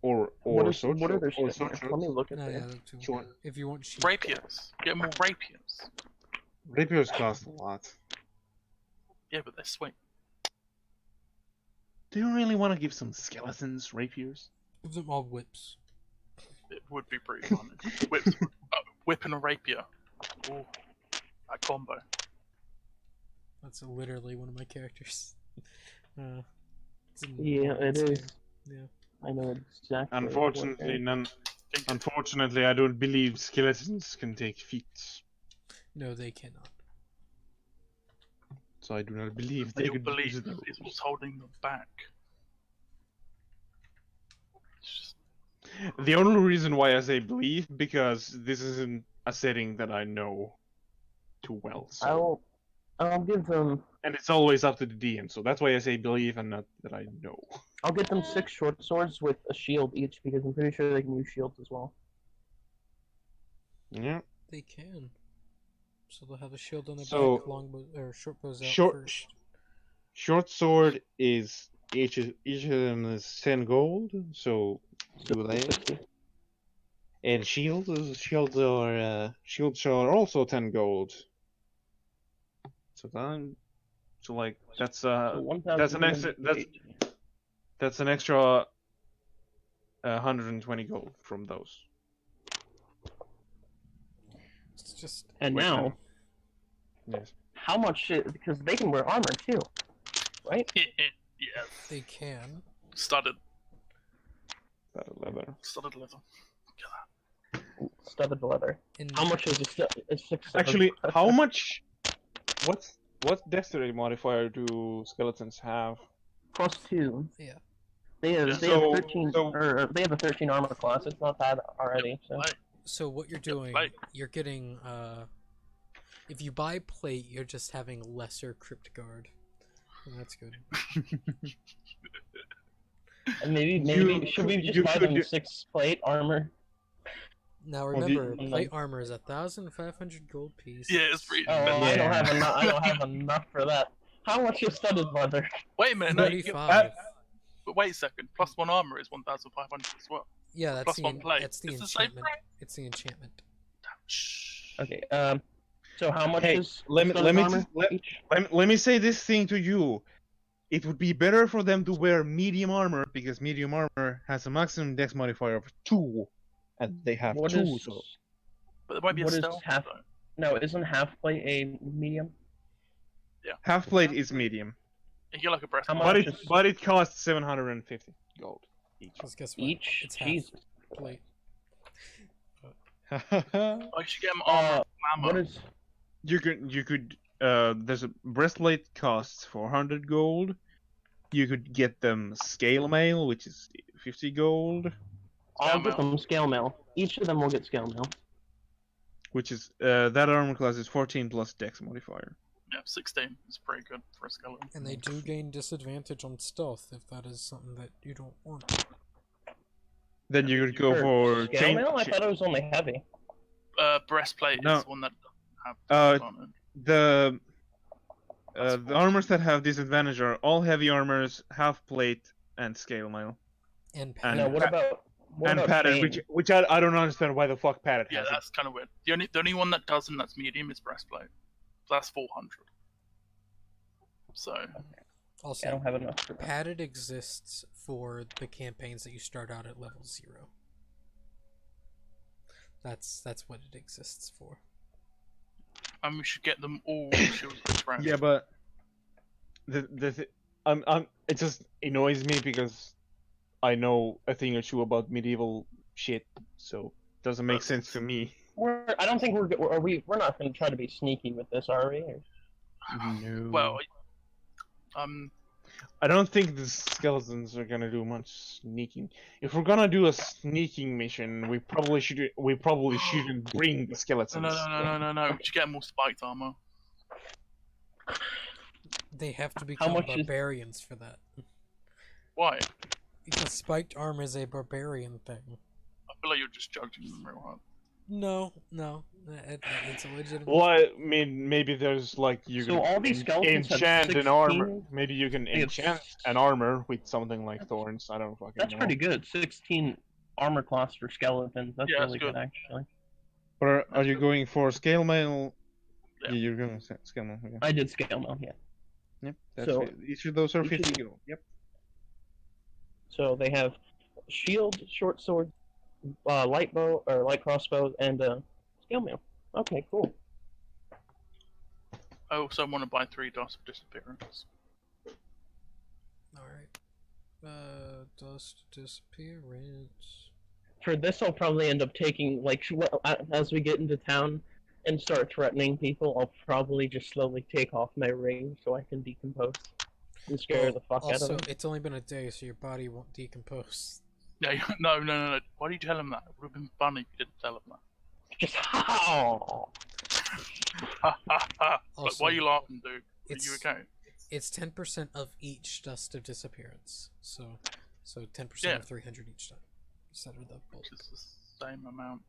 D: Or
B: What
D: sword
B: are
D: sword-
B: their
D: or
B: stats?
D: sword
B: Let
D: swords.
B: me look at
A: No,
B: that.
A: yeah, that too.
D: Sure.
A: If you want sheep.
C: Rapiers. Get more rapiers.
D: Rapiers cost a lot.
C: Yeah, but they're sweet.
D: Do you really want to give some skeletons rapiers?
A: Give them all whips.
C: It would be pretty fun. Whip and a rapier. Ooh, that combo.
A: That's literally one of my characters. It's in
B: Yeah, it
A: this
B: is.
A: game. Yeah.
B: I know exactly.
D: Unfortunately, I don't believe skeletons can take feats.
A: No, they cannot.
D: So I do not believe
C: They
D: they
C: don't
D: could
C: believe
D: use those.
C: it's what's holding them back. It's just,
D: The only reason why I say believe, because this isn't a setting that I know too well. So.
B: I'll give them.
D: And it's always up to the DM, so that's why I say believe and not that I know.
B: I'll get them 6 short swords with a shield each because I'm pretty sure they can use shields as well.
D: Yeah.
A: They can. So they'll have a shield on their
D: So,
A: back, longbow or short bows out
D: short-
A: first.
D: Short sword is each of them is 10 gold, so do that.
B: 60.
D: And shields are also 10 gold. So like that's
B: So
D: that's an extra
B: 1,008.
D: that's an extra 120 gold from those.
A: It's just
B: And now,
D: Yes.
B: how much? Because they can wear armor too, right?
C: yes.
A: they can.
C: Studded
D: That leather.
C: leather. Look at that.
B: studded leather.
A: In
B: How much is a 6
D: Actually, how much? What dexterity modifier do skeletons have?
B: +2.
A: Yeah.
B: They have
D: So-
B: 13
D: so-
B: or they have a 13 armor class. It's not bad already. So
C: Plate.
A: So what you're doing,
C: plate.
A: you're getting if you buy plate, you're just having lesser crypt guard. And that's good.
B: and maybe should we just
D: you
B: buy
D: could
B: them
D: do-
B: 6 plate armor?
A: Now
D: Well, the-
A: remember, plate armor is 1,500 gold piece.
C: Yeah, it's pretty
B: Oh, well,
C: expensive.
B: I don't
D: Yeah.
B: have enough. I don't have enough for that. How much is studded leather?
C: Wait a minute, no, you get,
A: 35.
C: but wait a second. +1 armor is 1,500 as well.
A: Yeah, that's
C: plus
A: the,
C: one plate.
A: that's the
C: It's the same
A: enchantment. It's the enchantment.
C: Shh.
B: Okay. So how much
D: Hey,
B: is
D: let me-
B: studded
D: let me
B: armor
D: just- let-
B: each?
D: Let me say this thing to you. It would be better for them to wear medium armor because medium armor has a maximum dex modifier of 2, and they have
B: What
D: 2.
B: is
D: So
C: But there might be a
B: what is
C: stealth
B: half-
C: though.
B: no? Isn't half plate a medium?
D: half plate is medium,
C: You get like a breast.
B: How
C: plate.
B: much?
D: but
B: is-
D: it costs 750 gold each.
A: Because guess what?
B: Each?
A: It's half
B: Jesus.
A: plate.
C: I should get them armor and
B: What
C: glamour.
B: is?
D: you could there's a breastplate costs 400 gold. You could get them scale mail, which is 50 gold,
B: I'll
C: Scale
B: get them scale mail. Each of them will get scale mail.
D: which is that armor class is 14 plus dex modifier.
C: Yeah, 16 is pretty good for a skeleton.
A: And they do gain disadvantage on stealth if that is something that you don't want.
D: Then you could go for
B: scale
D: chain.
B: mail. I thought it was only heavy.
C: Breastplate
D: No.
C: is the one that doesn't have
D: Uh,
C: disadvantage.
D: The armors that have disadvantage are all heavy armors, half plate, and scale mail,
A: And
D: And
A: pattern.
B: No, what
D: pa-
B: about
D: and padded,
B: chain?
D: which I don't understand why the fuck padded
C: Yeah,
D: has it.
C: that's kind of weird. The only one that doesn't that's medium is breastplate. So that's 400. So
B: I
A: Also,
B: don't have enough for that.
A: padded exists for the campaigns that you start out at level 0. That's what it exists for.
C: and we should get them all shields of friends.
D: Yeah, but it just annoys me because I know a thing or two about medieval shit, so it doesn't make sense to me.
B: I don't think we're not going to try to be sneaky with this, are we? Or-
D: No.
C: Well,
D: I don't think the skeletons are gonna do much sneaking. If we're gonna do a sneaking mission, we probably shouldn't bring the skeletons.
C: no. We should get them all spiked armor.
A: They have to become
B: much is-
A: barbarians for that.
C: Why?
A: Because spiked armor is a barbarian thing.
C: I feel like you're just judging them real hard.
A: No, it's a legitimate.
D: Well, I mean, maybe there's like you
B: So
D: can
B: all these skeletons have
D: enchant an armor.
B: 16?
D: Maybe you can
B: They have
D: enchant an armor with something like thorns. I don't fucking
B: That's
D: know.
B: pretty good. 16 armor class for skeletons. That's
C: Yeah,
B: really
C: that's
B: good,
C: good.
B: actually.
D: Or are you going for scale mail?
C: Yeah.
D: You're going scale mail. Okay.
B: I did scale mail, yeah.
D: Yep. That's
B: So-
D: it. Each of those are
B: each of
D: 50
B: the-
D: gold. Yep.
B: So they have shield, short sword, light bow or light crossbow, and scale mail. Okay, cool.
C: I also want to buy 3 Dust of Disappearance.
A: Alright. Dust disappearance.
B: For this, I'll probably end up taking as we get into town and start threatening people. I'll probably just slowly take off my ring so I can decompose and scare the fuck out
A: Also,
B: of them.
A: it's only been a day, so your body won't decompose.
C: Yeah, no. Why did you tell him that? It would have been funny if you didn't tell him that.
B: Just how?
C: Ha ha ha! But
A: Also,
C: why are you laughing, dude? Are
A: it's-
C: you okay?
A: It's 10% of each dust of disappearance. So 10%
C: Yeah.
A: of 300 each time. Instead of the bulk.
C: Which is the same amount.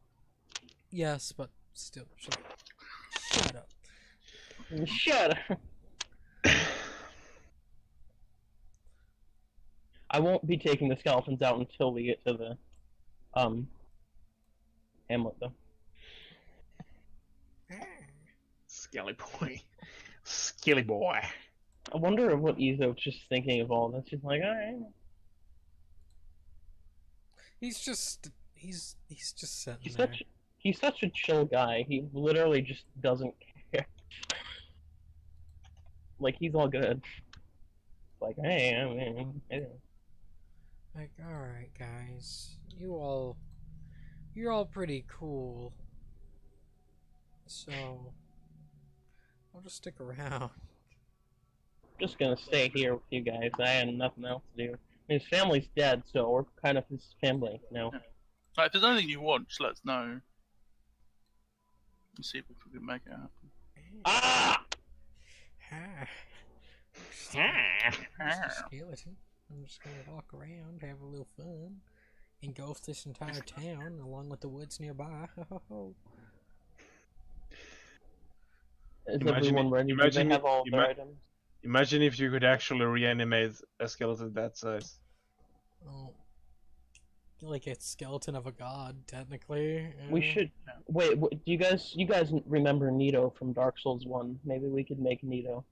A: Yes, but still, shut up. Shut up.
B: Shut up. I won't be taking the skeletons out until we get to the hamlet, though.
D: Skelly boy. Skelly boy.
B: I wonder what Izo's just thinking of all this. She's like, alright.
A: He's just sitting
B: He's
A: there.
B: such a chill guy. He literally just doesn't care. Like, he's all good. Like, hey, I mean,
A: Like, alright guys, you all you're all pretty cool. So I'll just stick around.
B: Just gonna stay here with you guys. I had nothing else to do. His family's dead, so we're kind of his family now.
C: Like, if there's anything you want, just let us know. Let's see if we can make it happen.
B: Ah!
A: Just a skeleton. I'm just gonna walk around, have a little fun, engulf this entire town along with the woods nearby.
B: Is
D: Imagine
B: everyone
D: it-
B: ready? Do
D: imagine
B: they have
D: it-
B: all their
D: ima-
B: items?
D: Imagine if you could actually reanimate a skeleton that size.
A: Oh, like a skeleton of a god, technically.
B: We should wait. Do you guys remember Nito from Dark Souls 1? Maybe we could make Nito.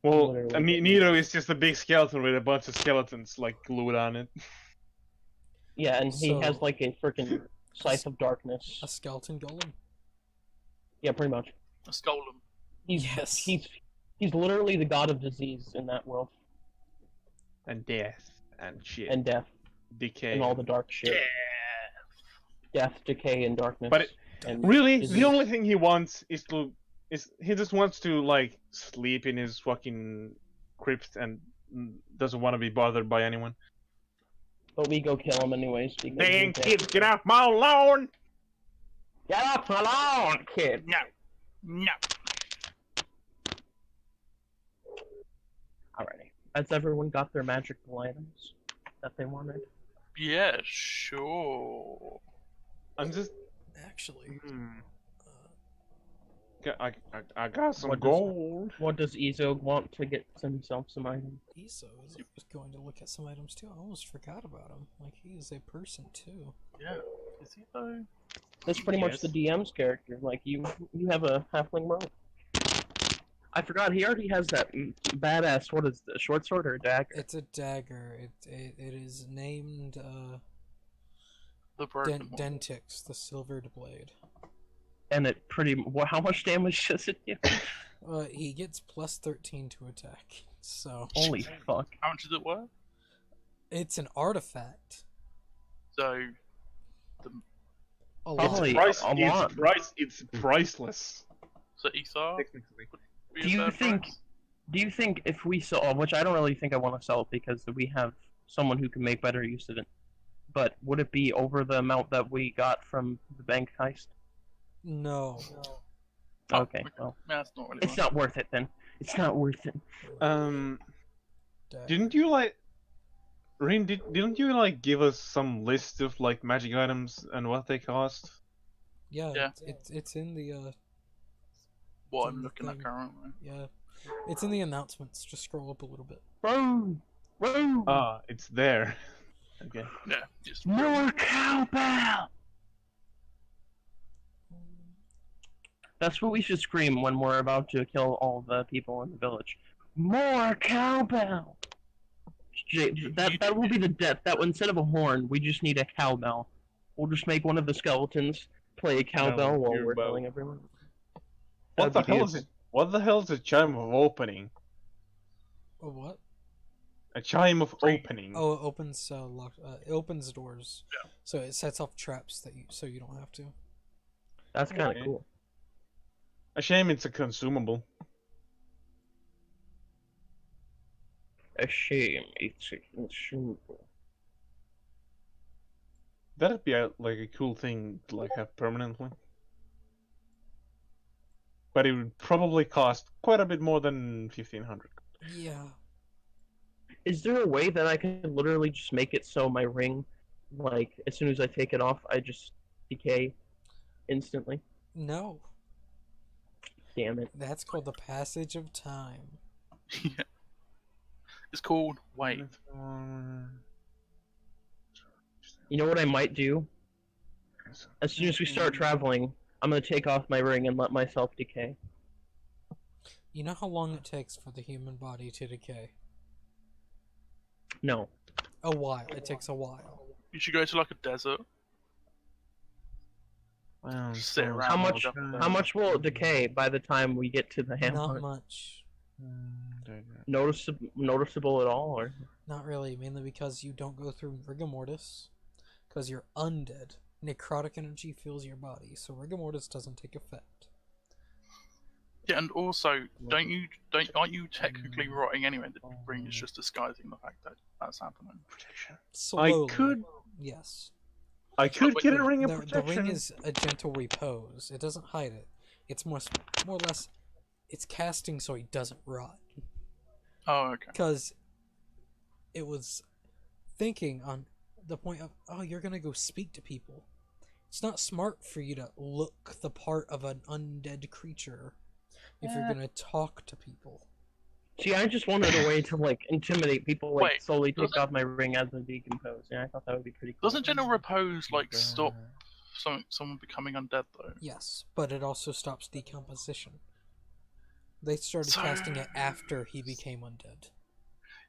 D: Well,
B: Literally
D: I mean,
B: get
D: Nito is just a big skeleton with a bunch of skeletons like glued on it.
B: Yeah, and he has
A: So-
B: like a freaking scythe of darkness.
A: A skeleton golem.
B: Yeah, pretty much.
C: A golem.
A: Yes.
B: He's literally the god of disease in that world
D: And death and shit.
B: and death
D: decay.
B: and all the dark shit. Death, decay, and darkness.
D: But
B: and
D: really,
B: disease.
D: the only thing he wants is he just wants to like sleep in his fucking crypt and doesn't want to be bothered by anyone.
B: But we go kill him anyways. Because
D: Dang
B: he's dead.
D: kids, get off my lawn!
B: Get off my lawn, kid!
C: No. No.
B: Alrighty. Has everyone got their magical items that they wanted?
C: Yeah, sure.
D: I'm just.
A: Actually,
D: I got some
B: What does-
D: gold.
B: What does Izo want to get himself some items?
A: Iso is going to look at some items too. I almost forgot about him. Like, he is a person too.
C: Yeah. Is he though?
B: That's pretty much
D: Yes.
B: the DM's character. Like, you have a halfling rogue. I forgot, he already has that badass, what is the short sword or a dagger?
A: It's a dagger. It is named
C: The broken one.
A: Dentix, the silvered blade.
B: And it how much damage does it give?
A: He gets plus 13 to attack. So
B: Holy fuck.
C: How much is it worth?
A: it's an artifact.
C: So,
A: A
B: Probably-
A: lot.
B: Holy-
D: It's priceless.
C: so Esau.
D: Technically.
B: Do you think if we sell, which I don't really think I want to sell it because we have someone who can make better use of it, but would it be over the amount that we got from the bank heist?
A: No.
C: Oh,
B: Okay, well,
C: That's not really
B: it's
C: much.
B: not worth it then. It's not worth it.
A: Dagger.
D: Didn't you like, Rin? Didn't you like give us some list of like magic items and what they cost?
A: Yeah,
C: Yeah.
A: it's in the
C: What
A: Some
C: I'm looking at
A: thing.
C: currently.
A: yeah. It's in the announcements. Just scroll up a little bit.
B: Boom! Boom!
D: Ah, it's there. Okay.
C: Yeah, just
B: More cowbell! That's what we should scream when we're about to kill all the people in the village. More cowbell! That will be the death. That instead of a horn, we just need a cowbell. We'll just make one of the skeletons play a cowbell while we're
D: cowbell.
B: killing everyone.
D: What the
B: That'd be
D: hell is it? What the hell is a chime of opening?
A: Oh, what?
D: A chime of opening.
A: Oh, it opens it opens doors.
C: Yeah.
A: So it sets off traps so you don't have to.
B: That's kind of
D: Okay.
B: cool.
D: A shame it's a consumable.
B: A shame it's a consumable.
D: That'd be like a cool thing to like have permanently. But it would probably cost quite a bit more than 1,500.
A: Yeah.
B: Is there a way that I can literally just make it so my ring, like, as soon as I take it off, I just decay instantly?
A: No.
B: Damn it.
A: That's called the passage of time.
C: yeah. It's called Wait.
B: You know what I might do? As soon as we start traveling, I'm gonna take off my ring and let myself decay.
A: You know how long it takes for the human body to decay?
B: No.
A: A while. It takes a while.
C: You should go to like a desert.
D: Well,
C: Just sit around.
B: How
C: and
B: much-
C: look up
B: How much will it decay by the time we get to the
A: Not
B: hamlet?
A: much.
B: noticeable at all, or
A: Not really, mainly because you don't go through rigor mortis, because you're undead. Necrotic energy fills your body, so rigor mortis doesn't take effect.
C: Yeah, and also, aren't you technically rotting anyway? The ring is just disguising the fact that that's happening.
A: Slowly, yes.
D: I could
C: But
D: get a ring of
A: The
D: protection.
A: ring is a gentle repose. It doesn't hide it. It's more or less, it's casting so he doesn't rot.
C: Oh, okay.
A: Because it was thinking on the point of, oh, you're gonna go speak to people. It's not smart for you to look the part of an undead creature if you're gonna talk to people.
B: see, I just wanted a way to like intimidate people, like
C: Wait,
B: slowly take off my ring as I decompose. Yeah, I thought that would be pretty cool.
C: Doesn't general repose like stop someone becoming undead though?
A: Yes, but it also stops decomposition. They started
C: So-
A: casting it after he became undead.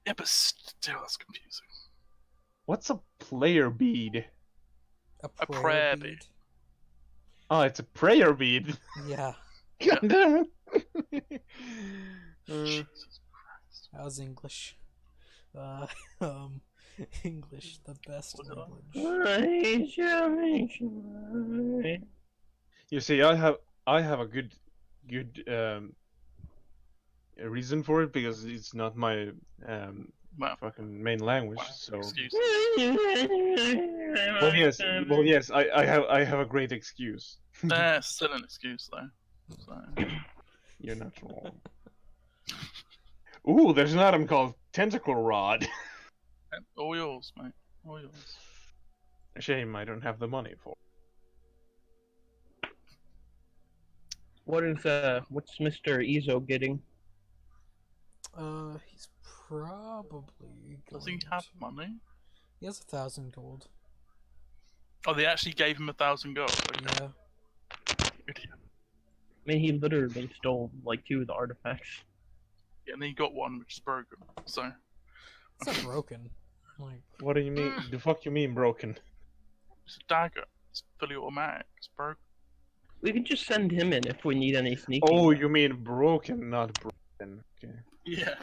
C: Yeah, but still, that's confusing.
D: What's a player bead?
A: A
C: prayer bead.
D: Oh, it's a prayer bead.
A: Yeah,
D: God damn it.
C: Jesus Christ.
A: how's English? English, the best
C: Was it on?
A: language.
D: You see, I have a good reason for it because it's not my
C: Well,
D: fucking main language. So
C: excuse.
D: well, yes, I have a great excuse.
C: That's still an excuse though. So.
D: You're not wrong. Ooh, there's an item called Tentacle Rod.
C: All yours, mate. All yours.
D: Shame I don't have the money for.
B: What's Mr. Ezo getting?
A: He's probably
C: Does he
A: going
C: have
A: to-
C: money?
A: He has 1,000 gold.
C: Oh, they actually gave him 1,000 gold. Okay.
A: Yeah.
C: Idiot.
B: I mean, he literally stole like 2 of the artifacts.
C: Yeah, and then he got one which is broken. So
A: It's not broken. Like,
D: What do you mean? The fuck you mean broken?
C: it's a dagger. It's fully automatic. It's broken.
B: We can just send him in if we need any sneaking.
D: Oh, you mean broken, not broken. Okay.
C: Yeah.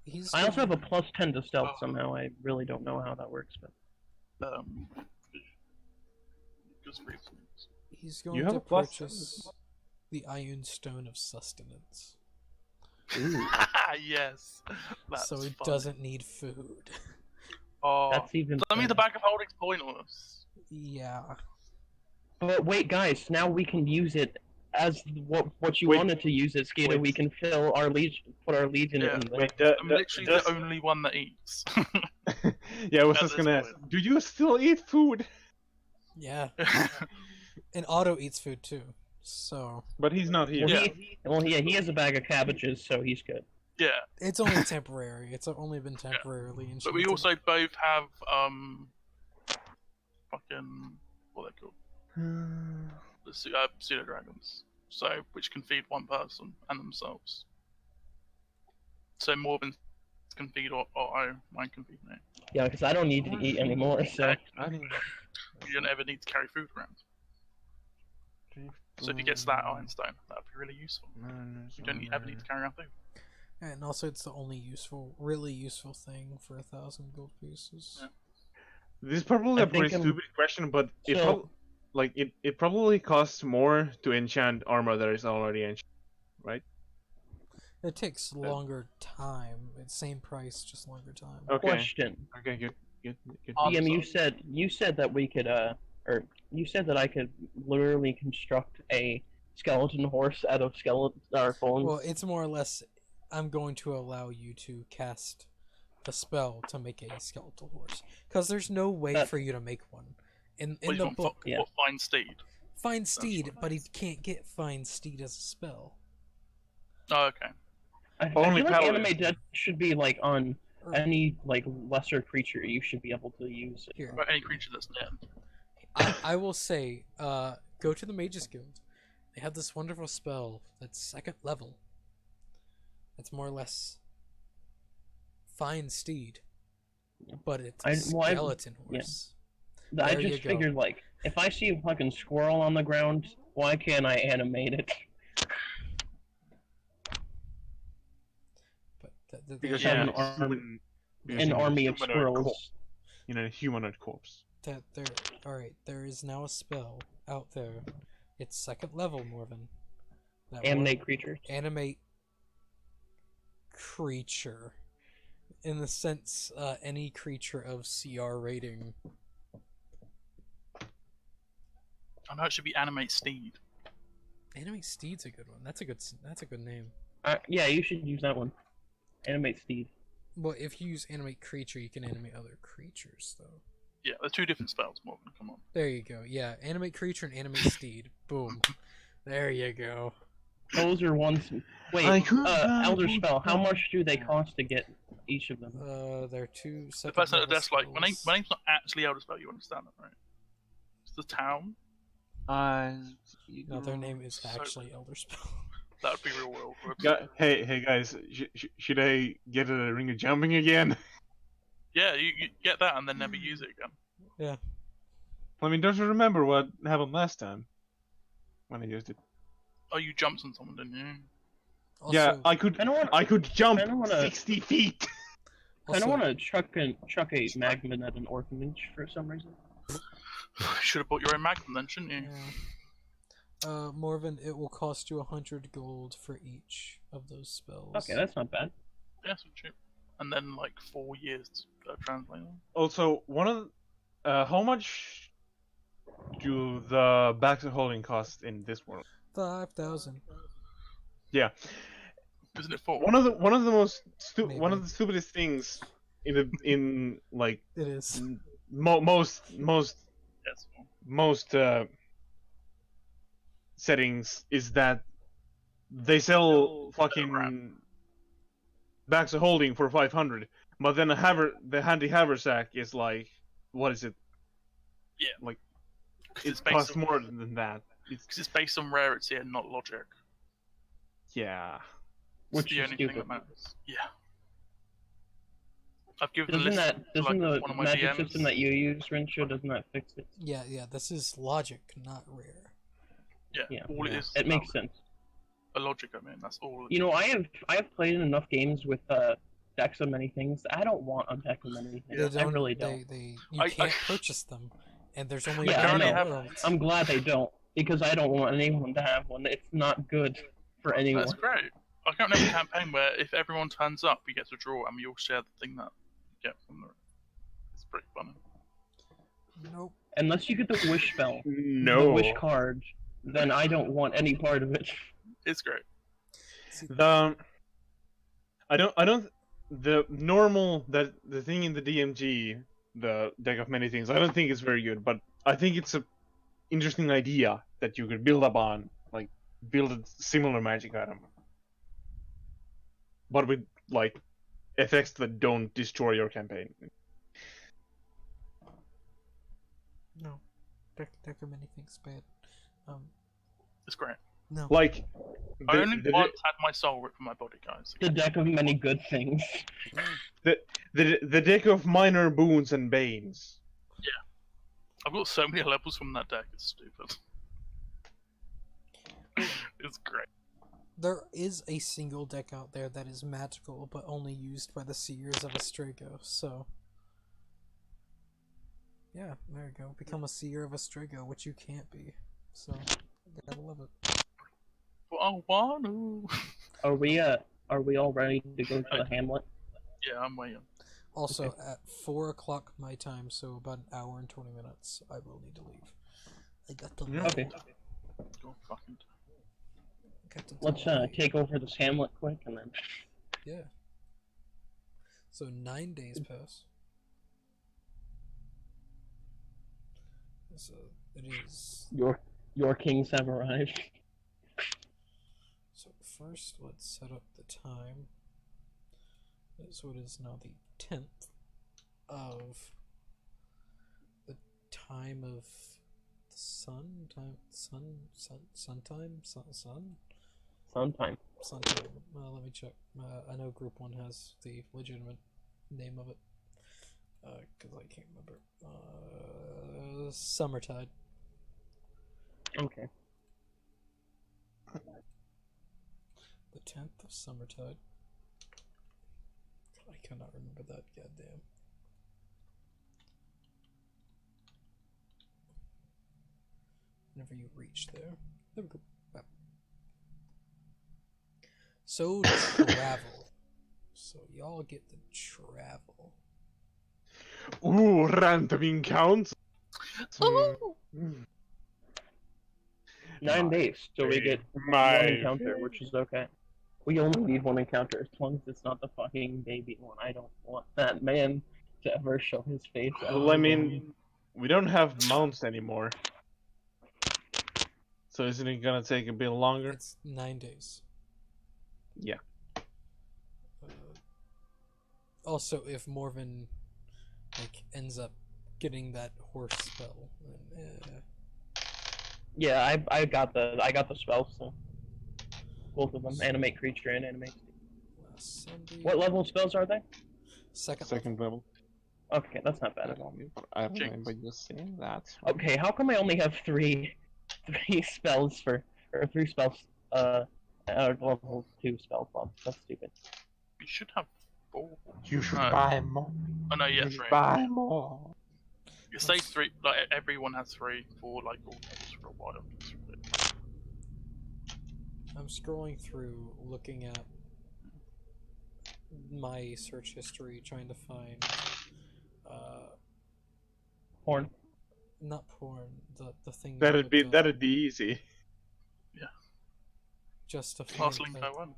A: he's
B: I also have
A: going-
B: a +10 to stealth somehow. I really don't know how that works, but
C: Just reasons.
A: He's going
D: You have
A: to
D: a plus
A: purchase the Iron Stone of Sustenance,
C: Yes. That's
A: so he
C: funny.
A: doesn't need food.
C: Oh,
B: that's even.
C: does that mean the bag of holding's pointless?
A: Yeah.
B: But wait, guys, now we can use it as what you
D: Wait.
B: wanted to use it, Skater.
D: Wait.
B: We can fill our legion, put our legion
C: Yeah.
B: in there.
D: Wait,
C: I'm literally the only one that eats.
D: Yeah, I was
C: At
D: just
C: this
D: gonna ask.
C: point.
D: Do you still eat food?
A: Yeah. And Otto eats food too. So
D: But he's not here.
B: Well, he has a bag of cabbages, so he's good.
C: Yeah,
A: it's only temporary. It's only been temporarily.
C: but we
A: enchanted.
C: also both have fucking what are they called? The pseudo dragons. So which can feed one person and themselves. So Morbin can feed Otto, mine can feed me.
B: Yeah, because I don't need to eat anymore. So
C: You don't ever need to carry food around. So if he gets that Iron Stone, that'd be really useful. You don't ever need to carry around food.
A: And also, it's the only really useful thing for 1,000 gold pieces.
C: Yeah.
D: This is probably
B: I
D: a pretty
B: think,
D: stupid question, but
B: so-
D: it probably costs more to enchant armor that is already enchanted, right?
A: It takes longer time. It's same price, just longer time.
D: Okay.
B: Question:
D: Okay, good.
B: DM, you said that we could or you said that I could literally construct a skeleton horse out of skeleton bones.
A: Well, it's more or less. I'm going to allow you to cast a spell to make a skeletal horse, because there's no way
B: That-
A: for you to make one. In
C: What, you
A: the
C: want
A: book,
B: yeah.
C: Find Steed.
A: find steed,
C: what
A: but he can't get find steed as a spell.
C: Oh, okay.
B: I
D: Only
B: feel like
D: paladin.
B: anime death should be like on
A: Or-
B: any like lesser creature. You should be able to use it.
A: Here,
C: Or any creature that's dead.
A: I will say, go to the Mages Guild. They have this wonderful spell that's 2nd level. It's more or less find steed, but it's a
B: well, I-
A: skeleton
B: yeah.
A: horse.
B: I
A: There you
B: just
A: go.
B: figured like if I see a fucking squirrel on the ground, why can't I animate it?
D: Because
C: Yeah.
B: an army of
D: humanoid
B: squirrels.
D: corpse. Humanoid corpse.
A: that there. All right, there is now a spell out there. It's second level, Morven. That will
B: Animate creatures.
A: animate creature, in the sense, any creature of CR rating.
C: I know it should be animate steed.
A: Animate Steed's a good one. That's a good name.
B: Yeah, you should use that one. Animate Steed.
A: Well, if you use animate creature, you can animate other creatures, though.
C: Yeah, they're two different spells, Morgan. Come on.
A: There you go. Yeah, animate creature and animate steed. Boom. There you go.
B: Those are ones. Wait,
D: I could
B: Elder Spell. How much do they cost to get each of them?
A: They're two
C: The
A: second
C: person at
A: level
C: the desk, like, my
A: spells.
C: name's not actually Elder Spell. You understand that, right? It's the town.
A: No, their name is
C: So-
A: actually Elder Spell.
C: That would be real world.
D: Hey guys, should I get a ring of jumping again?
C: Yeah, you get that and then never use it again.
A: Yeah.
D: I mean, don't you remember what happened last time when I used it?
C: Oh, you jumped on someone, didn't you?
A: Also,
D: Yeah, I could jump
B: kinda wanna-
D: 60 feet.
B: I don't
A: also,
B: want to chuck a magnet at an orphanage for some reason.
C: Should have bought your own Magnum then, shouldn't you?
A: yeah. Morven, it will cost you 100 gold for each of those spells.
B: Okay, that's not bad.
C: Yeah, so cheap. And then like 4 years to translate them.
D: Also, how much do the back to holding cost in this world?
A: 5,000.
D: Yeah,
C: Isn't it 4?
D: one of the most
A: Maybe.
D: one of the stupidest things in like
A: It is.
D: most
C: Yes.
D: settings is that they sell fucking bags of holding for 500, but then the handy haversack is like, what is it?
C: Yeah.
D: Like,
C: Because
D: it costs more than that.
C: it's based on rarity and not logic.
D: Yeah.
C: It's
B: Which
C: the
B: is
C: only thing
B: stupid.
C: that matters. Yeah. I've given
B: Doesn't
C: the list
B: that
C: to,
B: doesn't
C: like,
B: the
C: one of my
B: magic
C: DMs.
B: system that you use, Rincho, doesn't that fix it?
A: Yeah, this is logic, not rare.
C: Yeah,
B: Yeah.
C: all it is
B: It makes sense.
C: a logic, I mean, that's all.
B: You know, I have played enough games with decks of many things. I don't want a deck of many things. I really don't.
A: You
C: I-
A: can't purchase them, and there's only
B: Yeah,
C: I
A: one
C: know.
A: in the
C: have-
A: world.
B: I'm glad they don't, because I don't want anyone to have one. It's not good for anyone.
C: That's great. I can't remember a campaign where if everyone turns up, we get to draw and we all share the thing that we get from the. It's pretty funny.
A: Nope.
B: Unless you get the wish spell, the
D: No.
B: wish card, then I don't want any part of it.
C: It's great.
A: See,
D: The thing in the DMG, the deck of many things, I don't think it's very good, but I think it's a interesting idea that you could build up on, like build a similar magic item, but with like effects that don't destroy your campaign.
A: no. Deck of many things bad.
C: It's great.
A: No.
D: Like
C: I only
D: the,
C: once had my soul ripped from my body, guys.
B: The deck of many good things.
D: the deck of minor boons and banes.
C: I've got so many levels from that deck, it's stupid. It's great.
A: There is a single deck out there that is magical, but only used by the Seers of Astrago, so... Yeah, there you go. Become a Seer of Astrago, which you can't be. So, you gotta love it.
C: But I want to.
B: Are we all ready to go to the Hamlet?
C: Yeah, I'm waiting.
A: Also, at 4 o'clock my time, so about an hour and 20 minutes, I will need to leave. I got to leave.
B: Okay.
C: Go fucking.
B: Let's take over this Hamlet quick and then.
A: Yeah. So 9 days pass. So it is.
B: Your kings have arrived.
A: So first, let's set up the time. So it is now the 10th of the time of the sun time sun time.
B: Sometime.
A: Let me check. I know Group 1 has the legitimate name of it. Because I can't remember. Summertide.
B: Okay.
A: The 10th of Summertide. I cannot remember that. Goddamn. Whenever you reach there. There we go. Wow. So travel. So y'all get to travel.
D: Ooh, random encounter.
C: Ooh.
B: 9
D: My
B: days, so we get
D: my
B: one encounter, which is okay. We only need one encounter, as long as it's not the fucking baby one. I don't want that man to ever show his face.
D: Well, I mean, we don't have mounts anymore. So isn't it gonna take a bit longer?
A: It's 9 days.
D: Yeah.
A: Also, if Morven ends up getting that horse spell, then,
B: yeah, I got the spells, so both of them, animate creature and animate.
A: Sunday,
B: What level spells are they?
A: Second
D: level.
B: Okay, that's not bad
D: I
B: at all.
D: remember you saying that.
B: Okay, how come I only have three spells or 3 spells level 2 spell slots? That's stupid.
C: You should have 4.
D: You should
C: No.
D: buy more.
C: Oh no, yeah,
D: You
C: 3.
D: should buy more.
C: It stays 3. Like everyone has 3 for like all levels for a while.
A: I'm scrolling through, looking at my search history, trying to find,
B: Horn.
A: not porn, the thing. you
D: That'd
A: looked up,
D: be easy.
A: just to find.
C: Last link I went.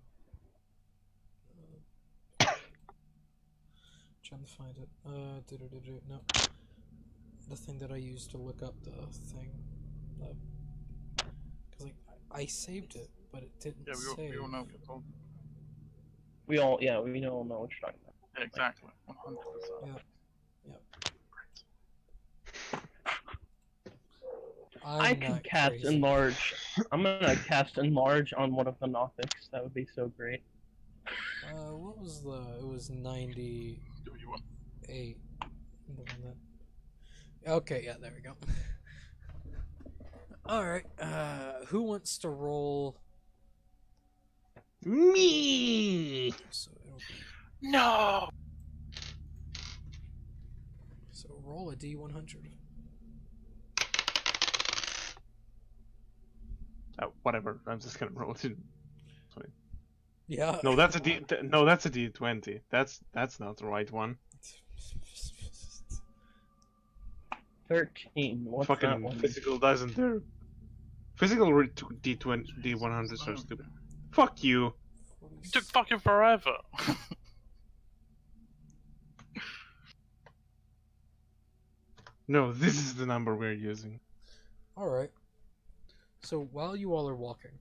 A: Trying to find it. No. The thing that I used to look up the thing. Because I saved it, but it didn't
C: Yeah,
A: save.
C: we all know what you're talking.
B: We all know what you're talking about.
C: Yeah, exactly. 100%.
A: Yeah.
B: I could cast enlarge. I'm gonna cast enlarge on one of the Nothics. That would be so great.
A: What was it was 98.
C: Do what you want.
A: Okay, yeah, there we go. Alright, who wants to roll?
D: Me.
A: So it'll be,
C: No.
A: so roll a D100.
D: Whatever. I'm just gonna roll it.
A: Yeah.
D: No, that's a D. No, that's a D20. That's not the right one.
B: 13. What's that
D: Fucking
B: one?
D: physical doesn't do. Physical D20 D100s are stupid. Fuck you.
C: It took fucking forever.
D: No, this is the number we're using.
A: Alright. So while you all are walking,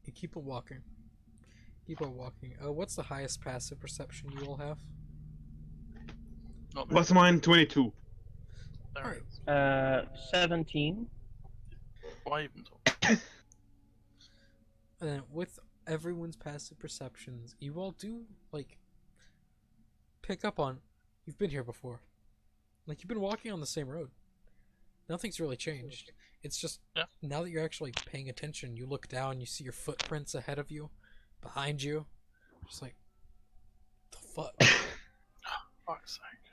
A: you keep on walking. Keep on walking. What's the highest passive perception you all have?
C: Not me.
D: What's mine? 22.
C: There it is.
B: 17.
C: Why even talk?
A: And then with everyone's passive perceptions, you all do, pick up on, you've been here before. You've been walking on the same road. Nothing's really changed. It's just, now that you're actually paying attention, you look down, you see your footprints ahead of you, behind you. Just the fuck?
C: Fuck's sake.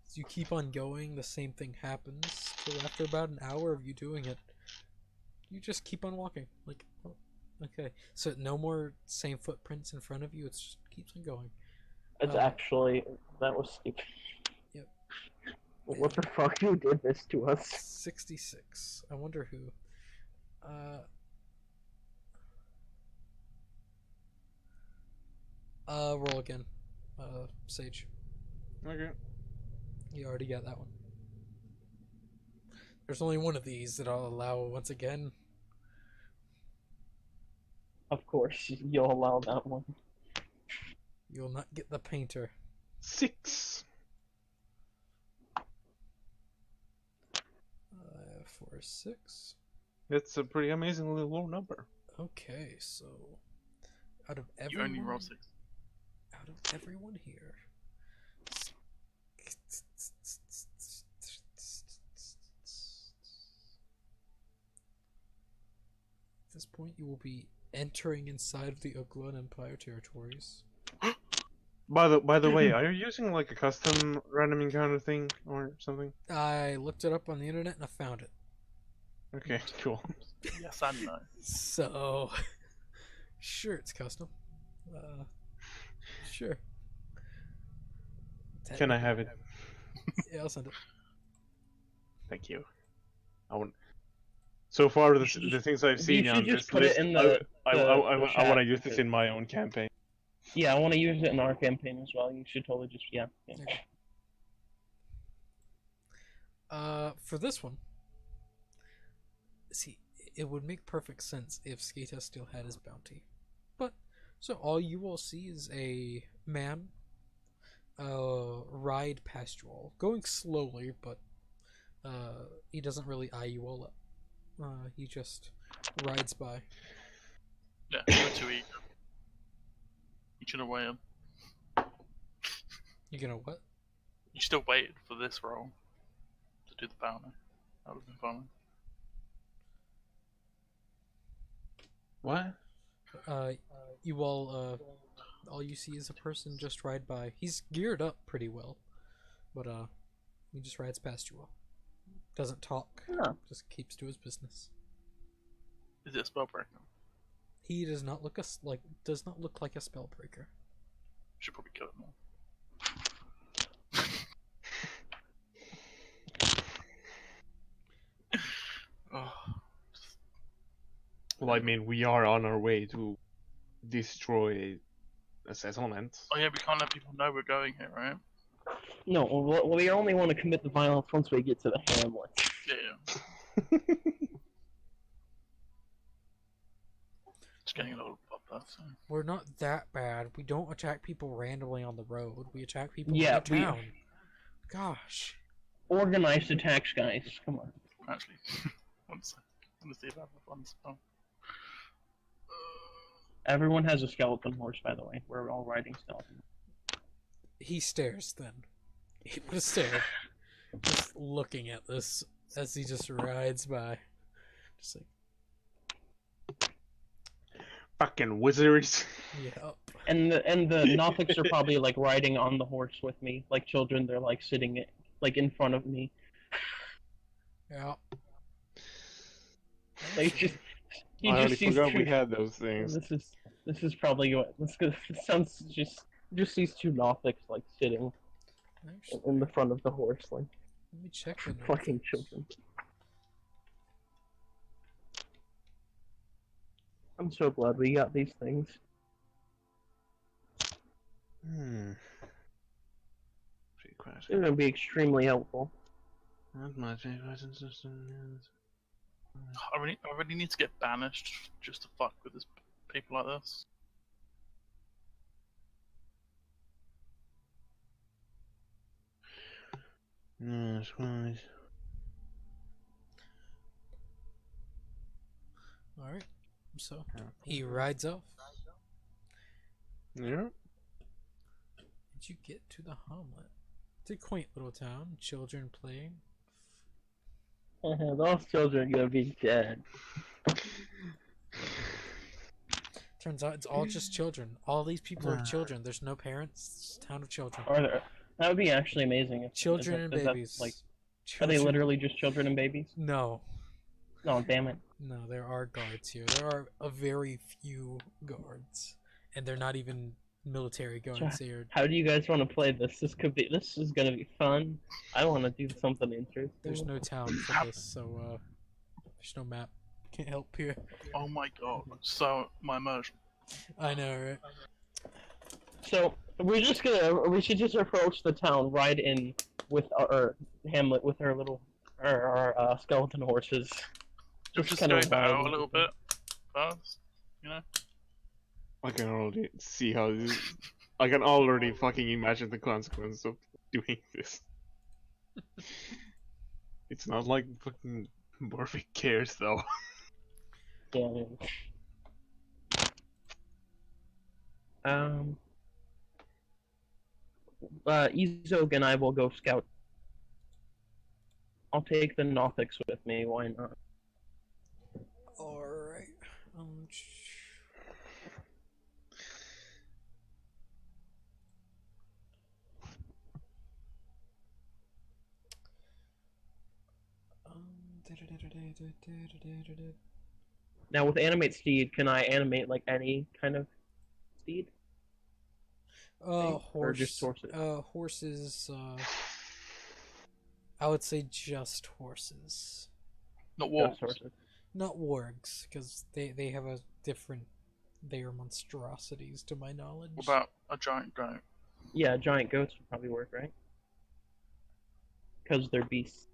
A: As you keep on going, the same thing happens. So after about an hour of you doing it, you just keep on walking. Oh, okay. So no more same footprints in front of you, it just keeps on going.
B: It's actually, that was stupid.
A: Yep.
B: What the fuck? Who did this to us?
A: 66. I wonder who. Roll again. Sage.
D: Okay.
A: You already got that one. There's only one of these that I'll allow once again.
B: Of course, you'll allow that one.
A: You'll not get the painter.
D: 6.
A: 4, 6.
D: That's a pretty amazingly low number.
A: Okay, so out of
C: You
A: everyone,
C: only roll 6.
A: out of everyone here, at this point you will be entering inside of the Oakland Empire territories.
D: By the way, are you using like a custom random encounter thing or something?
A: I looked it up on the internet and I found it.
D: Okay, cool.
C: Yes and no.
A: So, sure, it's custom. Sure.
D: Can I have it?
A: Yeah, I'll send it.
D: Thank you. I want. So far, the things I've seen
B: should
D: on
B: just
D: this
B: put
D: list,
B: it in the
D: I
B: chat
D: want to use this
B: because-
D: in my own campaign.
B: Yeah, I want to use it in our campaign as well. You should totally just yeah.
A: Okay. For this one, see, it would make perfect sense if Skata still had his bounty. But, so all you will see is a man ride past you all, going slowly, but he doesn't really eye you all up. He just rides by.
C: Yeah, you're too eager. You should have waited.
A: You gonna what?
C: You should have waited for this role to do the bounty. That would have been fun.
D: What?
A: You all you see is a person just ride by. He's geared up pretty well, but he just rides past you all. Doesn't talk.
B: Huh.
A: Just keeps to his business.
C: Is it a spellbreaker?
A: He does not look like a spellbreaker.
C: Should probably kill him all. Oh,
D: Well, I mean, we are on our way to destroy a settlement.
C: oh yeah, we can't let people know we're going here, right?
B: No, we only want to commit the violence once we get to the hamlet.
C: Yeah. Just getting a little popped up. So.
A: We're not that bad. We don't attack people randomly on the road. We attack people
B: Yeah,
A: in the town. Gosh.
B: Organized attacks, guys. Come on.
C: Actually, one sec. Let me see if I have a fun spell.
B: Everyone has a skeleton horse, by the way. We're all riding skeleton.
A: He stares then. He would stare. Just looking at this as he just rides by. Just like,
D: Fucking wizards.
A: yep.
B: And the Nothics are probably like riding on the horse with me, like children. They're like sitting like in front of me.
A: Yeah.
B: They just.
D: I already forgot we had those things.
B: This is probably what this sounds just these two Nothics like sitting
A: Actually,
B: in the front of the horse like
A: let me check the notes.
B: fucking children. I'm so glad we got these things.
D: Hmm.
B: They're gonna be extremely helpful.
D: Not much.
C: I really need to get banished just to fuck with this people like this.
D: No, it's fine.
A: Alright. So, he rides off.
D: Yeah.
A: Did you get to the hamlet? It's a quaint little town. Children playing.
B: Those children are gonna be dead.
A: Turns out it's all just children. All these people are children. There's no parents. It's a town of children.
B: Are there? That would be actually amazing. If,
A: Children
B: if
A: and
B: that-
A: babies.
B: like, are
A: Children...
B: they literally just children and babies?
A: No.
B: No, damn it.
A: No, there are guards here. There are a very few guards. And they're not even military guards here.
B: How do you guys want to play this? This is gonna be fun. I want to do something interesting.
A: There's no town for this, so there's no map. Can't help here.
C: Oh my god. So, my immersion.
A: I know, right?
B: So we should just approach the town, ride in with our hamlet, with our little, our skeleton horses.
C: Just
B: kinda
C: go
B: ride.
C: out a little bit first, you know?
D: I can already see how this. I can already fucking imagine the consequence of doing this. It's not like fucking Morphic cares though.
B: Yeah. Izog and I will go scout. I'll take the Nothics with me. Why not?
A: Alright.
B: Now with animate steed, can I animate like any kind of steed? Or just horses?
A: Horses. I would say just horses,
C: Not
B: Just
C: wolves.
B: horses.
A: not wargs, because they have a different. They are monstrosities, to my knowledge.
C: What about a giant goat?
B: Yeah, giant goats would probably work, right? Because they're beasts.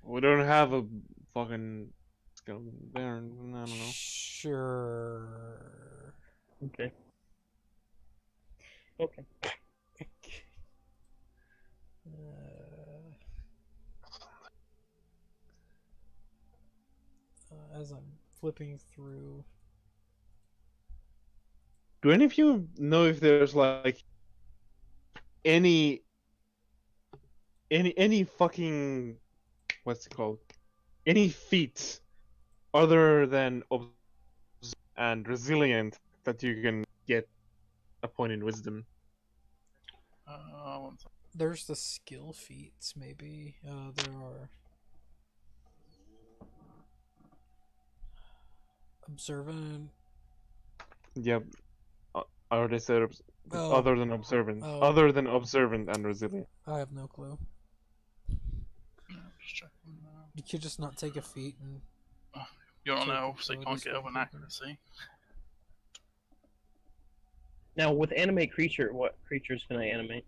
D: We don't have a fucking skeleton there. I don't know.
A: Sure.
B: Okay. Okay.
A: As I'm flipping through,
D: Do any of you know if there's like any fucking what's it called? Any feats other than and resilient that you can get a point in wisdom?
C: One second.
A: there's the skill feats. Maybe there are observant.
D: Yep. I already said
A: Oh.
D: other than observant.
A: Oh.
D: Other than observant and resilient.
A: I have no clue.
C: Yeah, just checking.
A: You could just not take a feat and
C: You don't
A: Check
C: know,
A: the
C: so you can't
A: abilities
C: get
A: for
C: over an
A: people.
C: accuracy.
B: Now with animate creature, what creatures can I animate?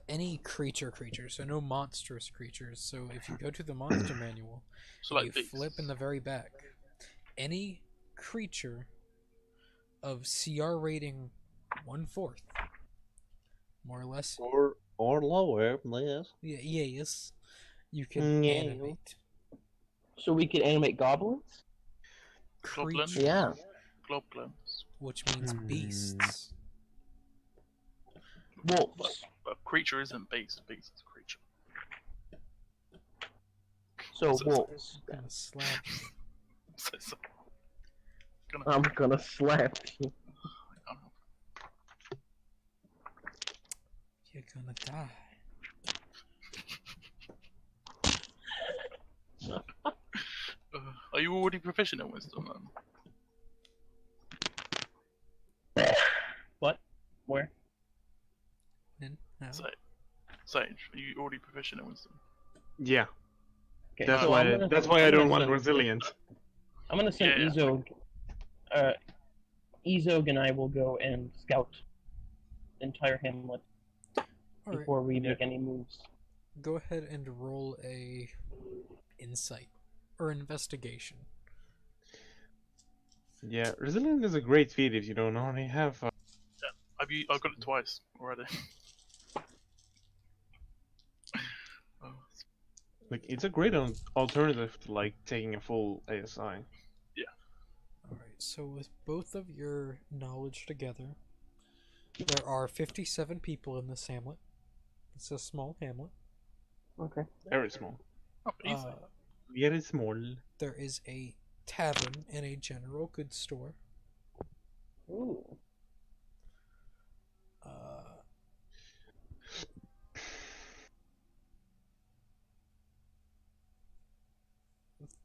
A: any creature, so no monstrous creatures. So if you go to the monster manual,
C: So
A: you
C: like beasts.
A: flip in the very back, any creature of CR rating 1/4, more or less.
E: Or lower, yes.
A: Yeah, yes, you can
E: Yeah.
A: animate
B: So we could animate goblins?
C: Goblin?
A: creature,
B: Yeah.
C: Globglins.
A: which means beasts.
B: Wolves.
C: But creature isn't beast. Beast is creature.
B: So
C: So-
B: wolves.
A: I'm gonna slap you.
C: So,
B: I'm gonna slap you.
A: You're gonna die.
C: Are you already proficient in wisdom then?
B: What? Where?
A: When? How?
C: Sage, are you already proficient in wisdom?
D: Yeah.
B: Okay,
D: That's
B: so
D: why.
B: I'm gonna-
D: That's why I
B: I'm
D: don't
B: gonna
D: want
B: send-
D: resilient.
B: I'm gonna send
C: Yeah.
B: Ezog. Ezog and I will go and scout the entire hamlet
A: Alright,
B: before we make any moves.
A: go ahead and roll a insight or investigation.
D: Yeah, resilient is a great feat if you don't already have.
C: I've got it twice already. Oh,
D: Like, it's a great alternative to like taking a full ASI.
A: Alright, so with both of your knowledge together, there are 57 people in this hamlet. It's a small hamlet.
B: Okay.
D: Very small.
C: oh, easy.
D: Very small.
A: There is a tavern and a general goods store.
B: Ooh.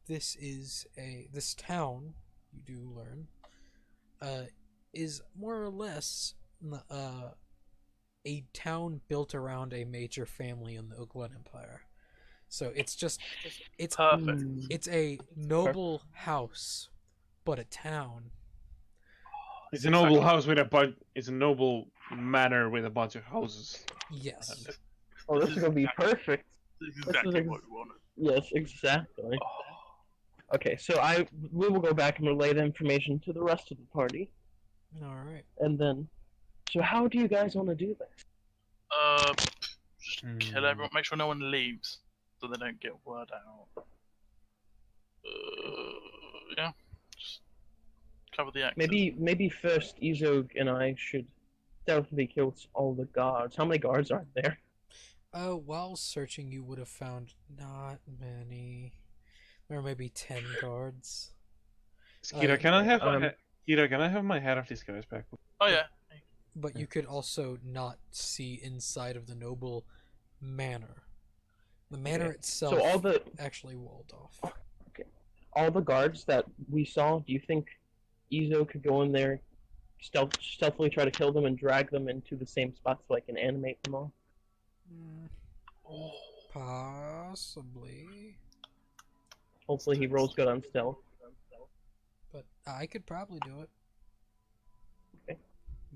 A: This town, you do learn, is more or less a town built around a major family in the Oakland Empire. So it's
C: Perfect.
A: it's a noble house, but a town.
D: It's a noble house with a It's a noble manor with a bunch of houses.
A: Yes.
B: Oh, this is gonna be perfect.
C: This is
B: this
C: exactly
B: is
C: what we wanted.
B: Yes, exactly.
C: Oh,
B: Okay, so we will go back and relay the information to the rest of the party,
A: All right.
B: and then. So how do you guys want to do this?
C: just kill everyone. Make sure no one leaves, so they don't get word out. Yeah. Just cover the exit.
B: Maybe first Ezog and I should stealthily kill all the guards. How many guards are there?
A: While searching, you would have found not many. There were maybe 10 guards.
D: Kira, can I have
B: um,
D: Kira, can I have my head of disguise back?
C: Oh yeah.
A: But you could also not see inside of the noble manor. The manor
B: Okay.
A: itself
B: So
A: actually walled off.
B: all the guards that we saw, do you think Izo could go in there, stealthily try to kill them and drag them into the same spot so I can animate them all?
C: Oh,
A: Possibly.
B: Hopefully he rolls good on stealth.
A: But I could probably do it.
B: Okay.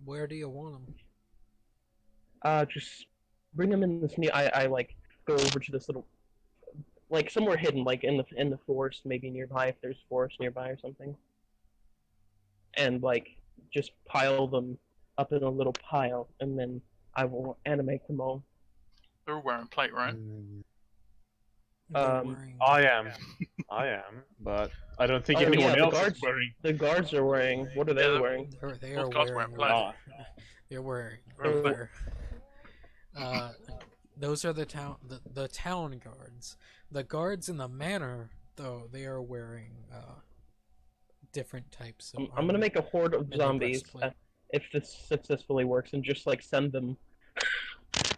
A: Where do you want them?
B: Just bring them in this I like go over to this little, like somewhere hidden, like in the forest, maybe nearby if there's forest nearby or something. And like just pile them up in a little pile, and then I will animate them all.
C: they're all wearing plate, right?
A: They're wearing...
D: I am, but I don't think anyone
B: yeah,
D: else is wearing.
B: The guards are wearing. What are they
C: Yeah,
B: wearing?
A: They are
C: Both guards
A: wearing...
C: wearing
D: Ah.
A: They're wearing...
C: They're
A: those are the town guards. The guards in the manor, though, they are wearing different types of
B: I'm gonna
A: armor
B: make a horde of
A: and a
B: zombies
A: breastplate.
B: if this successfully works, and just like send them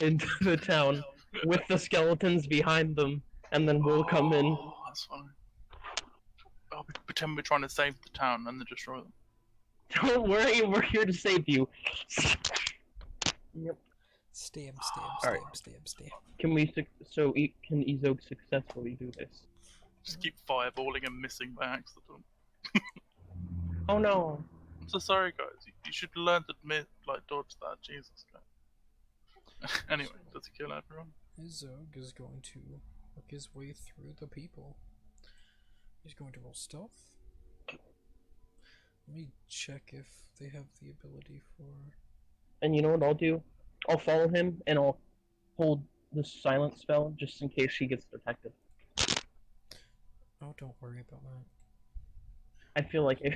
B: into the town with the skeletons behind them, and then we'll come in.
C: Oh, that's funny. I'll pretend we're trying to save the town and then destroy them.
B: Don't worry, we're here to save you. Yep.
A: Stab,
B: Alright.
A: stab.
B: Can Izo successfully do this?
C: Just keep fireballing and missing by accident.
B: Oh no.
C: I'm so sorry, guys. You should learn to dodge that. Jesus, guys. Anyway, does he kill everyone?
A: Zog is going to work his way through the people. He's going to roll stealth. Let me check if they have the ability for...
B: And you know what I'll do? I'll follow him and I'll hold the silence spell just in case he gets detected.
A: Oh, don't worry about that.
B: I feel like it.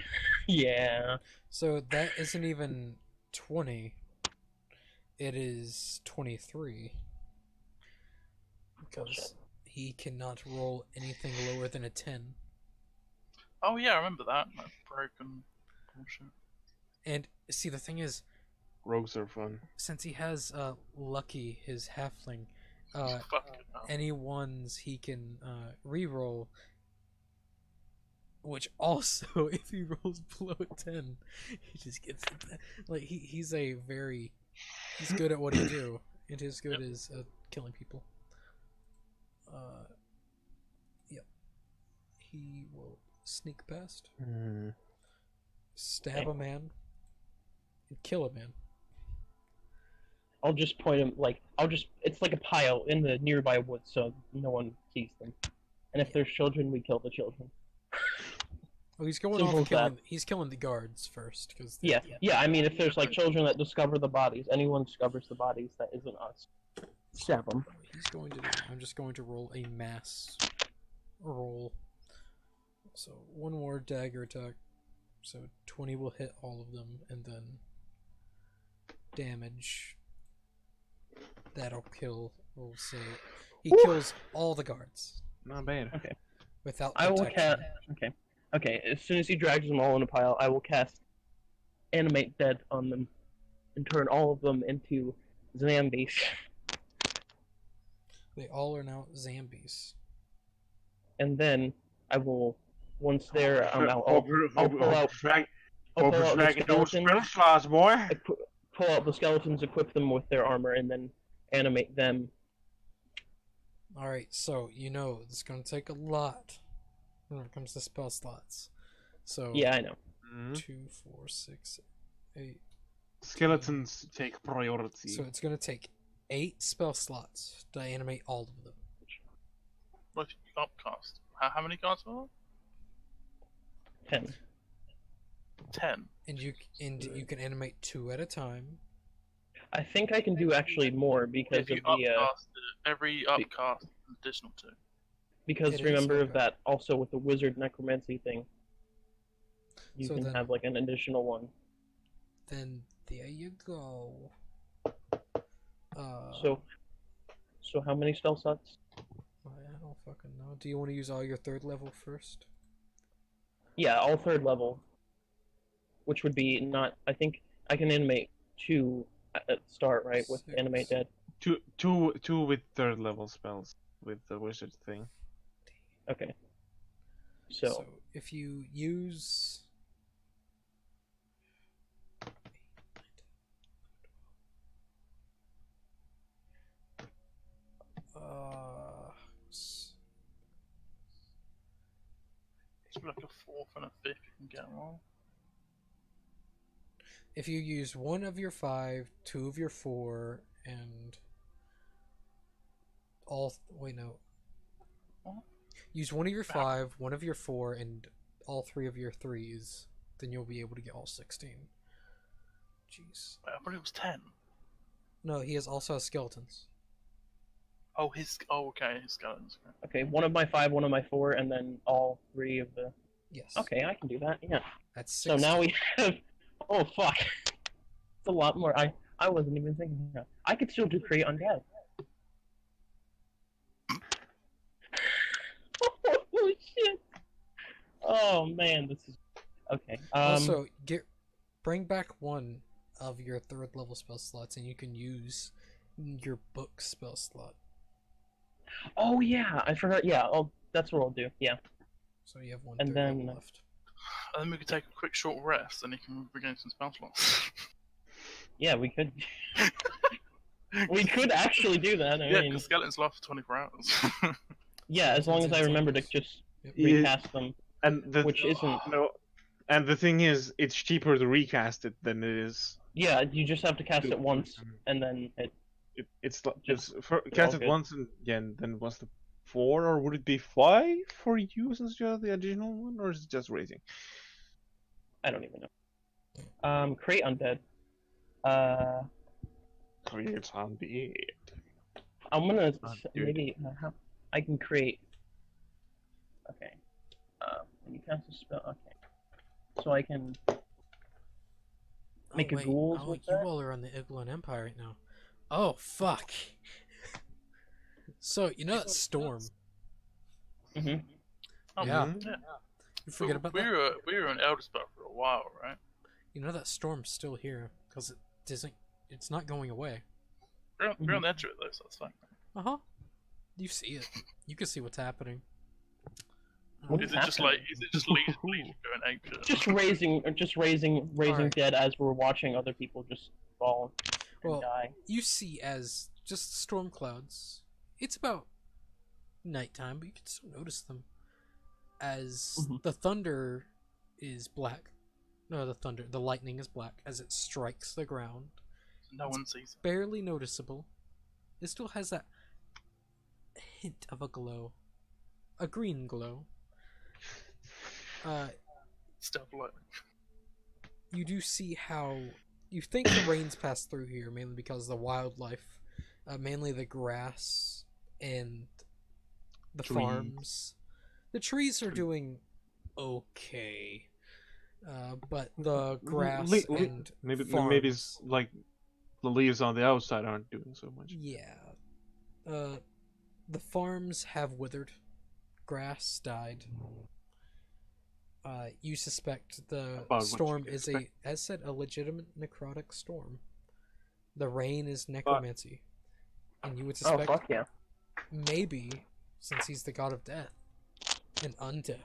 B: Yeah.
A: So that isn't even 20. It is 23. Because he cannot roll anything lower than a 10.
C: Oh yeah, I remember that. That broken bullshit.
A: And see, the thing is,
D: Rogues are fun.
A: since he has Lucky, his halfling,
C: Fucking hell.
A: any ones he can reroll. Which also, if he rolls below a 10, he just gets like he's good at what he do. And his good is killing people. Yep. He will sneak past, stab a man, and kill a man.
B: I'll just point him, it's like a pile in the nearby woods so no one sees them. And if there's children, we kill the children.
A: Oh, he's going
B: Simple
A: off
B: as
A: killing.
B: that.
A: He's killing the guards first, because
B: Yeah, I mean, if there's like children that discover the bodies, anyone discovers the bodies that isn't us, stab them.
A: He's going to. I'm just going to roll a mass roll. So one more dagger attack. So 20 will hit all of them, and then damage. That'll kill. We'll say he kills all the guards
D: Not bad.
B: Okay.
A: without
B: I will
A: protection.
B: cast. Okay. As soon as he drags them all in a pile, I will cast Animate Dead on them, and turn all of them into zombies.
A: They all are now zombies.
B: And then I will, once they're I'll
D: Hope
B: pull out the
D: those
B: skeleton.
D: spell slots, boy.
B: Pull out the skeletons, equip them with their armor, and then animate them.
A: Alright, so it's going to take a lot when it comes to spell slots. So
B: Yeah, I know.
A: 2, 4, 6, 8.
D: Skeletons take priority.
A: So it's going to take 8 spell slots to animate all of them.
C: What if you upcast? How many cards are
B: 10.
C: there? 10.
A: And you can animate 2 at a time.
B: I think I can do actually more because
C: If you
B: of the
C: upcast every upcast, is an additional 2.
B: because
A: It is,
B: remember
A: okay.
B: that also with the wizard necromancy thing, you
A: So
B: can
A: then-
B: have like an additional one.
A: Then there you go.
B: So how many spell slots?
A: I don't fucking know. Do you want to use all your 3rd level first?
B: Yeah, all 3rd level. Which would be not. I think I can animate 2 at the start, right? With
A: 6.
B: Animate Dead.
D: Two with 3rd level spells. with the wizard thing.
B: Okay.
A: So if you use
C: It's like a fourth and a fifth you can get them all.
A: if you use 1 of your 5, 2 of your 4, and all wait no.
C: What?
A: Use 1 of your 5, 1 of your 4, and all 3 of your 3s, then you'll be able to get all 16. Jeez.
C: Wait, I thought it was 10.
A: No, he also has skeletons.
C: Oh, okay, his skeletons.
B: Okay, 1 of my 5, 1 of my 4, and then all 3 of the...
A: Yes.
B: Okay, I can do that, yeah.
A: That's
B: So
A: 16.
B: now we have... Oh, fuck. It's a lot more. I wasn't even thinking that. I could still do create undead. Oh, shit. Oh, man, this is... Okay,
A: Also, bring back 1 of your 3rd level spell slots, and you can use your book spell slot.
B: Oh, yeah, I forgot. Yeah, that's what I'll do, yeah.
A: So you have 1
B: And
A: third
B: then-
A: level left.
C: And then we could take a quick short rest, and he can regain some spell slots.
B: Yeah, we could... we could actually do that, I
C: Yeah,
B: mean...
C: because skeletons last for 24 hours.
B: Yeah, as long as I remember to just recast them,
D: And the
B: which isn't...
D: no, and the thing is, it's cheaper to recast it than it is.
B: Yeah, you just have to cast it once, and then
D: It's
B: Just-
D: cast
B: all
D: it
B: good.
D: once and then what's the 4 or would it be 5 for you since you're the original one, or is it just raising?
B: I don't even know. Create undead.
D: Create undead.
B: I'm gonna
D: Undead.
B: maybe I can create. Okay. When you cast a spell, okay. So I can make a
A: wait.
B: ghouls
A: Oh,
B: with
A: you
B: that.
A: all are on the Iglan Empire right now. Oh, fuck. So, you know that storm?
B: Mm-hmm.
C: Oh,
A: Yeah.
D: Mhm.
C: yeah.
A: You forget about
C: we
A: that?
C: were in Elder Spell for a while, right?
A: You know that storm's still here, because it's not going away.
C: We're on the edge of it though, so that's fine.
A: Uh-huh. You see it. You can see what's happening.
B: What
C: Is
B: is
C: it just
B: happening?
C: like, is it just Legion going apeshit?
B: Just raising
A: Alright.
B: dead as we're watching other people just fall and
A: Well,
B: die.
A: you see as just storm clouds. It's about nighttime, but you can still notice them. As
B: Mhm.
A: the thunder is black. No, the lightning is black as it strikes the ground.
C: No one sees it.
A: Barely noticeable. It still has that hint of a glow. A green glow.
C: Stealth lightning.
A: You do see how you think the rains pass through here mainly because the wildlife, mainly the grass and the
D: Trees.
A: farms. The trees are doing okay, but the grass and
D: maybe
A: farms,
D: it's like the leaves on the outside aren't doing so much.
A: yeah, the farms have withered. Grass died. You suspect the
D: About what
A: storm
D: you
A: is
D: expect.
A: as said, a legitimate necrotic storm. The rain is necromancy, and you would
B: Oh
A: suspect
B: fuck yeah!
A: maybe, since he's the god of death, an undeath.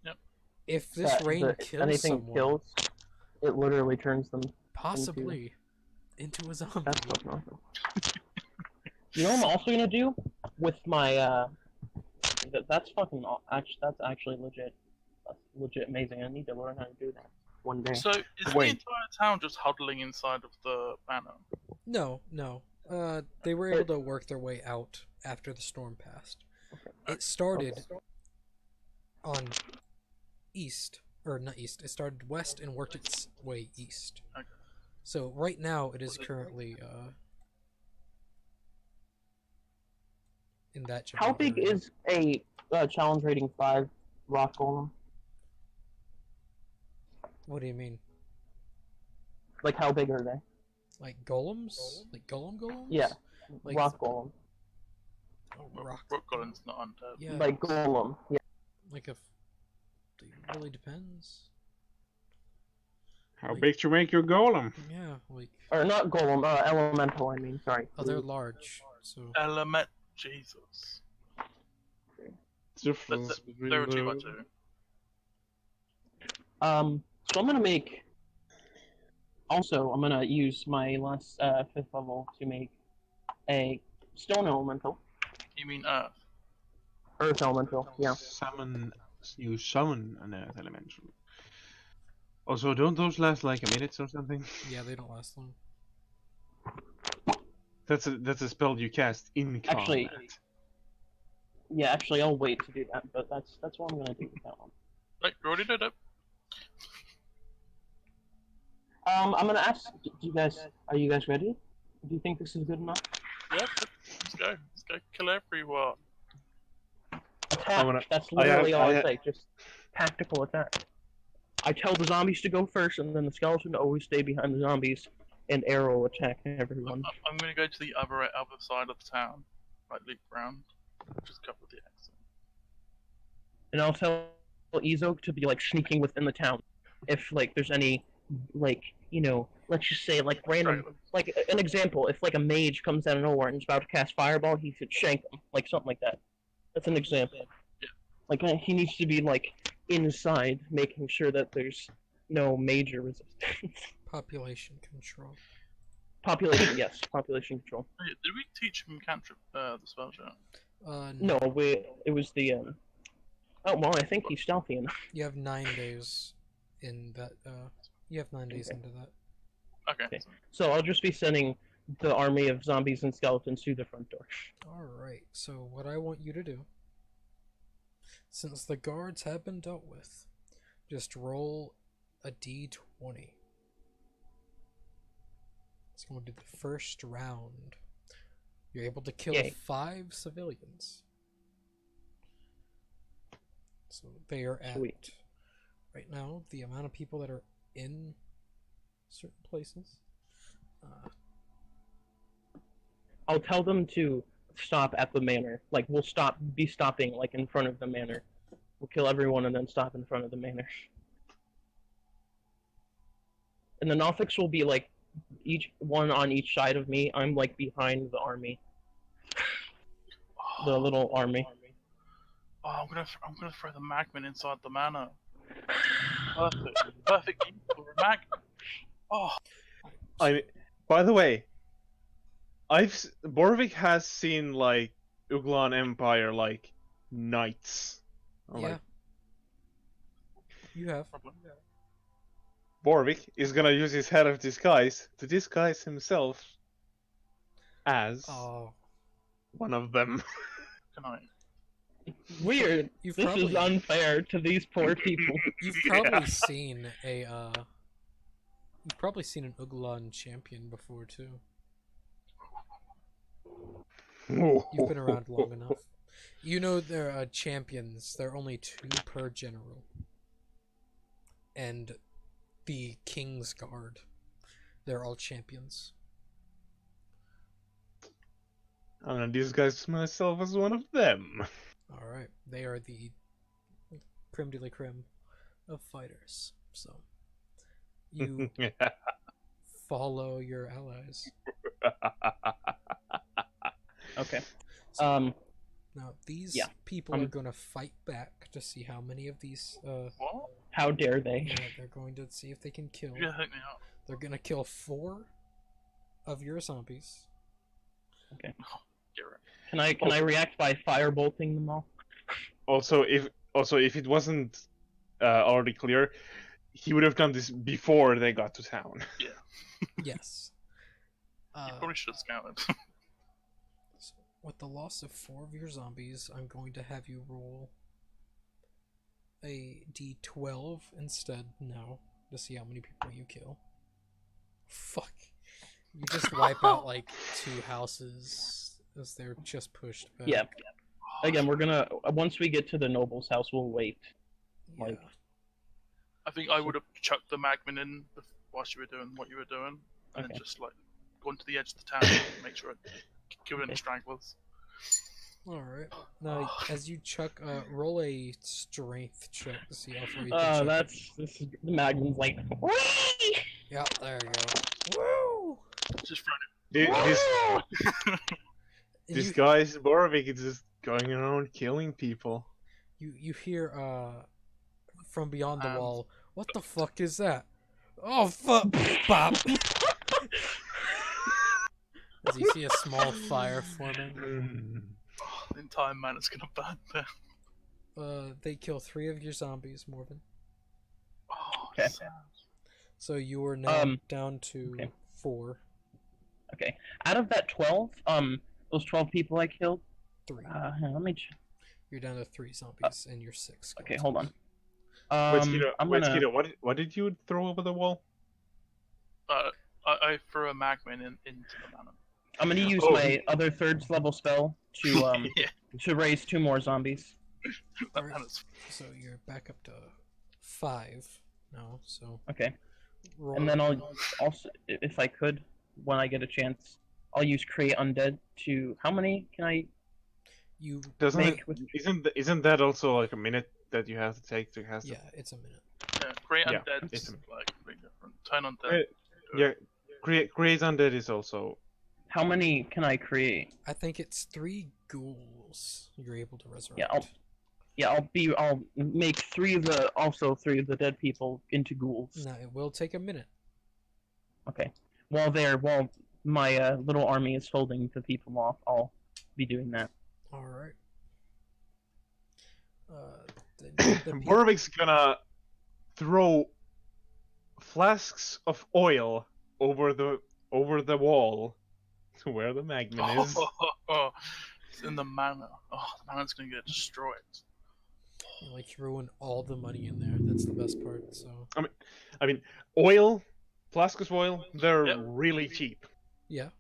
C: Yep.
A: If this rain kills
B: anything
A: someone,
B: kills, it literally turns them.
A: possibly into a zombie.
B: That's fucking awesome. You know what I'm also gonna do with my that's fucking that's actually legit. That's legit amazing. I need to learn how to do that one day.
C: So is the
D: Wait.
C: entire town just huddling inside of the banner?
A: No. They were able to work their way out after the storm passed. It started on east, or not east. It started west and worked its way east.
C: Okay.
A: So right now it is currently in that
B: How
A: general
B: big
A: area.
B: is a challenge rating 5 rock golem?
A: What do you mean?
B: Like how big are they?
A: Like golems? Like golems?
B: Yeah.
A: Like
B: Rock golem.
A: oh,
C: Well,
A: rock.
C: Rock Golem's not undead.
A: Yeah.
B: Like golem. Yeah.
A: Like if it really depends.
D: How
A: Like-
D: big to make your golem?
A: Yeah, like
B: Or not golem. Elemental. I mean, sorry.
A: they're large. So
C: Element. Jesus.
D: Difference between
C: There are 2 by
D: the-
C: 2.
B: So I'm gonna make. Also, I'm gonna use my last 5th level to make a stone elemental,
C: You mean Earth?
B: earth elemental. Yeah.
D: You summon an earth elemental. Also, don't those last like a minute or something?
A: Yeah, they don't last long.
D: That's a spell you cast in
B: Actually-
D: combat.
B: Yeah. Actually, I'll wait to do that, but that's what I'm gonna do with that one.
C: Like, you already did it.
B: I'm gonna ask. Are you guys ready? Do you think this is good enough?
C: Yeah, let's go. Let's go kill everyone.
B: Attack. That's literally all I say. Just tactical attack. I tell the zombies to go first, and then the skeleton to always stay behind the zombies and arrow attack everyone.
C: I'm gonna go to the other side of the town. Like, loop round. Just cover the exit.
B: And I'll tell Izok to be like sneaking within the town. If like there's any like let's just say like random like an example, if like a mage comes out of nowhere and is about to cast fireball, he should shank him, like something like that. That's an example.
C: Yeah.
B: Like he needs to be like inside, making sure that there's no major resistance.
A: Population control.
B: Population, yes, population control.
C: Oh, yeah, did we teach him cantrip the spell shot?
B: No, it was the Oh well, I think he's stealthy enough.
A: You have 9 days in that. You have 9 days into that.
C: Okay.
B: So I'll just be sending the army of zombies and skeletons to the front door.
A: Alright, so what I want you to do, since the guards have been dealt with, just roll a d20. It's going to be the first round. You're able to kill
B: Yay.
A: 5 civilians. So they are at,
B: Sweet.
A: right now, the amount of people that are in certain places.
B: I'll tell them to stop at the manor. Like we'll be stopping like in front of the manor. We'll kill everyone and then stop in front of the manor. And the Nothics will be like each one on each side of me. I'm like behind the army, the little army.
C: Oh, I'm gonna throw the magman inside the manor. Perfect for a magman. Oh,
D: By the way, Borvik has seen like Uglan Empire like knights.
A: Yeah. You have.
C: problem. Yeah.
D: Borvik is gonna use his head of disguise to disguise himself as
A: Oh.
D: one of them.
C: Can I?
B: Weird.
A: You've
B: This is
A: probably-
B: unfair to these poor people.
A: You've probably seen a you've probably seen an Uglan champion before too. You've been around long enough. You know there are champions. There are only 2 per general. And the King's Guard. They're all champions.
D: I'm gonna disguise myself as one of them.
A: Alright. They are the creme de la creme of fighters. So you follow your allies.
B: Okay.
A: So, now these
B: Yeah.
A: people are going to fight back to see how many of these
C: What?
B: How dare they?
A: yeah, they're going to see if they can kill.
C: You're gonna hook me up.
A: They're going to kill 4 of your zombies.
C: Get right.
B: Can I react by firebolting them all?
D: Also, if it wasn't already clear, he would have done this before they got to town.
A: Yes.
C: You probably should have scouted.
A: So with the loss of 4 of your zombies, I'm going to have you roll a d12 instead now to see how many people you kill. Fuck. You just wipe out like 2 houses as they're just pushed back.
B: Yeah. Again, we're gonna once we get to the noble's house, we'll wait.
A: Yeah.
B: Like-
C: I think I would have chucked the magman in whilst you were doing what you were doing, and
B: Okay.
C: then just like gone to the edge of the town, make sure I killed any stragglers.
A: Alright. Now, as you chuck, roll a strength check to see how far you can chuck it.
B: This is the Magnum's like. Whee!
A: Yeah, there you go. Woo!
C: Just thrown
D: This,
B: Woo!
A: And
D: This guy's Borvik is just going around killing people.
A: you hear from beyond the
C: Um,
A: wall. What the fuck is that? Oh fuck! Bop. As you see a small fire forming.
C: The entire manor's gonna burn there.
A: They kill 3 of your zombies, Morven.
C: Oh,
B: Okay.
C: sad.
A: So you are now down to
B: okay.
A: 4,
B: Okay. Out of that 12, those 12 people I killed.
A: 3.
B: Let me.
A: You're down to 3 zombies, and you're 6.
B: Okay, hold on.
D: Wait, Skeeter,
B: I'm gonna.
D: Skeeter, what did you throw over the wall?
C: I threw a magma into the manor.
B: I'm gonna use
D: Oh.
B: my other 3rd level spell to
C: Yeah.
B: to raise 2 more zombies.
C: That
A: Alright.
C: manor's
A: So you're back up to 5 now. So
B: Okay.
A: roll.
B: And then I'll also, if I could, when I get a chance, I'll use create undead to. How many can I
A: You
D: Doesn't
B: make?
D: it,
B: With...
D: isn't that also like a minute that you have to take to cast?
A: yeah, it's a minute.
C: great
D: Yeah,
C: undead's
D: it's a-
C: like pretty different. Turn on
D: Uh,
C: dead.
D: Yeah, create undead is also.
B: How many can I create?
A: I think it's 3 ghouls you're able to resurrect.
B: Yeah, I'll make 3 of the dead people into ghouls.
A: Now it will take a minute.
B: Okay. While my little army is holding the people off, I'll be doing that.
A: All right. The people,
D: Borvik's gonna throw flasks of oil over the wall to where the magma is.
C: It's in the manor. Oh, the manor's gonna get destroyed.
A: like throwing all the money in there. That's the best part. So
D: I mean, oil, flasks of oil, they're
C: Yep.
D: really cheap.
A: yeah,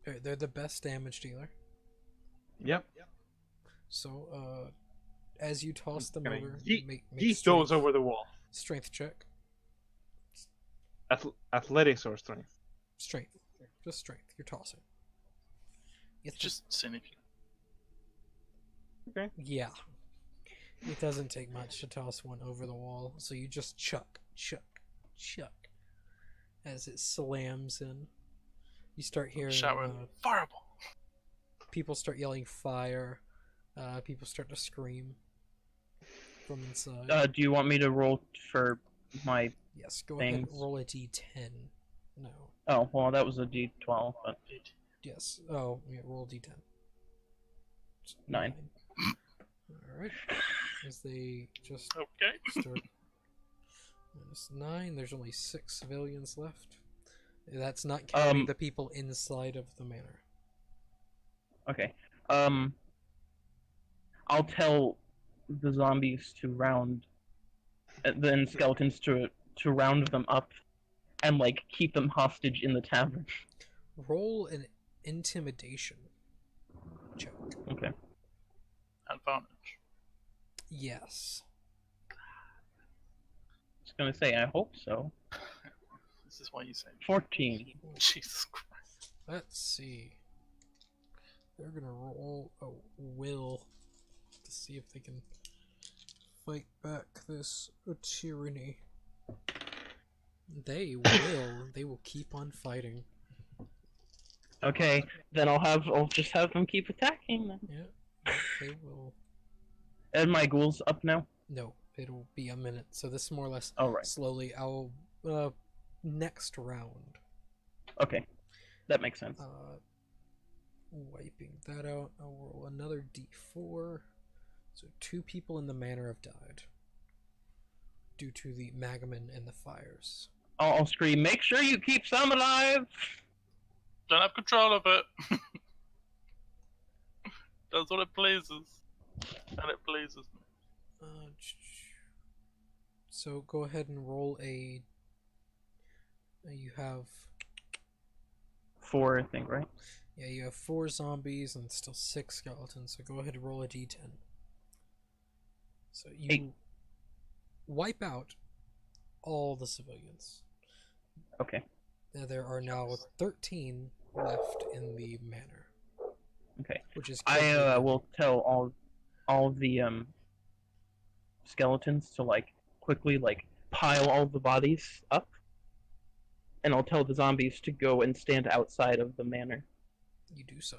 A: they're the best damage dealer.
D: Yep.
A: So as you toss them
D: Can I
A: over,
D: yeet-
A: make
D: Yeet those over the wall.
A: strength check.
D: Athletics or strength.
A: Strength, just strength. You're tossing. It's
C: Just synergy.
A: yeah. It doesn't take much to toss one over the wall, so you just chuck, as it slams in. You start hearing
C: Shouting, fireball!
A: people start yelling fire. People start to scream from inside.
B: Do you want me to roll for my?
A: Yes, go ahead.
B: things.
A: Roll a d10. No.
B: Oh, well, that was a D12, but
A: Yes. Oh, yeah. Roll a d10.
B: 9.
A: All right. As they just
C: Okay.
A: start. -9. There's only 6 civilians left. That's not counting the people inside of the manor.
B: Okay. I'll tell the zombies to round, then skeletons to round them up, and like keep them hostage in the tavern.
A: Roll an intimidation check.
B: Okay.
C: Advantage.
A: Yes.
B: I was gonna say I hope so.
C: This is why you say
B: 14.
C: Jesus Christ.
A: Let's see. They're gonna roll a will to see if they can fight back this tyranny. They will. They will keep on fighting.
B: Okay, then I'll just have them keep attacking then.
A: Yeah. They will.
B: And my ghouls up now.
A: No, it'll be a minute. So this is more or less
B: Oh right.
A: slowly. I'll next round.
B: Okay, that makes sense.
A: Wiping that out, I'll roll another d4. So 2 people in the manor have died due to the magman and the fires.
B: I'll scream, make sure you keep some alive!
C: Don't have control of it. Does what it pleases. And it pleases me.
A: So go ahead and roll a. You have.
B: 4, I think, right?
A: Yeah, you have 4 zombies and still 6 skeletons, so go ahead and roll a d10. So you
B: 8.
A: wipe out all the civilians.
B: Okay.
A: There are now 13 left in the manor.
B: Okay.
A: Which is
B: I will tell all the skeletons to like quickly like pile all the bodies up, and I'll tell the zombies to go and stand outside of the manor.
A: You do so.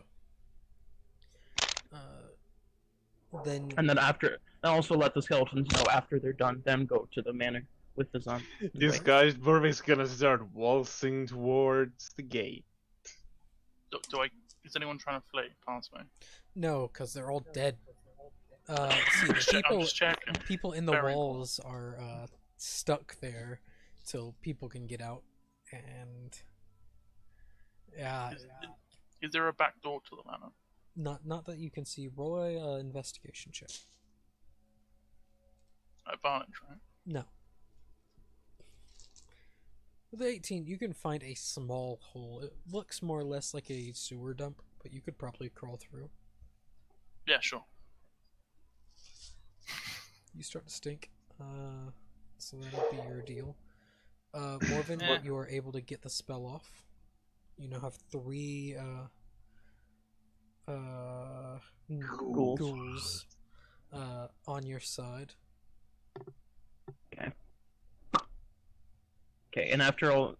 A: Then
B: And then after, and also let the skeletons know after they're done, then go to the manor with the zombie.
D: This guy, Burving's gonna start waltzing towards the gate.
C: Is anyone trying to flee past me?
A: no, because they're all dead. See, the
C: I'm
A: people
C: just checking.
A: people in the
C: Very
A: walls are stuck there till people can get out, and yeah,
C: Is there a back door to the manor?
A: not that you can see. Roll a investigation check.
C: Advantage, right?
A: No. With 18, you can find a small hole. It looks more or less like a sewer dump, but you could probably crawl through.
C: Yeah, sure.
A: You start to stink. So that'll be your deal. Morven,
C: Eh.
A: you are able to get the spell off. You now have 3 ghouls on your side.
B: Okay, and after all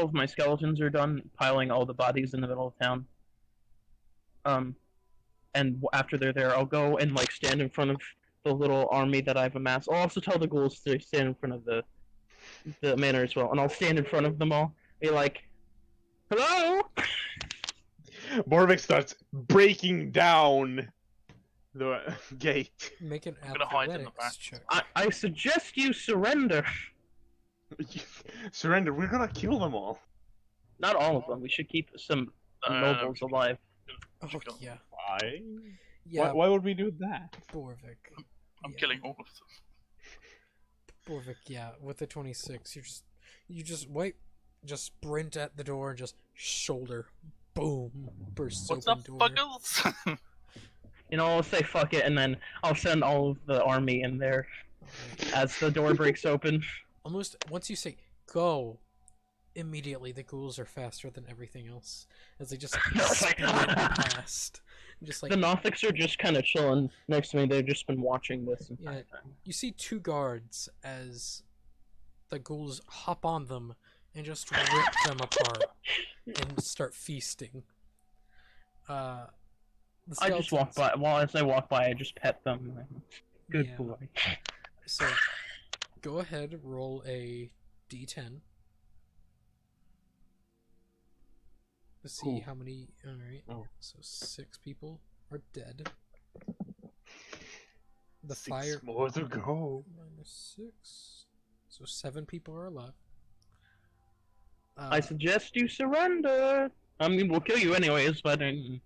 B: of my skeletons are done, piling all the bodies in the middle of town. And after they're there, I'll go and like stand in front of the little army that I've amassed. I'll also tell the ghouls to stand in front of the manor as well, and I'll stand in front of them all, be like, "Hello."
D: Borvik starts breaking down the gate.
A: Make an
C: I'm gonna hide in the
A: athletics
C: back.
A: check.
B: I suggest you surrender.
D: Surrender, we're gonna kill them all.
B: Not all of them. We should keep some nobles alive.
A: Oh, yeah.
D: Why?
A: Yeah,
D: Why would we do that?
A: Borvik.
C: I'm
A: Yeah.
C: killing all of them.
A: Borvik, yeah. With the 26, you just wait, just sprint at the door and just shoulder, boom, bursts
C: What's
A: open
C: up,
A: door.
C: fuckers?
B: You know, I'll say fuck it, and then I'll send all of the army in there
A: Alright.
B: as the door breaks open.
A: Almost once you say go, immediately the ghouls are faster than everything else as they just sprint past. Just like
B: The Nothics are just kind of chilling next to me. They've just been watching this
A: yeah,
B: entire time.
A: you see 2 guards as the ghouls hop on them and just rip them apart and start feasting. The
B: I just walk
A: skeletons-
B: by. As I walk by, I just pet them. Good
A: Yeah.
B: boy.
A: So, go ahead, roll a d10. Let's see
D: Cool.
A: how many. Alright.
D: Oh.
A: So, 6 people are dead. The
D: 6
A: fire.
D: more to go.
A: -6. So, 7 people are alive.
B: I suggest you surrender. I mean, we'll kill you anyways, but I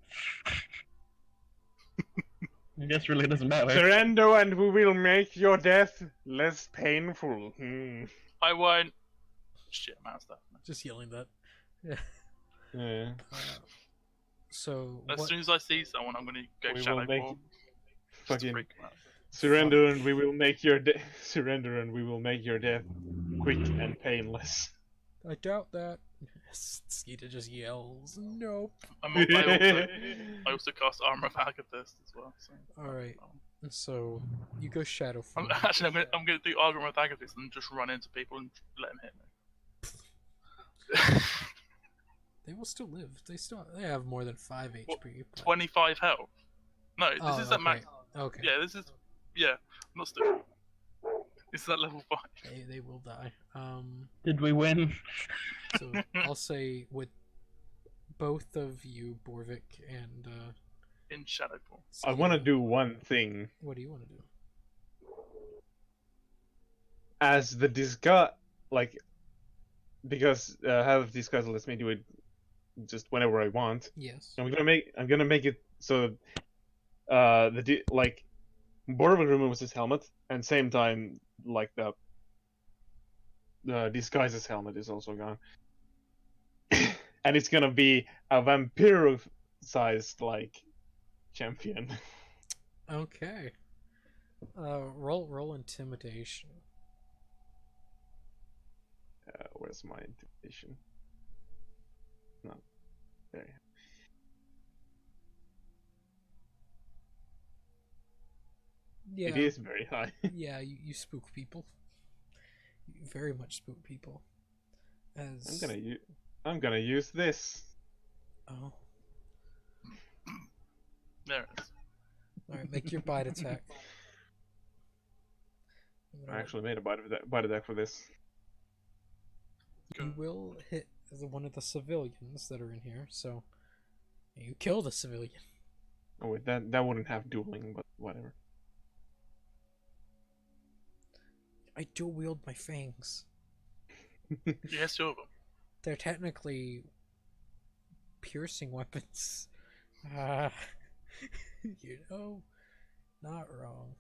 B: guess really doesn't matter.
D: Surrender and we will make your death less painful.
C: I won't. Shit, I'm out of stuff.
A: Just yelling that.
D: Yeah.
A: So,
C: As
A: what,
C: soon as I see someone, I'm gonna go
D: We will
C: shadow
D: make
C: form.
D: Fucking
C: Freak 'em out.
D: surrender and we will make your surrender and we will make your death quick and painless.
A: I doubt that. Skeeta just yells, nope.
C: I also cast Armor of Agathist as well. So.
A: Alright. So, you go shadow form.
C: I'm gonna do Armor of Agathist and just run into people and let them hit me.
A: They will still live. They have more than 5 HP.
C: What,
A: but-
C: 25 health. No, this
A: Oh,
C: is at
A: okay.
C: max.
A: Okay.
C: Yeah, this is. Yeah, I'm not still. It's at level 5.
A: They will die.
B: Did we win?
A: So I'll say with both of you, Borvik and
C: In shadow form.
D: I want to
A: Skeeta,
D: do one thing.
A: What do you want to do?
D: As the disguise, like, because Half Disguise lets me do it just whenever I want.
A: Yes.
D: I'm gonna make it so like Borvik removes his helmet, and same time like the disguise's helmet is also gone, and it's gonna be a vampire-sized like champion.
A: Okay. Roll intimidation.
D: Where's my intimidation? No, there.
A: Yeah.
D: It is very high.
A: Yeah, you spook people. You very much spook people. As
D: I'm gonna use this.
A: Oh.
C: There it is.
A: Alright, make your bite attack.
D: I actually made a bite attack for this.
A: You will hit one of the civilians that are in here, so you kill the civilian.
D: Oh wait, that wouldn't have dueling, but whatever.
A: I dual wield my fangs.
C: Yes, two of them.
A: They're technically piercing weapons. You know, not wrong.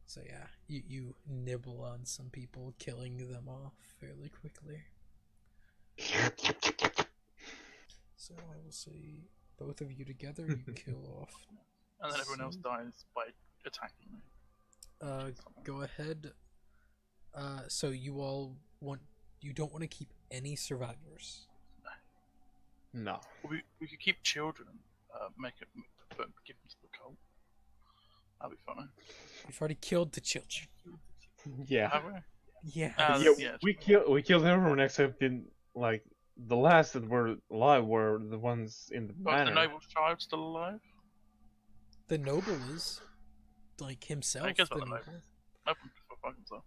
A: So yeah, you nibble on some people, killing them off fairly quickly. So I will say both of you together, you kill off.
C: And then everyone else dies by attacking me.
A: Go ahead. So you don't want to keep any survivors.
D: No.
C: We could keep children, make it, but give them to the cult. That'd be funny.
A: You've already killed the children.
D: Yeah.
C: Have we?
A: Yeah.
C: Yeah.
D: We killed everyone except the last that were alive were the ones in the
C: But
D: manor.
C: the noble child still alive?
A: The noble is like himself.
C: I guess
A: the
C: not the
A: noble.
C: noble. Open for fuck himself.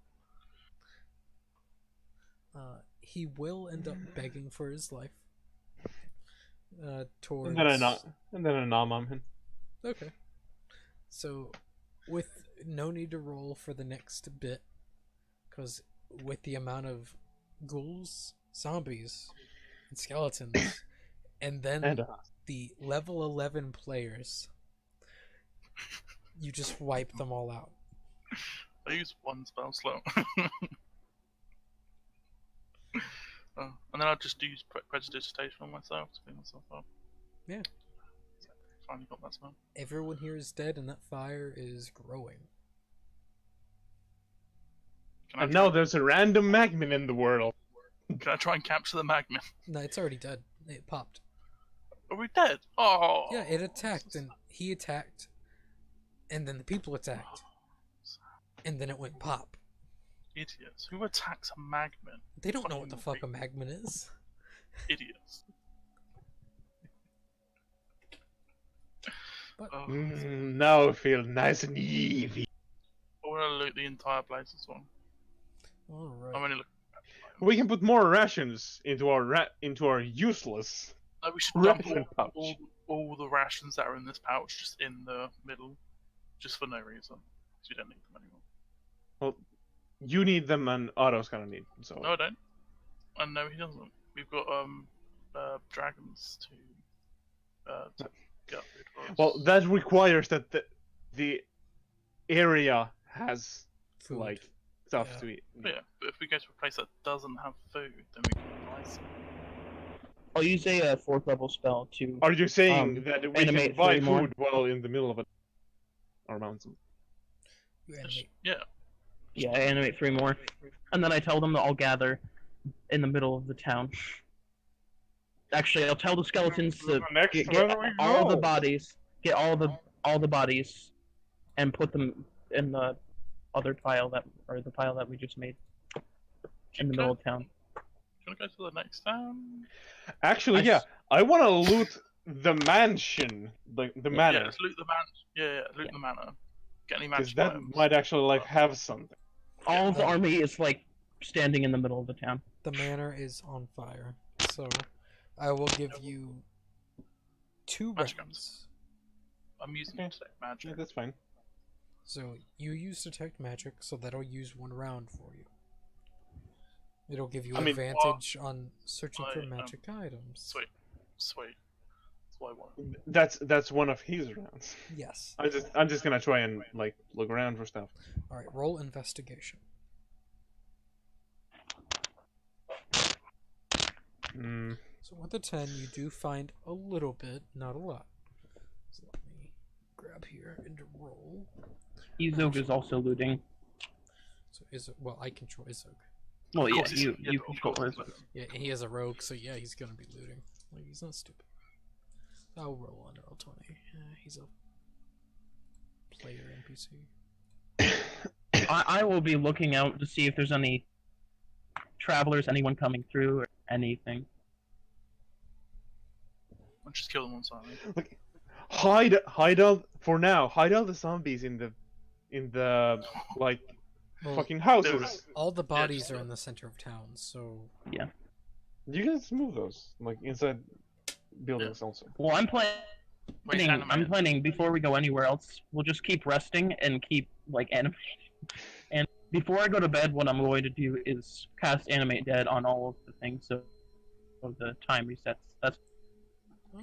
A: He will end up begging for his life. Towards.
D: And then I nom on him.
A: Okay. So, with no need to roll for the next bit, because with the amount of ghouls, zombies, and skeletons, and then the level 11 players, you just wipe them all out.
C: I use one spell slot. And then I'll just use prestidigitation on myself to clean myself up.
A: Yeah.
C: Finally got that spell.
A: Everyone here is dead, and that fire is growing.
D: And now there's a random magmin in the world.
C: Can I try and capture the magma?
A: No, it's already dead. It popped.
C: Are we dead? Oh!
A: Yeah, it attacked, and he attacked, and then the people attacked, and then it went pop.
C: Idiots. Who attacks a magma?
A: They don't know what the fuck a magma is.
C: Idiots.
A: But
D: Now I feel nice and evil.
C: I want to loot the entire place as well.
A: alright.
C: I'm only looking.
D: We can put more rations into our useless.
C: No, we should dump
D: Ration pouch.
C: all the rations that are in this pouch just in the middle, just for no reason. Because we don't need them anymore.
D: Well, you need them and Otto's gonna need them, so.
C: No, I don't. And no, he doesn't. We've got dragons to get food for us.
D: Well, that requires that the area has
A: Food.
D: like stuff
A: Yeah.
D: to eat.
C: But yeah, but if we go to a place that doesn't have food, then we can buy some.
B: I'll use a 4th level spell to.
D: Are you saying that we can
B: animate
D: buy
B: 3 more.
D: food while in the middle of our mountain?
A: You animate.
C: Yeah.
B: Yeah, I animate 3 more, and then I tell them to all gather in the middle of the town. Actually, I'll tell the skeletons to get all the bodies, get all the bodies, and put them in the other pile that we just made in the middle of town.
C: Do you want to go to the next town?
D: Actually, yeah, I want to loot the mansion, the
C: Yeah,
D: manor,
C: let's loot the manor. Yeah, loot the manor. Get any
D: because
C: magic
D: that
C: items.
D: might actually like have something.
B: All of the army is like standing in the middle of the town.
A: The manor is on fire, so I will give you 2
C: Magic
A: rounds.
C: I'm using
D: Okay.
C: detect magic.
D: Yeah, that's fine.
A: So you use detect magic, so that'll use 1 round for you. It'll give you
D: I mean,
A: advantage on searching for
C: I,
A: magic items.
C: Sweet. That's what I want.
D: That's one of his rounds.
A: Yes.
D: I'm just gonna try and like look around for stuff.
A: All right. Roll investigation.
D: Hmm.
A: So with a 10, you do find a little bit, not a lot. So let me grab here and roll.
B: Izog is also looting.
A: So I control Izog.
B: Well,
C: Of
B: yeah,
C: course
B: you
C: of
B: control
C: course
B: Izog.
A: Yeah, and he is a rogue, so yeah, he's gonna be looting. Like, he's not stupid. I'll roll on roll 20. He's a player NPC.
B: I will be looking out to see if there's any travelers, anyone coming through, or anything.
C: and just kill them on sight.
D: Like, hide all for now. Hide all the zombies in the like
A: Well,
D: fucking houses.
A: all the bodies are in the center of town, so
B: Yeah.
D: You can just move those like inside buildings also.
B: Well, I'm
C: Wait,
B: I'm planning before we go anywhere else. We'll just keep resting and keep like animating. And before I go to bed, what I'm going to do is cast Animate Dead on all of the things, so the time resets. That's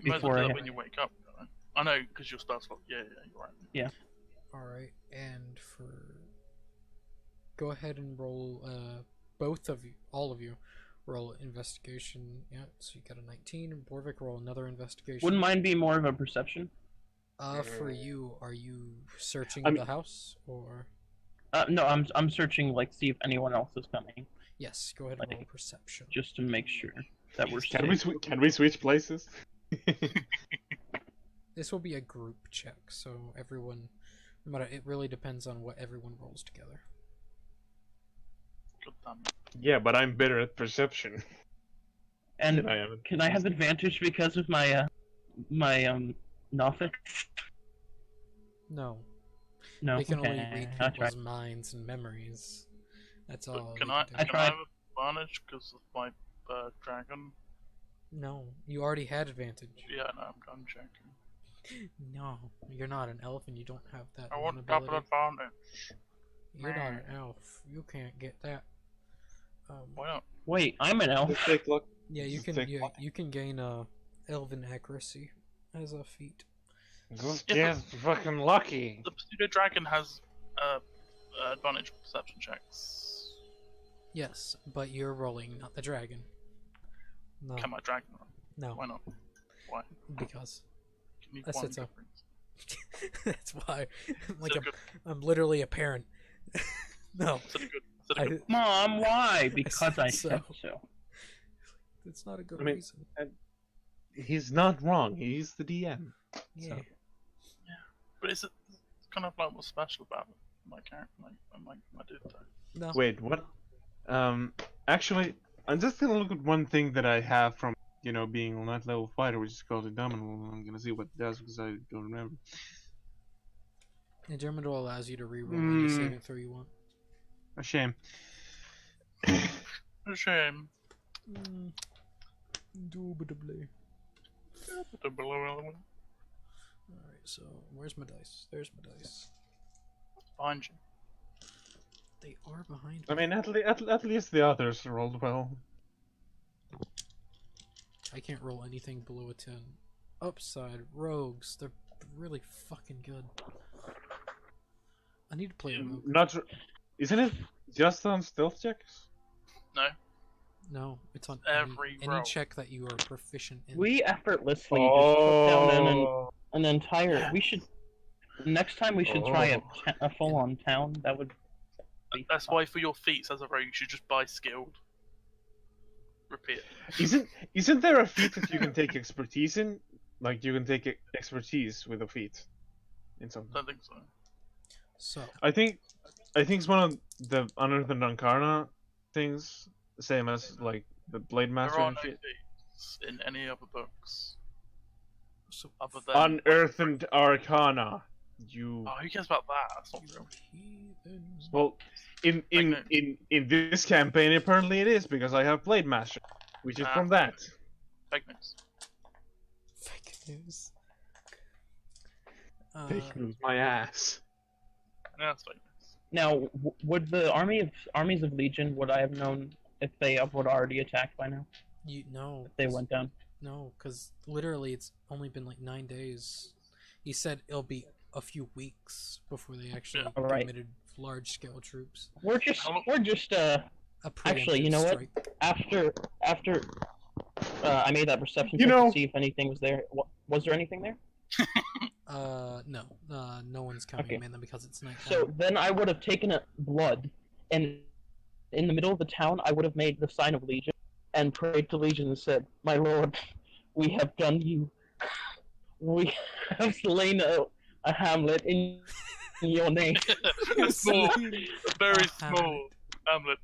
C: You might as well
B: before
C: do
B: I
C: that when you wake up. Right? I know, because your stuff's like, yeah, you're right.
B: yeah.
A: alright, and for... Go ahead and roll, both of you, all of you, roll investigation. Yeah, so you got a 19, and Borvik roll another investigation.
B: Wouldn't mine be more of a perception?
A: For you, are you searching
D: I mean-
A: the house, or...
B: No, I'm searching like see if anyone else is coming,
A: Yes, go ahead and roll
B: Like,
A: perception.
B: just to make sure that we're
D: Can
B: safe.
D: can we switch places?
A: This will be a group check, so everyone... No matter, it really depends on what everyone rolls together.
C: Good damn.
D: Yeah, but I'm better at perception.
B: And
D: than I am.
B: can I have advantage because of my novice?
A: No.
B: No.
A: They can only
B: okay.
A: read
B: I'll try.
A: people's minds and memories. That's all.
C: But can
A: they
C: I
A: do.
B: I
C: can I
B: tried.
C: have advantage because of my dragon?
A: No, you already had advantage.
C: Yeah, no, I'm checking.
A: No, you're not an elf and you don't have that.
C: I want
A: one
C: double
A: ability.
C: advantage.
A: You're not an elf. You can't get that.
C: Why not?
B: Wait, I'm an elf.
D: Let's take luck.
A: Yeah, you
D: Just
A: can.
D: take
A: Yeah,
D: luck.
A: you can gain elven accuracy as a feat.
D: This
C: Yeah,
D: kid's fucking lucky.
C: The pseudo dragon has advantage perception checks.
A: Yes, but you're rolling, not the dragon. No,
C: Can my dragon run?
A: no,
C: Why not? Why?
A: because
C: Give me
A: That's
C: one
A: it, so.
C: difference.
A: that's why.
C: Is it good?
A: I'm literally a parent. No,
C: Is it good? Is it good?
B: Mom, why? Because I
A: said
B: said
A: so.
B: so.
A: it's not a good
D: I mean,
A: reason.
D: He's not wrong. He's the DM.
A: Yeah.
C: But it's kind of like what's special about my character, my dude though.
A: No.
D: Wait, what? Actually, I'm just gonna look at one thing that I have from being on that level fighter, which is called a Dominal. I'm gonna see what it does because I don't remember.
A: Indomitable allows you to reroll any saving throw you want.
D: A shame.
C: A shame.
A: Indubitably.
C: Behind
A: Alright, so where's my dice? There's my dice.
C: you.
A: They are behind
D: I
A: me.
D: mean, at least the others rolled well.
A: I can't roll anything below a 10. Upside, rogues, they're really fucking good. I need to play a rogue.
D: Isn't it just on stealth checks?
C: No.
A: No, it's on
C: Every
A: any
C: roll.
A: check that you are proficient in.
B: We effortlessly just took down
D: Oh,
B: an entire. We should. Next time we should try
D: Oh.
B: a full-on town. That would. Be
C: That's
B: fun.
C: why for your feats as a rogue, you should just buy skilled. Repeat.
D: isn't there a feat that you can take expertise in? Like you can take expertise with a feat in something.
C: Don't think so.
A: So,
D: I think it's one of the Unearthed Arcana things, same as like the Blade Master
C: There are
D: and
C: no
D: shit.
C: feats in any other books
A: so
C: other than.
D: Unearthed Arcana. You
C: Oh, who cares about that? That's not real.
A: heathens.
D: well, in this campaign apparently it is because I have Blade Master, which is from that.
C: Fake news.
A: Fake news.
D: Fake news, my ass.
C: Yeah, that's fake news.
B: Now, would the armies of Legion, would I have known if they would already attacked by now?
A: You no.
B: If they went down.
A: No, because literally it's only been like 9 days. He said it'll be a few weeks before they actually
B: All right.
A: committed large-scale troops.
B: We're just
A: A
B: Actually, you know
A: preemptive
B: what?
A: strike.
B: after I made that perception
D: You
B: check
D: know-
B: to see if anything was there. Was there anything there?
A: No. No one's coming,
B: Okay.
A: mainly because it's nighttime.
B: So then I would have taken a blood, and in the middle of the town, I would have made the sign of Legion and prayed to Legion and said, "My lord, we have done you. We have slain a hamlet in your name."
C: Small, very
A: A
C: small hamlet.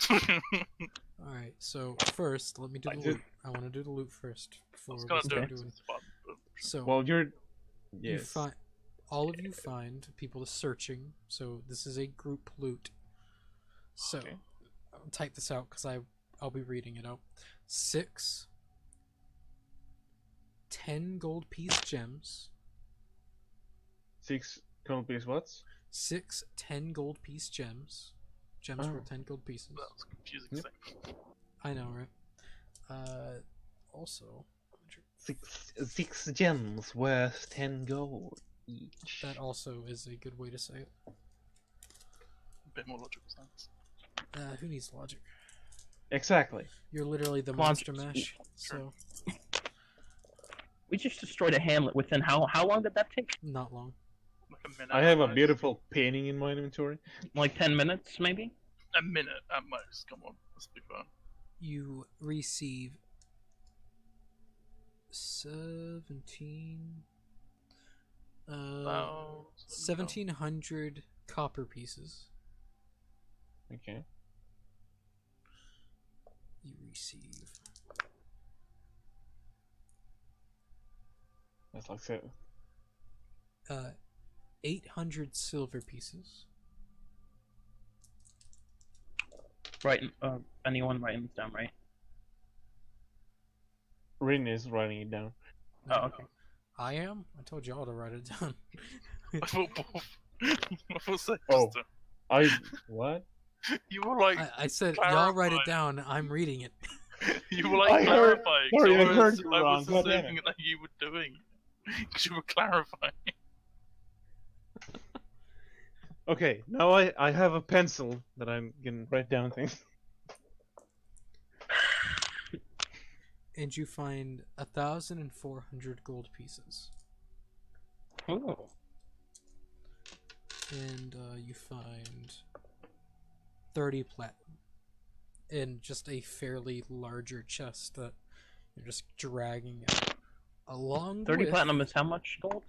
A: Alright, so first, let me do
D: I
A: the
D: did-
A: loot. I want to do the loot first
C: I
A: before
C: was
A: we
C: gonna do
A: start
C: it 'cause
A: doing...
C: it's fun, but
A: So
D: Well, you're.
A: you
D: Yes.
A: find all of you find people searching. So this is a group loot. So
C: Okay.
A: I'll type this out because I'll be reading it out. 6 10 gold piece gems.
D: 6 gold piece what's?
A: 6 10 gold piece gems. Gems
D: Oh.
A: worth 10 gold pieces.
C: That was a confusing
D: Yep.
C: thing.
A: I know, right? Also,
E: 6 gems worth 10 gold each.
A: that also is a good way to say it.
C: A bit more logical sense.
A: Who needs logic?
D: Exactly.
A: You're literally the
B: Logic.
A: monster mash. So
B: We just destroyed a hamlet within how long did that take?
A: not long.
C: Like a minute.
D: I have a
C: at most.
D: beautiful painting in my inventory.
B: Like 10 minutes, maybe?
C: A minute at most. Come on, let's be fair.
A: You receive 17
C: About
A: 1700 copper pieces.
D: Okay.
A: You receive
D: That's like so.
A: 800 silver pieces.
B: Right. Anyone writing this down, right?
D: Rin is writing it down.
B: Oh, okay.
A: I am? I told y'all to write it down.
C: I thought both. I thought so.
D: Oh. What?
C: You were like,
A: I said, y'all write it
C: clarifying.
A: down. I'm reading it.
C: You were like
D: I heard-
C: clarifying.
D: sorry,
C: so
D: I heard you
C: I
D: wrong,
C: was
D: God damn
C: assuming
D: it.
C: that you were doing because you were clarifying.
D: Okay, now I have a pencil that I'm gonna write down things.
A: And you find 1,400 gold pieces.
B: Oh.
A: And you find 30 platinum. In just a fairly larger chest that you're just dragging out. Along
B: 30
A: with
B: platinum is how much gold?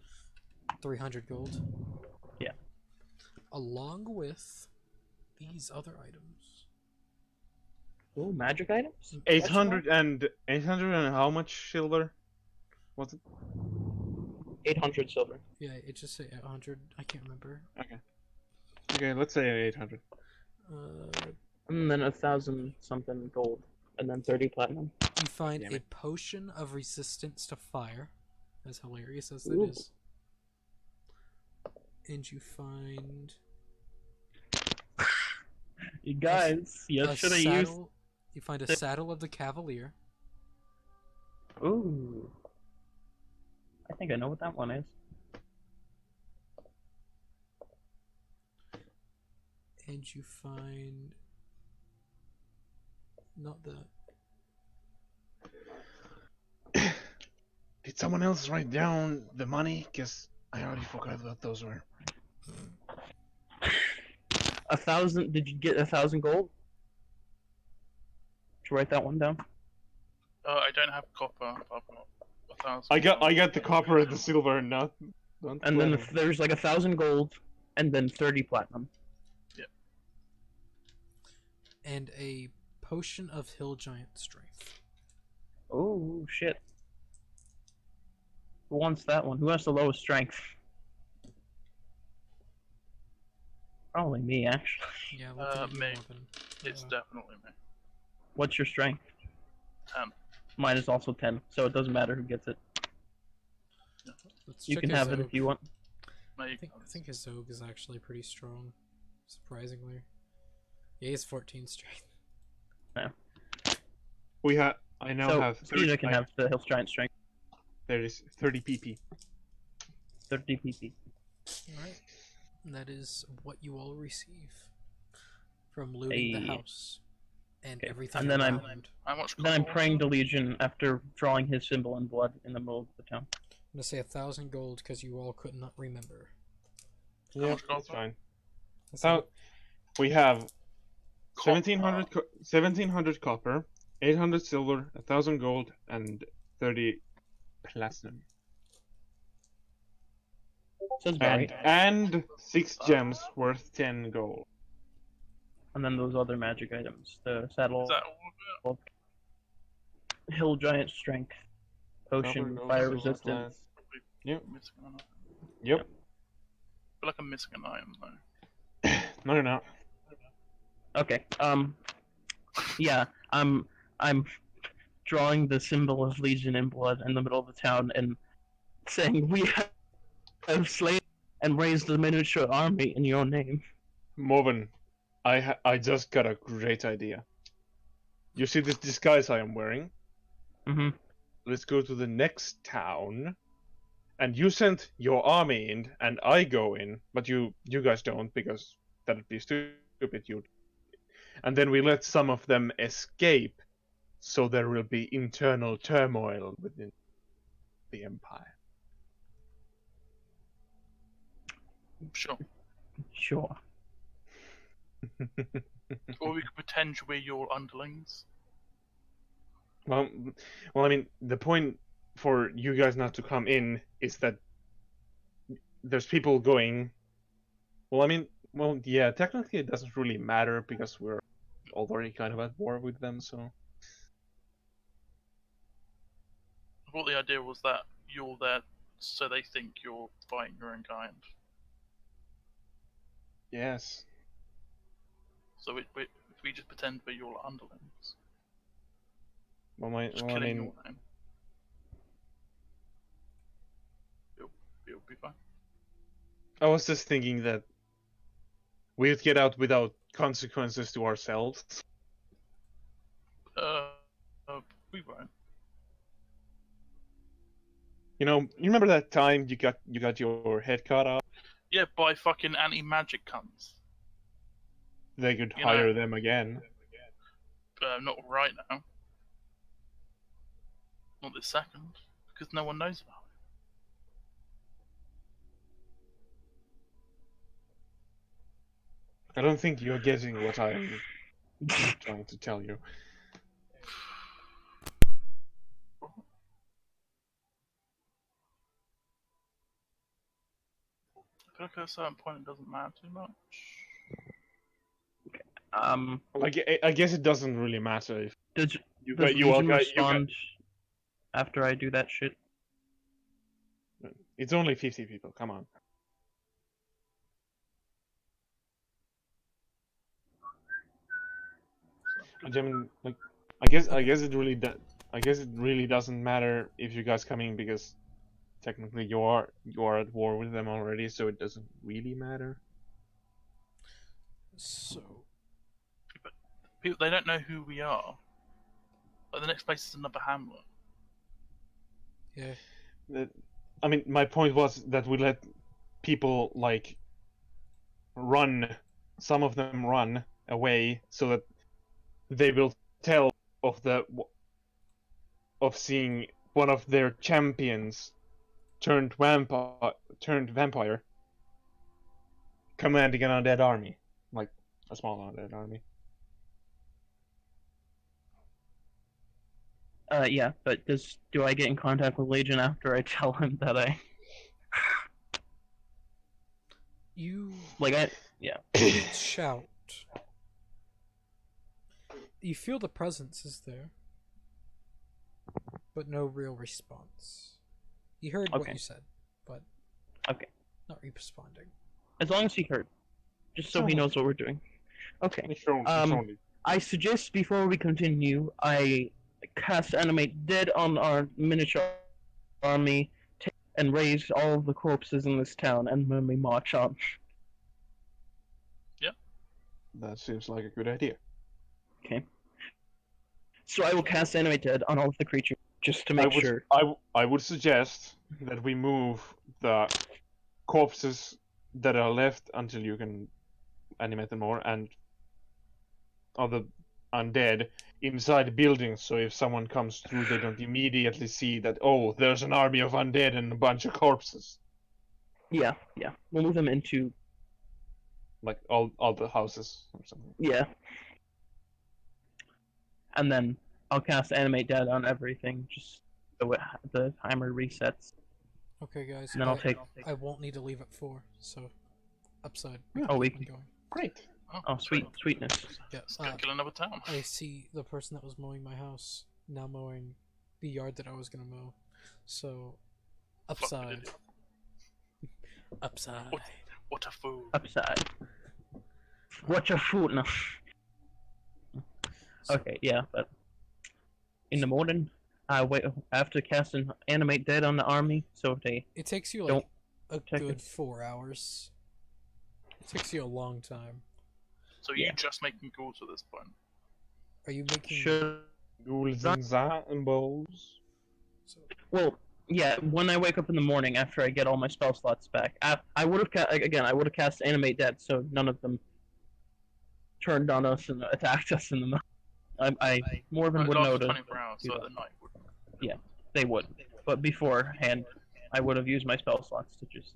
A: 300 gold.
B: Yeah.
A: Along with these other items.
B: Oh, magic items?
D: 800 and how much silver? What's it?
B: 800 silver.
A: Yeah, it just say 100. I can't remember.
D: Okay, let's say 800.
B: And then 1,000 something gold. And then 30 platinum.
A: You find
D: Damn
A: a
D: it.
A: potion of resistance to fire, as hilarious as that
B: Ooh.
A: is. And you find
B: You guys, you
A: a
B: should have used.
A: saddle. You find a saddle of the Cavalier.
B: Ooh. I think I know what that one is.
A: And you find not that.
D: Did someone else write down the money? Cause I already forgot what those were.
B: 1,000. Did you get 1,000 gold? Did you write that one down?
C: I don't have copper. I've got 1,000.
D: I got the copper and the silver, not.
B: And then there's like 1,000 gold, and then 30 platinum.
A: And a potion of hill giant strength.
B: Oh shit. Who wants that one? Who has the lowest strength? Probably me, actually.
A: Yeah, looking at you,
C: me.
A: Morgan.
C: It's definitely me.
B: What's your strength?
C: 10.
B: Mine is also 10, so it doesn't matter who gets it.
A: Let's
B: You
A: check
B: can
A: his
B: have it
A: Zogue.
B: if you want.
C: No, you
A: I think his Zogue is actually pretty strong, surprisingly. Yeah, he has 14 strength.
D: I now
B: So,
D: have
B: Cena can have the hill giant strength.
D: There is 30 PP.
B: 30 PP.
A: Alright. That is what you all receive from looting the
B: Hey.
A: house and
B: Okay,
A: everything
B: and then I'm-
A: around.
C: How much
B: Then I'm
C: copper
B: praying
C: was
B: to Legion after drawing his symbol in blood in the middle of the town.
A: I'm gonna say 1,000 gold because you all could not remember.
C: How
D: Yeah,
C: much
D: that's
C: copper?
D: fine.
A: That's
D: So we have
C: Copper.
D: 1,700 copper, 800 silver, 1,000 gold, and 30 platinum.
B: Sounds about right.
D: And 6 gems worth 10 gold.
B: And then those other magic items. The saddle,
C: Is that all of
B: hill giant strength, potion,
D: Copper, gold,
B: fire
D: silver,
B: resistance,
D: Yep.
C: Missing an item.
D: Yep.
C: I feel like I'm missing an item though.
D: No, you're not.
B: Okay. Yeah. I'm drawing the symbol of Legion in blood in the middle of the town and saying we have slain and raised a miniature army in your name.
D: Morven, I just got a great idea. You see this disguise I am wearing?
B: Mm-hmm.
D: Let's go to the next town, and you send your army in, and I go in, but you guys don't because that'd be stupid. And then we let some of them escape, so there will be internal turmoil within the Empire.
C: Sure.
B: Sure.
C: Or we could pretend we're your underlings.
D: Well, I mean, the point for you guys not to come in is that there's people going. Well, I mean, well, yeah, technically it doesn't really matter because we're already kind of at war with them, so.
C: I thought the idea was that you're there so they think you're fighting your own kind.
D: Yes.
C: So if we just pretend we're your underlings,
D: Well, I
C: just killing
D: mean,
C: your name, it'll be fine.
D: I was just thinking that we'd get out without consequences to ourselves.
C: We won't.
D: You know, you remember that time you got your head cut off?
C: Yeah, by fucking anti-magic cunts.
D: They could
C: You
D: hire
C: know-
D: them again.
C: Not right now. Not this second, because no one knows about it.
D: I don't think you're getting what I'm trying to tell you.
C: I feel like at a certain point it doesn't matter too much.
D: Like, I guess it doesn't really matter if
B: Does
D: you
B: does
D: got you all
B: Legion
D: got
B: respond after I do that shit?
D: It's only 50 people. Come on. I mean, like, I guess it really I guess it really doesn't matter if you guys coming because technically you are at war with them already, so it doesn't really matter.
A: So,
C: People, they don't know who we are. Like, the next place is another hamlet.
A: yeah.
D: I mean, my point was that we let people like run, some of them run away, so that they will tell of seeing one of their champions turned vampire commanding an undead army, like a small undead army.
B: Yeah, but do I get in contact with Legion after I tell him that I
A: You
B: yeah.
A: shout. You feel the presence is there, but no real response. He heard what
B: Okay.
A: you said, but
B: Okay.
A: not responding.
B: As long as he heard, just so he knows what we're doing. Okay.
D: It's only
B: I suggest before we continue, I cast Animate Dead on our miniature army and raise all of the corpses in this town, and then we march on.
D: that seems like a good idea.
B: Okay. So I will cast Animate Dead on all of the creatures, just to make sure.
D: I would suggest that we move the corpses that are left until you can animate them more, and other undead inside buildings, so if someone comes through they don't immediately see that, oh, there's an army of undead and a bunch of corpses.
B: Yeah. We'll move them into.
D: Like all the houses or something.
B: Yeah. And then I'll cast Animate Dead on everything, just so the timer resets.
A: Okay, guys.
B: And then I'll take.
A: I won't need to leave at 4, so upside.
B: Oh,
A: keep
B: we-
A: going.
D: Great.
B: Oh, sweetness.
A: Yeah.
C: Let's go kill another town.
A: I see the person that was mowing my house now mowing the yard that I was gonna mow. So Upside.
C: idiot.
A: Upside.
C: What a fool.
B: Upside. What a fool. No.
A: So,
B: Okay, yeah, but in the morning, I have to cast an animate dead on the army, so they
A: it takes you like
B: don't
A: a
B: protect
A: good
B: it.
A: 4 hours. It takes you a long time.
C: So
B: Yeah.
C: you just making ghouls at this point?
A: Are you making?
B: should.
D: Ghouls and zombos.
A: So,
B: Well, yeah. When I wake up in the morning after I get all my spell slots back, I would have I would have cast animate dead, so none of them turned on us and attacked us in the night. I Morven
C: It
B: would
C: lasts
B: know to
C: 24 hours,
B: do
C: so
B: that.
C: at the night would.
B: They would, but beforehand, I would have used my spell slots to just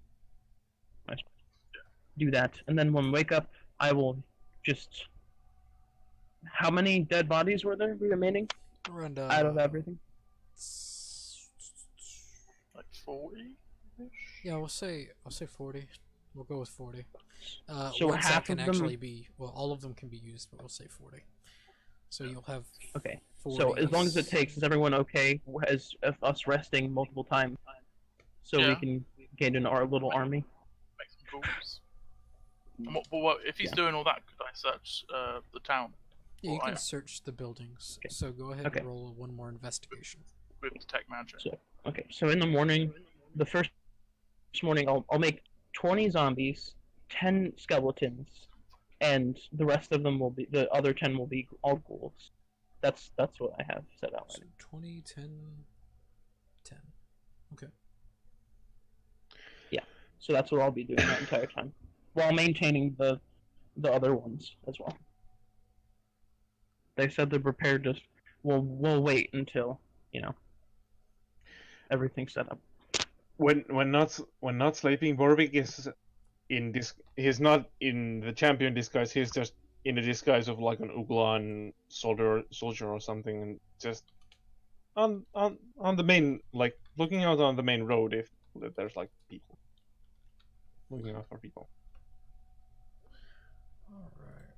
B: do that, and then when I wake up, I will just. How many dead bodies were there remaining
A: around
B: out of everything?
C: Like 40?
A: Yeah, I'll say 40. We'll go with 40.
B: So
A: ones that
B: half
A: can
B: of them-
A: actually be all of them can be used, but we'll say 40. So you'll have
B: Okay.
A: 40.
B: So as long as it takes, is everyone okay as us resting multiple times, so we
C: Yeah.
B: can get in our little army?
C: Make some ghouls. And what if he's
B: Yeah.
C: doing all that, could I search the town
A: Yeah, you
C: Well,
A: can
C: I-
A: search the buildings.
B: Okay.
A: So go ahead
B: Okay.
A: and roll one more investigation.
C: with detect magic?
B: So okay. So in the morning, the first morning, I'll make 20 zombies, 10 skeletons, and the rest of them will be the other 10 will be all ghouls. That's what I have set out.
A: So 20, 10, 10. Okay.
B: So that's what I'll be doing that entire time, while maintaining the other ones as well. They said they're prepared to. We'll wait until everything's set up.
D: When not sleeping, Borvik is in this. He's not in the champion disguise. He's just in the disguise of like an Uglan soldier or something, and just on the main, like looking out on the main road if there's like people. Looking out for people.
A: Alright.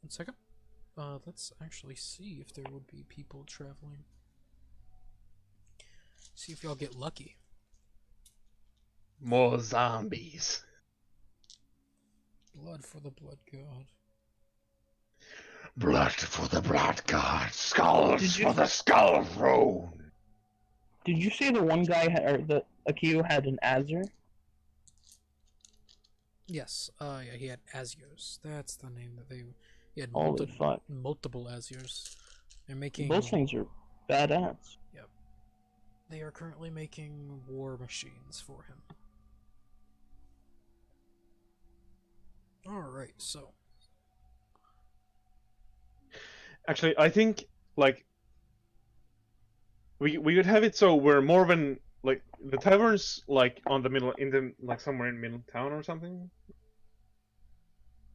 A: 1 second. Let's actually see if there would be people traveling. See if y'all get lucky.
D: More zombies.
A: Blood for the blood god.
F: Blood for the blood god, skulls
B: Did you-
F: for the skull throne.
B: Did you say the one guy or the Akio had an Azure?
A: Yes, yeah, he had Azios. That's the name that they. He had
B: Holy fuck!
A: multiple Azios. They're making.
B: Those things are badass.
A: They are currently making war machines for him. Alright, so.
D: Actually, I think like we could have it so we're more than like the tavern's like on the middle in the like somewhere in middle town or something,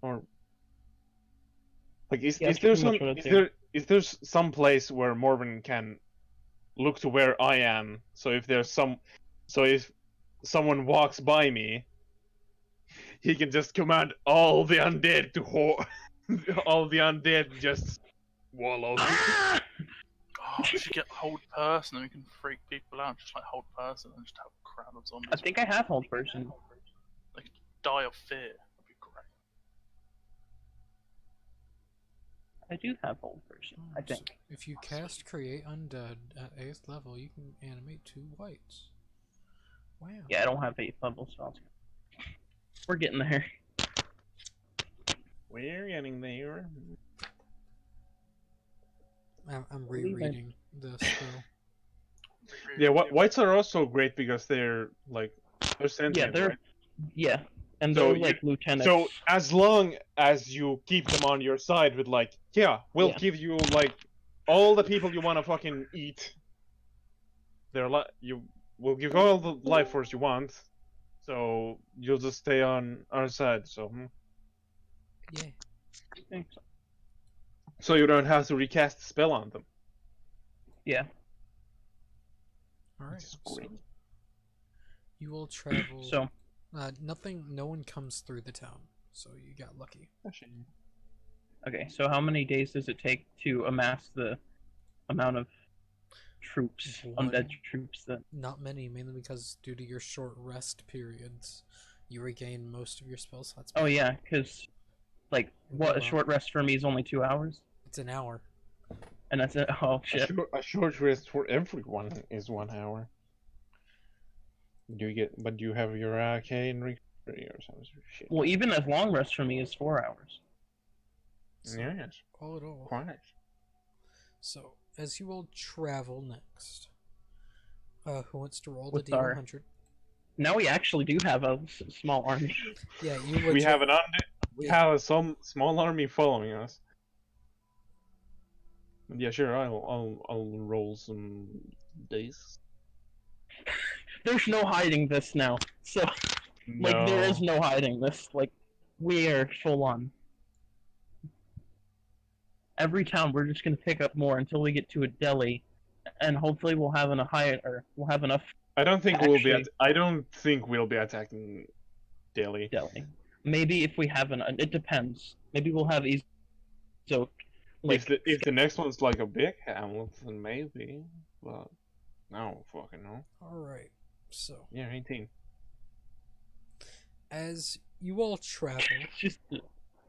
D: or like is
B: Yeah, that's
D: there
B: pretty
D: some
B: much what I'd
D: is
B: say.
D: there some place where Morven can look to where I am? So if someone walks by me, he can just command all the undead to all the undead just wallow.
C: Oh, we should get hold person and we can freak people out. Just like hold person and just have a crowd of zombies.
B: I think I have hold person.
C: Like die of fear. That'd be great.
B: I do have hold person. I
A: So
B: think.
A: if you cast Create Undead at 8th level, you can animate 2 whites. Wow.
B: Yeah, I don't have 8th level spells. We're getting there.
D: We're getting there.
A: I'm rereading the spell.
D: Yeah, whites are also great because they're like they're sentient,
B: they're-
D: right?
B: Yeah, and
D: So
B: they're
D: you-
B: like lieutenants.
D: So as long as you keep them on your side with like, yeah, we'll
B: Yeah.
D: give you like all the people you want to fucking eat. We'll give you all the life force you want. So you'll just stay on our side. So
A: Yeah.
B: Thanks.
D: so you don't have to recast the spell on them.
B: Yeah.
A: Alright.
D: Which is
A: So
D: great.
A: you will travel.
B: So
A: no one comes through the town, so you got lucky.
B: okay, so how many days does it take to amass the amount of troops,
A: One.
B: undead troops that.
A: Not many, mainly because due to your short rest periods, you regain most of your spell slots back.
B: Oh yeah, because like what a
A: Wow.
B: short rest for me is only 2 hours,
A: It's an hour.
B: and that's it. Oh shit.
D: A short rest for everyone is 1 hour. Do you get? But do you have your arcane recovery or some shit?
B: Well, even as long rest for me is 4 hours.
A: So,
D: Yes,
A: all in all.
D: quite.
A: So, as you all travel next, who wants to roll
B: With
A: the
B: our-
A: D100?
B: Now we actually do have a small army.
A: Yeah, you
D: We
A: legit-
D: have we have some small army following us. Yeah, sure. I'll roll some dice.
B: There's no hiding this now. So like there is no hiding this. Like we are full on. Every town we're just gonna pick up more until we get to a deli, and hopefully we'll have enough we'll have enough
D: I don't think
B: Actually-
D: I don't think we'll be attacking Delhi.
B: deli. Maybe if we have it depends. Maybe we'll have easy. So like
D: If the next one's like a big hamlet, then maybe. But no, fucking no.
A: Alright, so,
D: Yeah, 18.
A: as you all travel,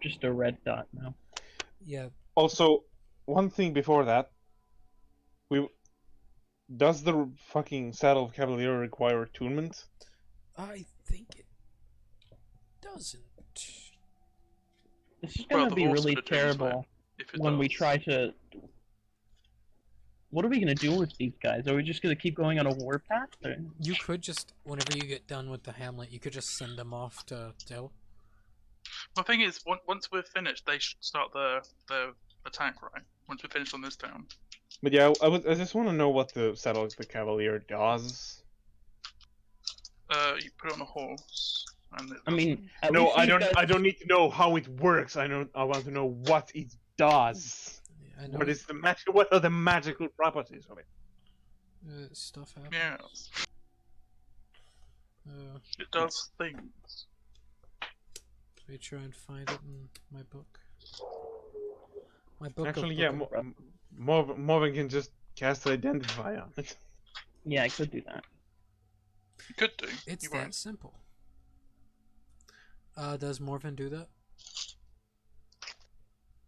B: just a red dot now.
A: yeah,
D: Also, one thing before that, does the fucking Saddle of Cavalier require attunement?
A: I think it doesn't.
B: This is
C: Well,
B: gonna
C: the
B: be
C: horse
B: really
C: could attune to it,
B: terrible
C: if it
B: when we
C: does.
B: try to. What are we gonna do with these guys? Are we just gonna keep going on a warpath? Or...
A: You could just, whenever you get done with the hamlet, you could just send them off to Dill.
C: The thing is, once we're finished, they should start their attack, right? Once we're finished on this town.
D: But yeah, I just want to know what the Saddle of the Cavalier does.
C: You put it on a horse, and
B: I mean, at
D: No,
B: least
D: I
B: these
D: don't.
B: guys-
D: I don't need to know how it works. I want to know what it does.
A: I know
D: What is the magic? What are the magical properties of it?
A: stuff happens.
C: yeah, it does things.
A: Let me try and find it in my book. My book.
D: Actually,
A: of
D: yeah,
A: book of-
D: Morven can just cast Identify on it.
B: Yeah, I could do that.
C: You could do.
A: It's
C: you
A: that
C: won't.
A: simple. Does Morven do that?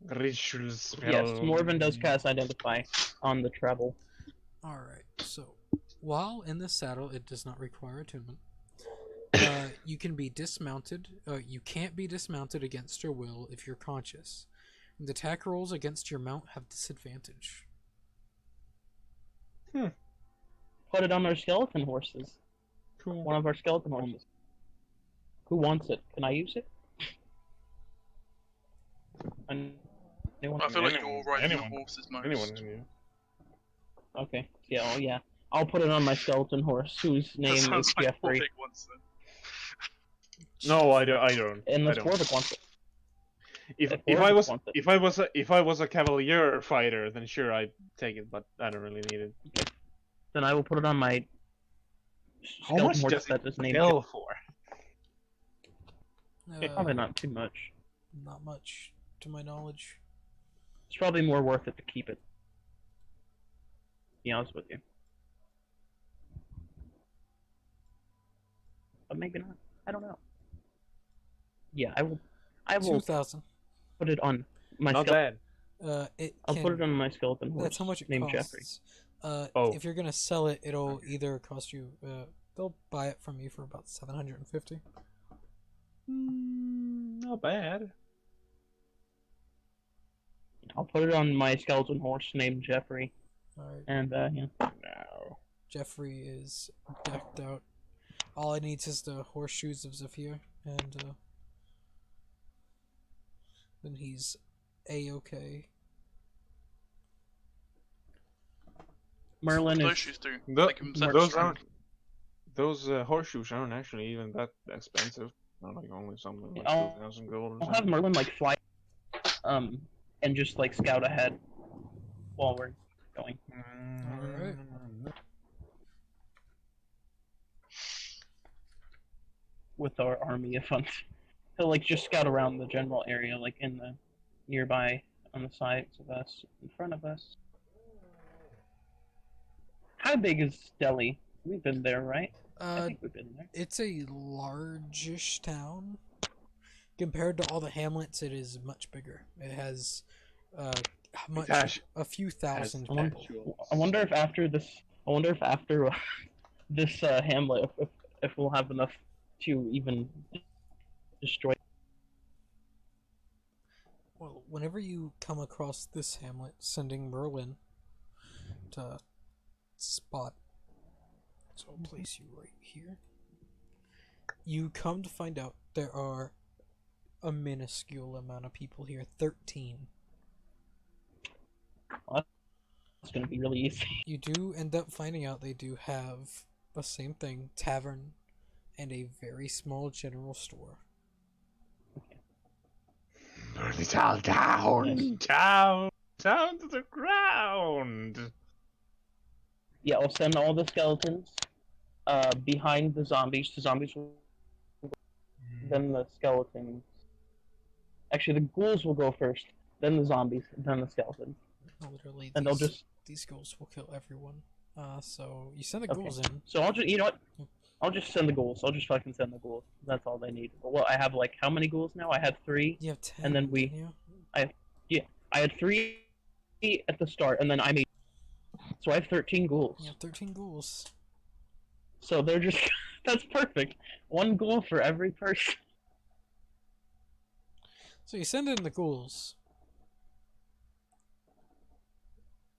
D: Ritual spell.
B: Yes, Morven does cast Identify on the treble.
A: Alright, so while in the saddle, it does not require attunement. You can be dismounted. You can't be dismounted against your will if you're conscious. And attack rolls against your mount have disadvantage.
B: Put it on our skeleton horses.
D: Cool.
B: One of our skeleton horses. Who wants it? Can I use it? Anyone?
C: I feel like
D: Anyone-
C: you're riding
D: anyone-
C: the horses most.
D: Anyone can use.
B: Okay. Yeah. Oh yeah. I'll put it on my skeleton horse, whose
C: That
B: name
C: sounds
B: is
C: like
B: Jeffrey.
C: Warwick wants them.
D: No, I don't.
B: Unless
D: I don't.
B: Warwick wants it.
D: If
B: If
D: if I
B: Warwick
D: was
B: wants it.
D: if I was a cavalier fighter, then sure I'd take it, but I don't really need it.
B: Then I will put it on my
D: How
B: skeleton
D: much
B: horse
D: does
B: that
D: it
B: is named
D: sell for?
B: Probably not too much.
A: Not much, to my knowledge.
B: It's probably more worth it to keep it. To be honest with you. But maybe not. I don't know. Yeah, I will
A: 2,000.
B: put it on my
D: Not
B: skeleton.
D: bad.
B: I'll put it on my skeleton horse.
A: That's how much it
B: named
A: costs.
B: Jeffrey.
D: Oh.
A: If you're gonna sell it, it'll either cost you. They'll buy it from you for about 750.
D: Not bad.
B: I'll put it on my skeleton horse named Jeffrey.
A: All right.
B: And yeah.
D: No.
A: Jeffrey is decked out. All I need is the horseshoes of Zephyr, and then he's a-okay.
B: Merlin
C: Those
B: is
C: shoes do.
D: Th-
C: Make 'em set
D: those
C: strong.
D: aren't. Those horseshoes aren't actually even that expensive. Not like only something like
B: I'll-
D: 2,000 gold or
B: I'll have
D: something.
B: Merlin like fly and just like scout ahead while we're going.
A: Alright.
B: With our army of hunt. He'll like just scout around the general area, like in the nearby, on the sides of us, in front of us. how big is Delhi? We've been there, right? I
A: Uh,
B: think we've been there.
A: it's a largish town. Compared to all the hamlets, it is much bigger. It has much
D: has-
A: a few thousand
B: I wonder,
A: people.
B: I wonder if after this, I wonder if after this hamlet, if we'll have enough to even destroy.
A: Well, whenever you come across this hamlet, sending Merlin to spot, so I'll place you right here. You come to find out there are a minuscule amount of people here, 13.
B: It's gonna be really easy.
A: You do end up finding out they do have the same thing, tavern, and a very small general store.
F: Burn it all down.
D: Down to the ground.
B: Yeah, I'll send all the skeletons behind the zombies. The zombies will then the skeletons. Actually, the ghouls will go first, then the zombies, then the skeletons.
A: Literally,
B: And they'll just.
A: these ghouls will kill everyone. So you send the
B: Okay.
A: ghouls in.
B: So I'll just, you know what? I'll just send the ghouls. I'll just fucking send the ghouls. That's all they need. Well, I have like how many ghouls now? I had 3.
A: You have 10.
B: And then we-
A: didn't you?
B: I had 3 at the start, and then I made. So I have 13 ghouls.
A: You have 13 ghouls.
B: So they're just. That's perfect. 1 ghoul for every person.
A: So you send in the ghouls.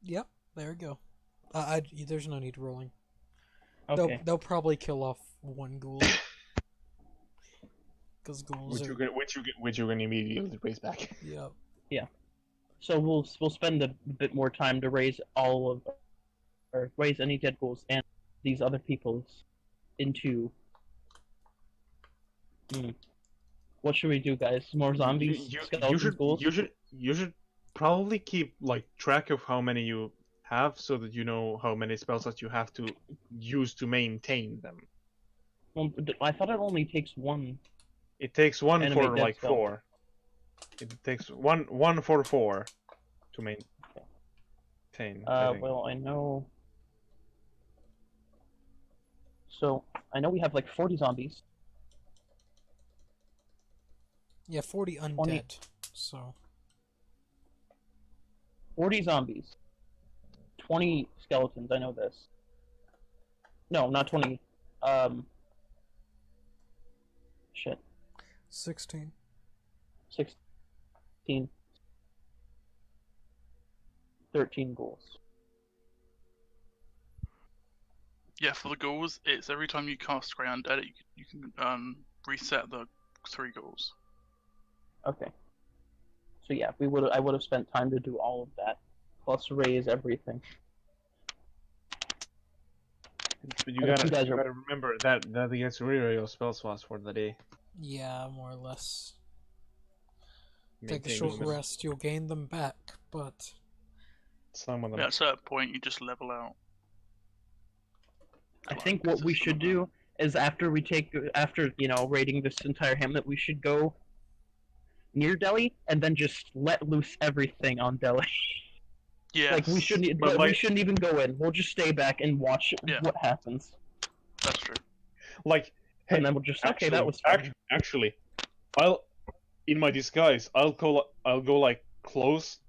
A: Yep, there we go. There's no need rolling.
B: Okay.
A: They'll probably kill off 1 ghoul. Because ghouls are...
D: Which you're gonna immediately raise back.
A: Yep.
B: So we'll spend a bit more time to raise raise any dead ghouls and these other peoples into. What should we do, guys? More zombies, skeletons, ghouls.
D: You should probably keep like track of how many you have, so that you know how many spells that you have to use to maintain them.
B: Well, I thought it only takes 1.
D: It takes 1
B: Animate
D: for
B: dead
D: like
B: spell.
D: 4. It takes one for 4 to maintain. I think.
B: Well, I know. So I know we have like 40 zombies.
A: Yeah, 40 undead.
B: 20.
A: So
B: 40 zombies. 20 skeletons. I know this. No, not 20. Shit.
A: 16.
B: 16. 13 ghouls.
C: Yeah, for the ghouls, it's every time you cast Grey Undead, you can reset the 3 ghouls.
B: Okay. So yeah, I would have spent time to do all of that, plus raise everything.
D: But you
B: But if
D: gotta,
B: you guys
D: you
B: are-
D: gotta remember that gets rid of your spell slots for the day.
A: Yeah, more or less. Take a
D: Maintain
A: short
D: them.
A: rest, you'll gain them back, but...
D: Some of them.
C: Yeah, at a certain point, you just level out.
B: I think what we should do is after raiding this entire hamlet, we should go near Delhi and then just let loose everything on Delhi.
C: Yeah,
B: Like we shouldn't,
D: But,
B: but we
D: like-
B: shouldn't even go in. We'll just stay back and watch
C: Yeah.
B: what happens,
C: that's true.
D: Like,
B: and then we'll just okay, that was fun.
D: Actually, in my disguise, I'll go like close,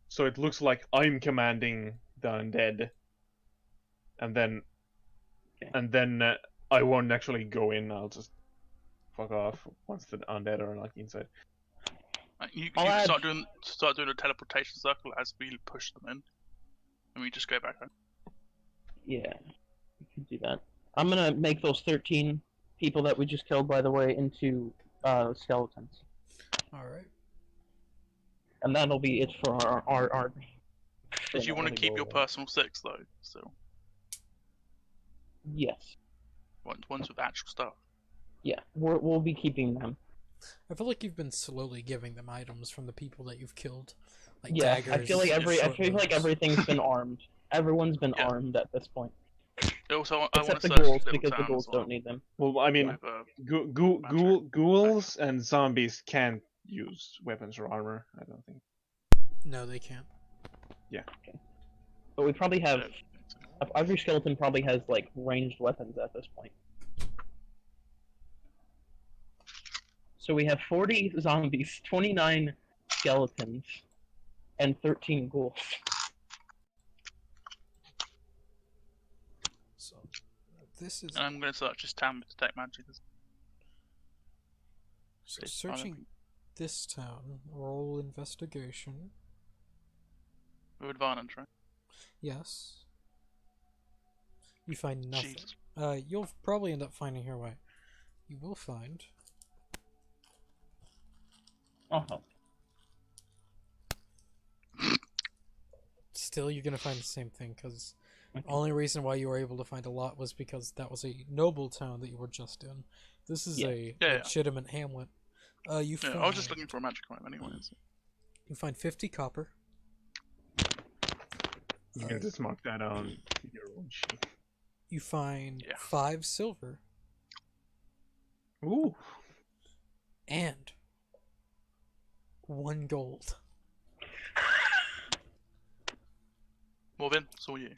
D: so it looks like I'm commanding the undead, and then,
B: Okay.
D: I won't actually go in. I'll just fuck off once the undead are like inside.
C: You
B: I'll
C: can
B: add-
C: start doing a teleportation circle as we push them in, and we just go back home.
B: Yeah, we can do that. I'm gonna make those 13 people that we just killed, by the way, into skeletons,
A: Alright.
B: and that'll be it for our army.
C: Did you want to keep your personal 6 though? Still,
B: Yes.
C: ones with actual stuff.
B: Yeah, we'll be keeping them.
A: I feel like you've been slowly giving them items from the people that you've killed. Like
B: Yeah,
A: daggers.
B: I feel like
A: and short bows.
B: everything's been armed. Everyone's been
C: Yeah.
B: armed at this point,
C: Also, I want
B: except
C: to
B: the
C: search
B: ghouls
C: Little
B: because the
C: Town
B: ghouls
C: as well.
B: don't need them.
D: Well, I mean,
C: With,
D: ghouls and zombies can't use weapons or armor. I don't think.
A: No, they can't.
B: But we probably have Every skeleton probably has like ranged weapons at this point. So we have 40 zombies, 29 skeletons, and 13 ghouls.
A: So this is
C: And I'm going to search this town with detect magic.
A: so searching this town. Roll investigation.
C: With advantage, right?
A: Yes. You find nothing.
C: Jesus.
A: You'll probably end up finding your way. You will find.
B: Oh,
A: Still, you're gonna find the same thing because
B: okay.
A: the only reason why you were able to find a lot was because that was a noble town that you were just in. This is a
C: Yeah.
A: legitimate hamlet. You
C: Yeah,
A: find,
C: I was just looking for a magic item anyway.
A: You find 50 copper.
D: You can just mark that on your own sheet.
A: You find
C: Yeah.
A: 5 silver
D: Ooh.
A: and 1 gold.
C: Morvin, it's all you.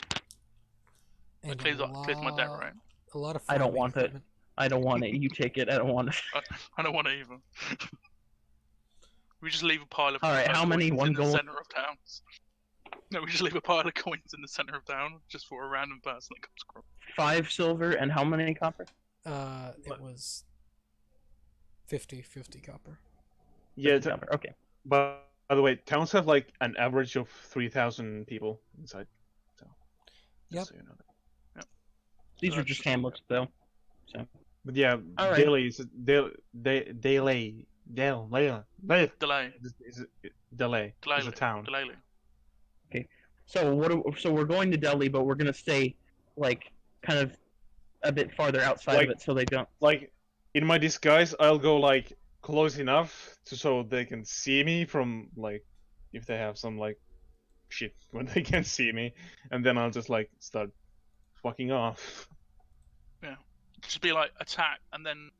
A: And
C: Clears my debt, right?
A: A lot of
B: I don't
A: farming
B: want it.
A: equipment.
B: I don't want it. You take it. I don't want it.
C: I don't want it either. We just leave a pile of
B: Alright, how many?
C: coins
B: 1
C: in the
B: gold?
C: center of towns. No, we just leave a pile of coins in the center of town just for a random person that comes across.
B: 5 silver and how many copper?
A: It was 50 copper.
D: Yeah,
B: 50 copper. Okay.
D: but by the way, towns have like an average of 3,000 people inside. So,
A: Yep.
D: so you know that.
B: These
C: So
B: are
C: that's
B: just
C: just-
B: hamlets, though.
D: But yeah,
B: All right.
D: Delay is Delay
C: Delay.
D: is a town.
C: Delay.
B: So so we're going to Delhi, but we're gonna stay like kind of a bit farther outside
D: Like-
B: of it, so they don't.
D: Like in my disguise, I'll go like close enough so they can see me from like if they have some like shit when they can see me, and then I'll just like start fucking off.
C: Just be like attack, and then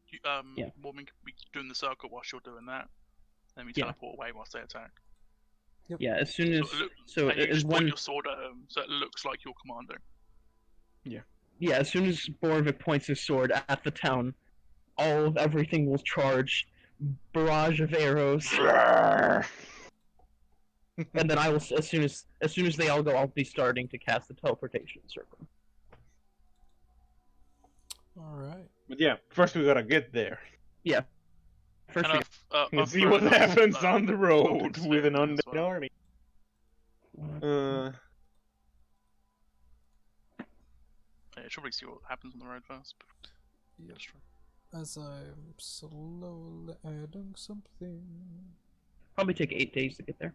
B: Yeah.
C: Morvin can be doing the circle whilst you're doing that. Then we
B: Yeah.
C: teleport away whilst they attack.
B: Yeah, as soon as so
C: And you
B: as
C: just point
B: when
C: your sword at them, so it looks like you're commanding.
B: yeah, as soon as Borvik points his sword at the town, everything will charge, barrage of arrows, and then I will as soon as they all go, I'll be starting to cast the teleportation circle.
A: Alright.
D: But yeah, first we gotta get there
B: First,
C: And
D: and
C: I've
D: see
C: thrown
D: what
C: enough,
D: happens on the road
C: goblins
D: with an
C: there as
D: undead
C: well.
D: army.
C: Yeah, should probably see what happens on the road first.
A: Yep. As I'm slowly adding something.
B: probably take 8 days to get there.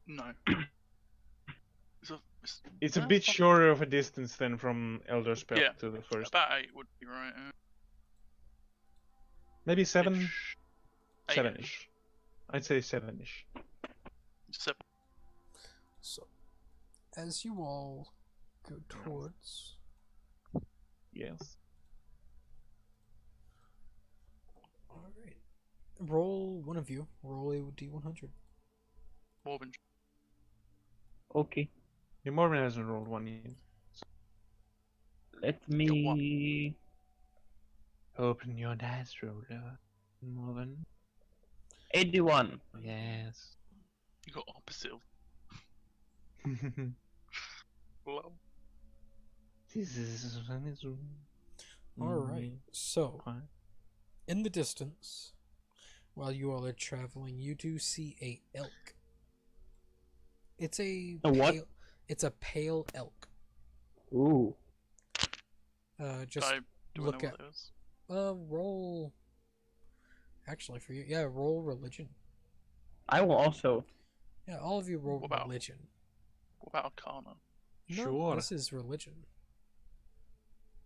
C: No.
D: It's a
C: Yeah,
D: bit
C: fuck.
D: shorter of a distance than from Elder Spell
C: Yeah.
D: to the first.
C: About 8 would be right.
D: Maybe 7?
C: Ish.
D: 7-ish. I'd say 7-ish.
C: 7.
A: So, as you all go towards.
D: Yes.
A: Alright. Roll, one of you, roll a D100.
C: Morvin.
B: Okay,
D: Yeah, Morvin hasn't rolled one yet.
B: let me.
D: Open your dice roller, Morvin.
B: 81.
D: Yes.
C: You got opposite of love.
D: This is
A: Alright, so,
D: Quiet.
A: in the distance, while you all are traveling, you do see a elk. It's a
B: what?
A: pale, it's a pale elk.
B: Ooh.
A: Just
C: Do I
A: look
C: know
A: at
C: what it is?
A: roll. Actually, for you, yeah, roll religion.
B: I will also.
A: Yeah, all of you roll
C: What about-
A: religion.
C: What about Arcana?
A: No,
D: Sure.
A: this is religion.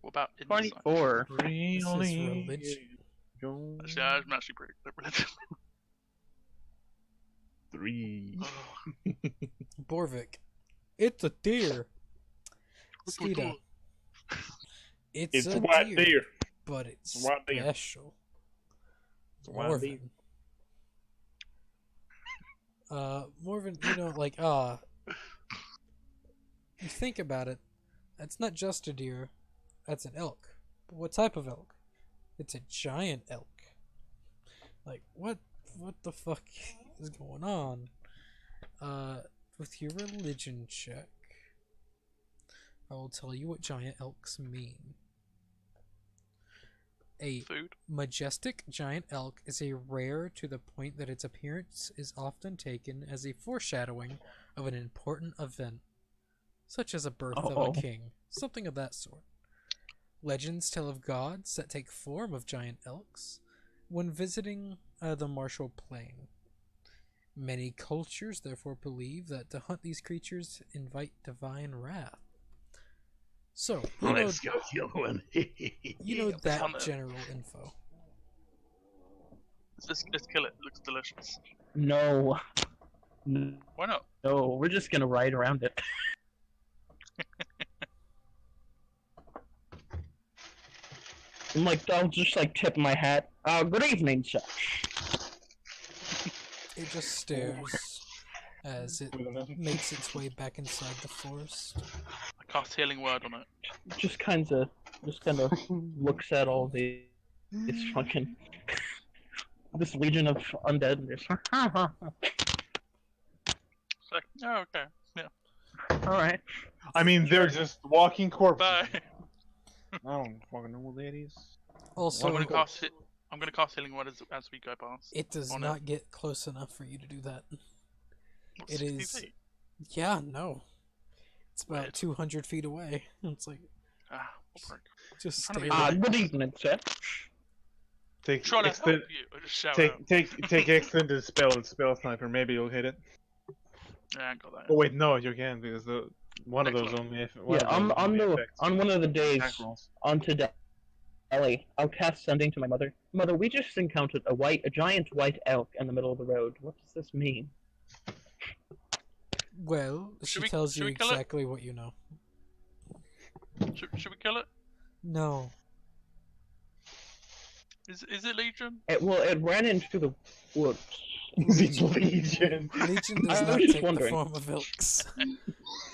C: What about Insight?
B: 24.
A: This is
D: Really?
A: religion.
C: Actually, I'm actually pretty good at religion.
D: 3.
A: Borvik. It's a deer.
C: What's my
A: Skeeta.
C: door?
A: It's
D: It's
A: a
D: a white
A: deer,
D: deer.
A: but it's
D: It's a white deer.
A: special.
D: It's a white deer.
A: Morvin, you know, like, you think about it, that's not just a deer, that's an elk. But what type of elk? It's a giant elk. Like, what the fuck is going on? With your religion check, I will tell you what giant elks mean. A
C: Food.
A: majestic giant elk is a rare to the point that its appearance is often taken as a foreshadowing of an important event, such as a birth of a king, something of that sort. Legends tell of gods that take form of giant elks when visiting the Marshall Plain. Many cultures therefore believe that to hunt these creatures invite divine wrath. So,
F: Let's go kill one.
A: you know that general info.
C: Let's kill it. It looks delicious.
B: No.
C: Why not?
B: No, we're just gonna ride around it. I'm like, I'll just like tip my hat. Good evening, sir.
A: It just stares as it makes its way back inside the forest.
C: I cast healing word on it.
B: Just kind of looks at all this fucking this legion of undead and just
C: It's like, oh, okay. Yeah.
B: all right.
D: I mean, they're just walking corpses.
C: Bye.
D: I don't fucking know what that is.
A: Also,
C: I'm gonna cast healing word as we go past.
A: it does
C: on
A: not get close enough for you to do that.
C: What,
A: It
C: 60
A: is.
C: feet?
A: Yeah, no. It's about
C: Weird.
A: 200 feet away. It's like,
C: Ah, what prick.
A: just
C: Trying to
A: stare.
C: be
B: Good evening, sir.
D: Take
C: Trying to help
D: extend,
C: you. I just shout out.
D: take extended spell sniper. Maybe you'll hit it.
C: Yeah, I ain't got that.
D: Oh wait, no, you can't because one of those
C: Excellent.
D: only.
B: Yeah, on one of the days
D: attack rolls.
B: on Delhi, I'll cast sending to my mother. Mother, we just encountered a giant white elk in the middle of the road. What does this mean?
A: Well, she
C: we-
A: tells
C: should
A: you
C: we kill it?
A: exactly what you know.
C: Should we kill it?
A: No.
C: Is it Legion?
B: It ran into the woods.
D: Legion.
A: Legion
B: I
A: does
B: was
A: not
B: just
A: take the
B: wondering.
A: form of elks.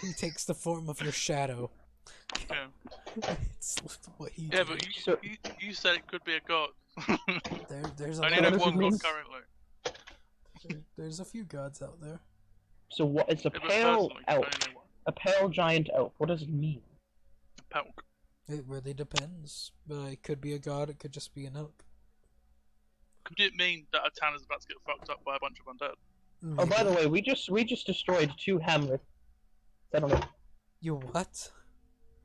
A: He takes the form of your shadow.
C: Yeah.
A: It's what he
C: Yeah,
A: did.
C: but
B: So-
C: you said it could be a god.
A: There's a
C: I only
B: What
C: know
B: does it
C: one
B: mean?
C: god currently.
A: there's a few gods out there.
B: So what? It's a
C: Yeah, but
B: pale
C: personally, I
B: elk.
C: only know one.
B: A pale giant elk. What does it mean?
C: Pelk.
A: It really depends. It could be a god, it could just be an elk.
C: Could it mean that a town is about to get fucked up by a bunch of undead?
B: Oh, by the
A: Maybe.
B: way, we just destroyed 2 hamlets. I don't know.
A: You what?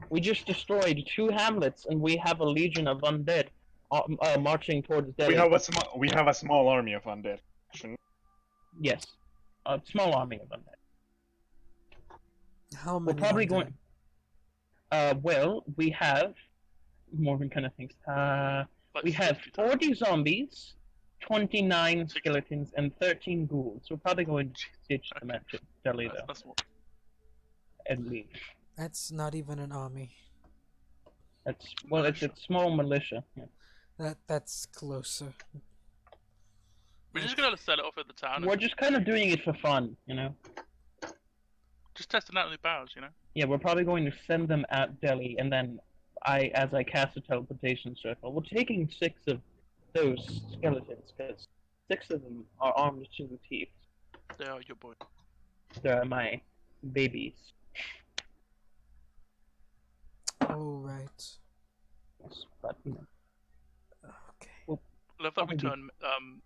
B: We just destroyed 2 hamlets, and we have a legion of undead marching towards Delhi.
D: We have a small army of undead.
B: Yes, a small army of undead.
A: How
B: We're
A: many?
B: probably
A: undead?
B: going. Well, we have Morgan kind of thinks.
C: Like
B: We have
C: 50 total.
B: 40 zombies, 29 skeletons, and 13 ghouls. We're probably going to ditch them at Delhi though,
C: That's what.
B: and leave.
A: That's not even an army.
B: It's a small militia. Yeah.
A: That's closer.
C: We're just gonna set it off at the town.
B: We're
C: And
B: just kind of doing it for fun, you know.
C: just testing out new powers, you know.
B: Yeah, we're probably going to send them at Delhi, and then as I cast a teleportation circle, we're taking 6 of those skeletons, because 6 of them are armed to the teeth.
C: They are your boy.
B: They're my babies.
A: Oh right.
B: But, you know,
A: Okay.
C: Love that we
B: Probably.
C: turn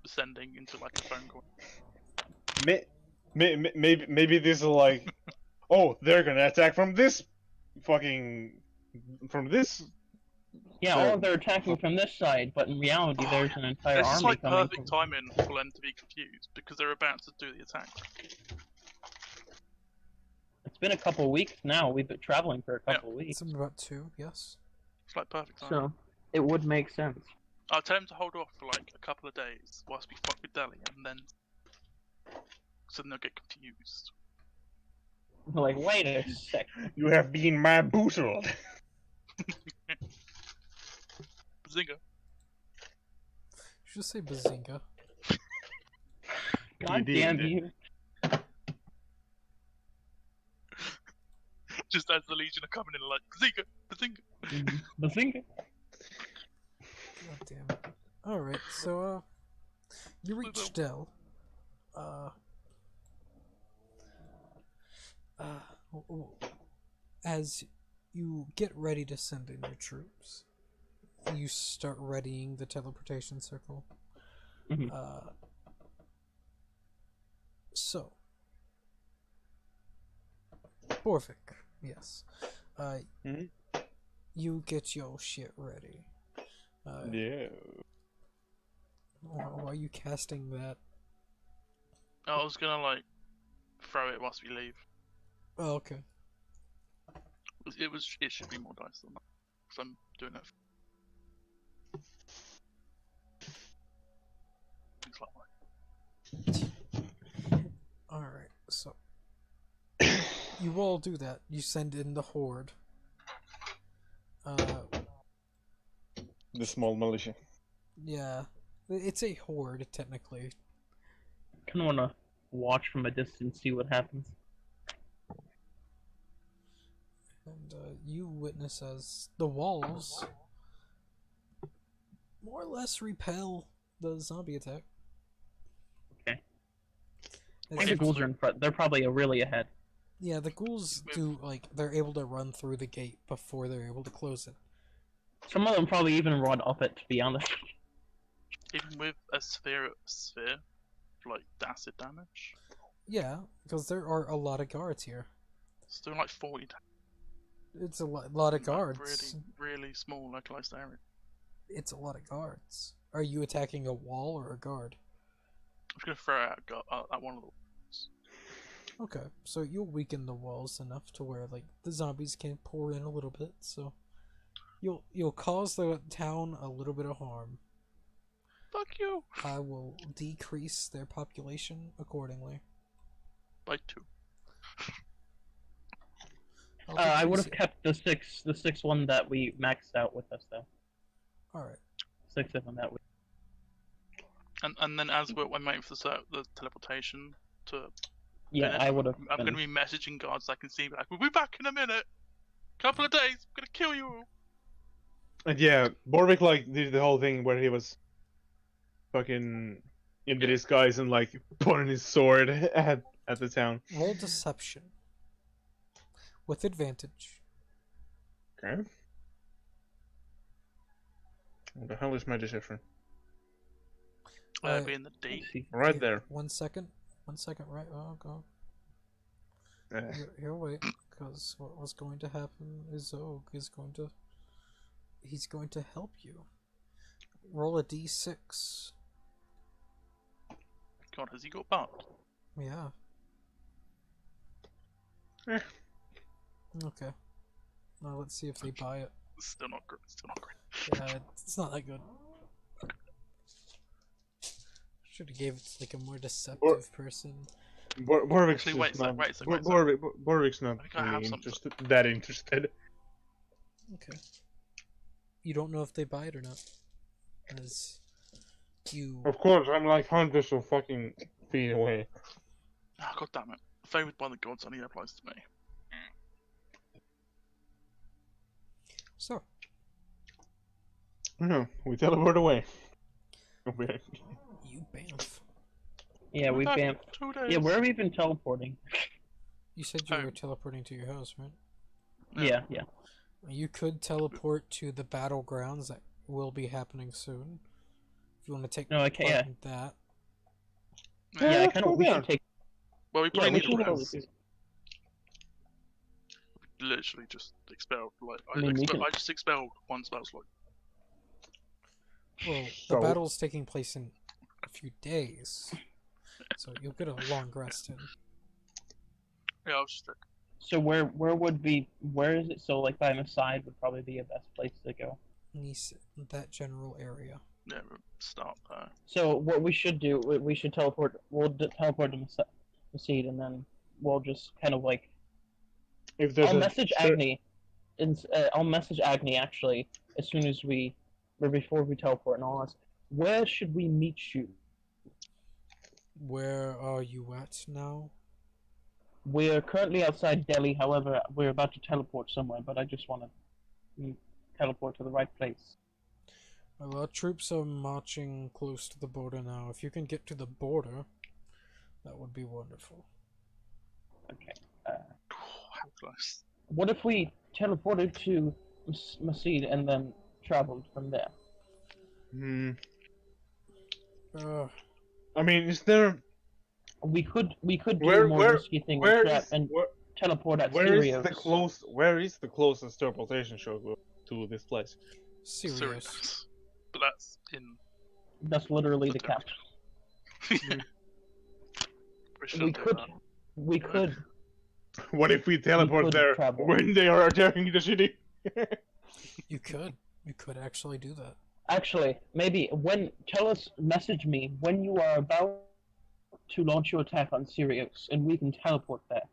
C: sending into like a phone call.
D: Maybe this is like, oh, they're gonna attack from this
B: yeah,
D: So-
B: all they're attacking from this side, but in reality, there's an entire
C: This is
B: army
C: like
B: coming.
C: perfect timing for them to be confused because they're about to do the attack.
B: It's been a couple of weeks now. We've been traveling for a couple of weeks,
A: It's about 2, yes.
C: It's like perfect timing.
B: so it would make sense.
C: I'll tell them to hold off for like a couple of days whilst we fuck with Delhi, and then so then they'll get confused.
B: We're like, wait a sec.
D: You have been my bootle.
C: Bazinga.
A: You should say Bazinga.
B: God
D: did.
B: damn you.
C: Just as the Legion are coming in, like Bazinga, Bazinga.
B: Bazinga.
A: God damn it. Alright, so, you reach Dell. As you get ready to send in your troops, you start readying the teleportation circle.
B: Mhm.
A: So, Borvik, yes.
D: Mhm.
A: You get your shit ready.
D: Yeah.
A: Why are you casting that?
C: I was gonna like throw it whilst we leave.
A: Oh, okay.
C: It should be more dice than that. Because I'm doing it. Things like that.
A: Alright, so. You all do that. You send in the horde.
D: The small militia.
A: Yeah. It's a horde, technically.
B: Kind of want to watch from a distance, see what happens.
A: And you witness as the walls more or less repel the zombie attack.
B: Okay.
A: As
B: The
A: if-
B: ghouls are in front. They're probably really ahead.
A: yeah, the ghouls do, like, they're able to run through the gate before they're able to close it.
B: Some of them probably even run up it, to be honest.
C: Even with a sphere, like acid damage,
A: Yeah, because there are a lot of guards here.
C: it's doing like 40 damage.
A: It's a lot of
C: in,
A: guards.
C: Like, really small localized area.
A: It's a lot of guards. Are you attacking a wall or a guard?
C: I'm just gonna throw it at one of the walls.
A: Okay, so you'll weaken the walls enough to where, like, the zombies can pour in a little bit, so you'll cause the town a little bit of harm.
C: Fuck you!
A: I will decrease their population accordingly.
C: By 2.
B: I would
A: decrease
B: have
A: it.
B: kept the six one that we maxed out with us though.
A: Alright.
B: 6 of them that we.
C: And then as I'm waiting for the teleportation to
B: Yeah,
C: finish,
B: I would have.
C: I'm gonna be messaging guards so I can see, like, we'll be back in a minute. Couple of days, I'm gonna kill you all.
D: And yeah, Borvik like did the whole thing where he was fucking in the
C: Yeah.
D: disguise and like pointing his sword at the town.
A: Roll deception. With advantage.
D: Okay. What the hell is my deception?
C: Be in the D.
D: Right
A: Here,
D: there.
A: 1 second. 1 second, right? Oh, go.
D: Eh.
A: Here, wait. Because what was going to happen is Zog is going to... He's going to help you. Roll a d6.
C: God, has he got bumped?
A: Yeah.
D: Eh.
A: Okay. Now let's see if they buy it.
C: Still not great.
A: Yeah, it's not that good. Should have gave it to, like, a more deceptive person.
D: Borvik's
C: Actually,
D: just
C: wait a sec,
D: not.
C: wait a sec, wait a sec.
D: Borvik's not
C: I think I have
D: really
C: something.
D: that interested.
A: Okay. You don't know if they buy it or not. As you...
D: Of course, I'm like hundreds of fucking feet away.
C: Oh, God damn it. Favored by the gods only applies to me.
A: So,
D: No, we teleport away.
A: you bamf.
B: Yeah, we
C: Back in
B: bamf.
C: 2 days.
B: Yeah, where have we been teleporting?
A: You said you were
C: Home.
A: teleporting to your house, right?
B: Yeah, yeah.
A: You could teleport to the battlegrounds that will be happening soon. If you want to take
B: No, I can't-
A: part
B: yeah.
A: in that.
B: Yeah, I
D: let's
B: kind
D: go
B: of. We
D: there.
B: should take.
C: Well, we
B: Yeah,
C: probably
B: we
C: need
B: should
C: to
B: totally do.
C: literally just expelled. Like,
B: I mean, we can-
C: I just expelled one spell slot.
A: Well, the
D: So-
A: battle's taking place in a few days. So you'll get a long rest in.
C: Yeah, I was just checking.
B: So where would be? Where is it? So like by the side would probably be a best place to go.
A: Nice, that general area.
C: Yeah, we'll start there.
B: So what we should do? We should teleport. We'll teleport to Macede, and then we'll just kind of like.
D: If there's
B: I'll
D: a
B: message Agni. I'll message Agni actually as soon as or before we teleport, and I'll ask, where should we meet you?
A: Where are you at now?
B: We're currently outside Delhi. However, we're about to teleport somewhere, but I just want to teleport to the right place.
A: Well, our troops are marching close to the border now. If you can get to the border, that would be wonderful.
B: Okay.
C: How close?
B: What if we teleported to Masid and then traveled from there?
D: Hmm.
A: Uh,
D: I mean, is there
B: We could do
D: where
B: a more
D: where
B: risky thing
D: where
B: and,
D: is
B: and teleport at
D: where is
B: Sirius.
D: where is the closest teleportation shuttle to this place?
A: serious.
C: Serious. But that's in.
B: That's literally the
C: Okay.
B: capital. We could.
D: What if we teleport
B: could
D: there
B: travel.
D: when they are attacking the city?
A: You could actually do that.
B: Actually, maybe message me when you are about to launch your attack on Sirius, and we can teleport there.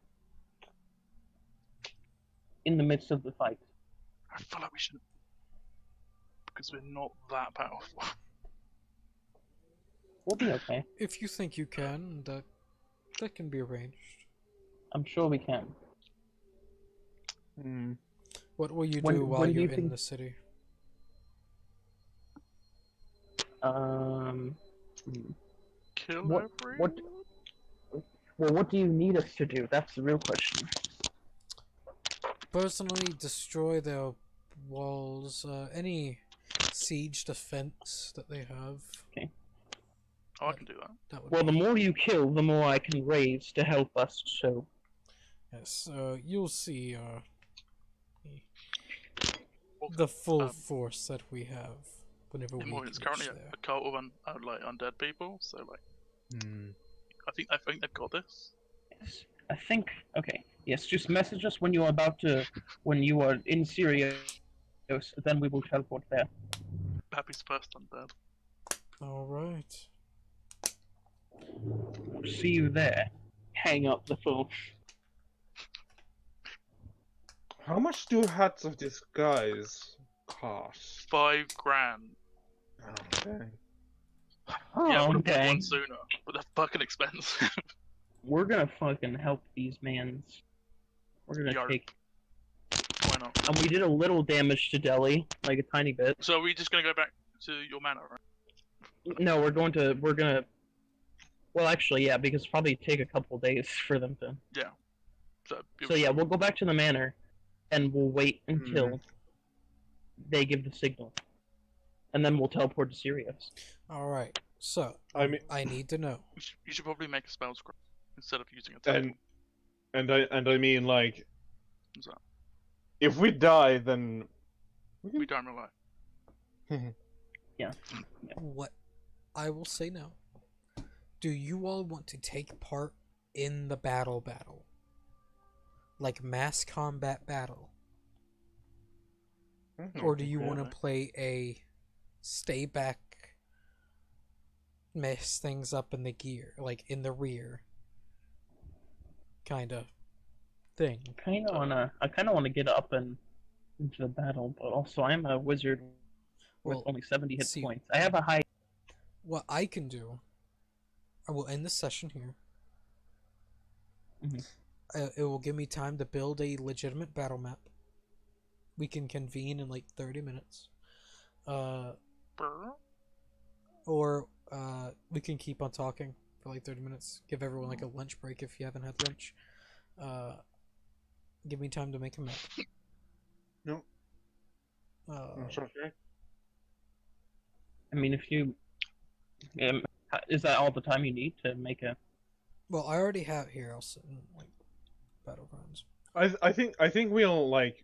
B: In the midst of the fight.
C: I feel like we shouldn't. Because we're not that powerful.
B: We'll be okay.
A: If you think you can, that can be arranged.
B: I'm sure we can.
D: Hmm.
A: What will you
B: When-
A: do while
B: when do
A: you're
B: you
A: in
B: think-
A: the city?
C: Kill
B: What-
C: everyone?
B: Well, what do you need us to do? That's the real question.
A: Personally, destroy their walls, any siege defense that they have.
C: Oh, I can do that.
A: That would
B: Well,
A: be,
B: the more you kill, the more I can raise to help us, so...
A: yes, you'll see, the full force that we have whenever we
C: It's
A: reach
C: currently
A: there.
C: a cult of like undead people, so like I think they've got this.
B: Yes. I think... Okay. Yes, just message us when you are in Syria, then we will teleport there.
C: Happy's first undead.
A: Alright.
B: See you there. Hang up the phone.
D: How much do hats of disguise cost?
C: $5 grand.
D: Oh, dang.
B: Oh,
C: Yeah, I would have bought
B: dang.
C: one sooner, but they're fucking expensive.
B: We're gonna fucking help these mans. We're gonna
C: Yarp.
B: take...
C: Why not?
B: And we did a little damage to Delhi, like a tiny bit.
C: So are we just gonna go back to your manor, right?
B: No, we're gonna... Well, actually, yeah, because it'll probably take a couple days for them to... So yeah, we'll go back to the manor, and we'll wait until they give the signal. And then we'll teleport to Sirius.
A: Alright, so,
D: I mean,
A: I need to know.
C: You should probably make a spell script instead of using a teleport.
D: and I mean, like,
C: What's that?
D: if we die, then
C: We don't rely.
A: What I will say now. Do you all want to take part in the battle? Like mass combat battle? Or do you want to play a stay back, mess things up in the gear, like in the rear kind of thing?
B: I kind of wanna get up and into the battle, but also I'm a wizard with
A: Well,
B: only 70 hit
A: see-
B: points. I have a high...
A: What I can do, I will end the session here.
B: Mhm.
A: It will give me time to build a legitimate battle map. We can convene in like 30 minutes. Or we can keep on talking for like 30 minutes. Give everyone like a lunch break if you haven't had lunch. Give me time to make a map.
D: No. Sure.
B: I mean, if you... is that all the time you need to make a...
A: Well, I already have here. I'll sit in like battlegrounds.
D: I think we'll like.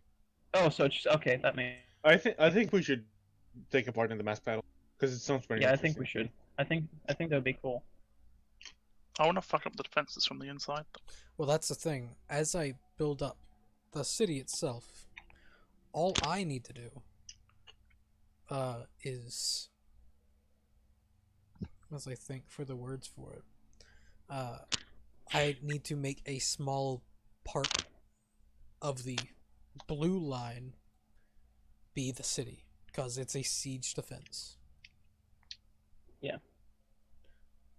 B: Oh, so it's just... Okay, that may...
D: I think we should take a part in the mass battle because it sounds very.
B: Yeah, I
D: interesting.
B: think we should. I think that would be cool.
C: I want to fuck up the defenses from the inside.
A: Well, that's the thing. As I build up the city itself, all I need to do is, as I think for the words for it, I need to make a small part of the blue line be the city, because it's a siege defense.
B: Yeah.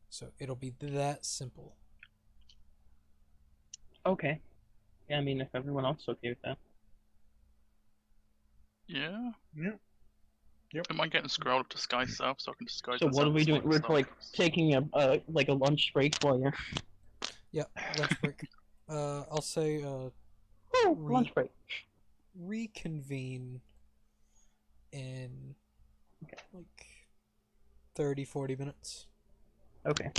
A: So it'll be that simple.
B: Okay. Yeah, I mean, if everyone else is okay with that.
C: Yeah.
D: Yep.
C: Am I getting scrolled up to Sky Self so I can disguise
B: So what
C: myself
B: are we
C: as
B: doing?
C: one
B: We're
C: of
B: like
C: themselves?
B: taking a like a lunch break while you're.
A: Yeah, lunch break. I'll say
B: Woo, lunch break.
A: reconvene in like 30-40 minutes.
B: Okay.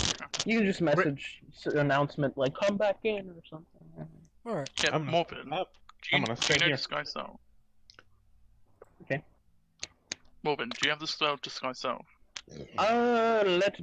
B: You can just message announcement like come back in or something.
A: Alright.
C: Yeah,
D: I'm-
C: Morbin.
D: I'm-
C: Do
D: I'm
C: you
D: gonna
C: know
D: stay here.
C: Disguise Self?
B: Okay.
C: Morbin, do you have the spell Disguise Self?
B: Let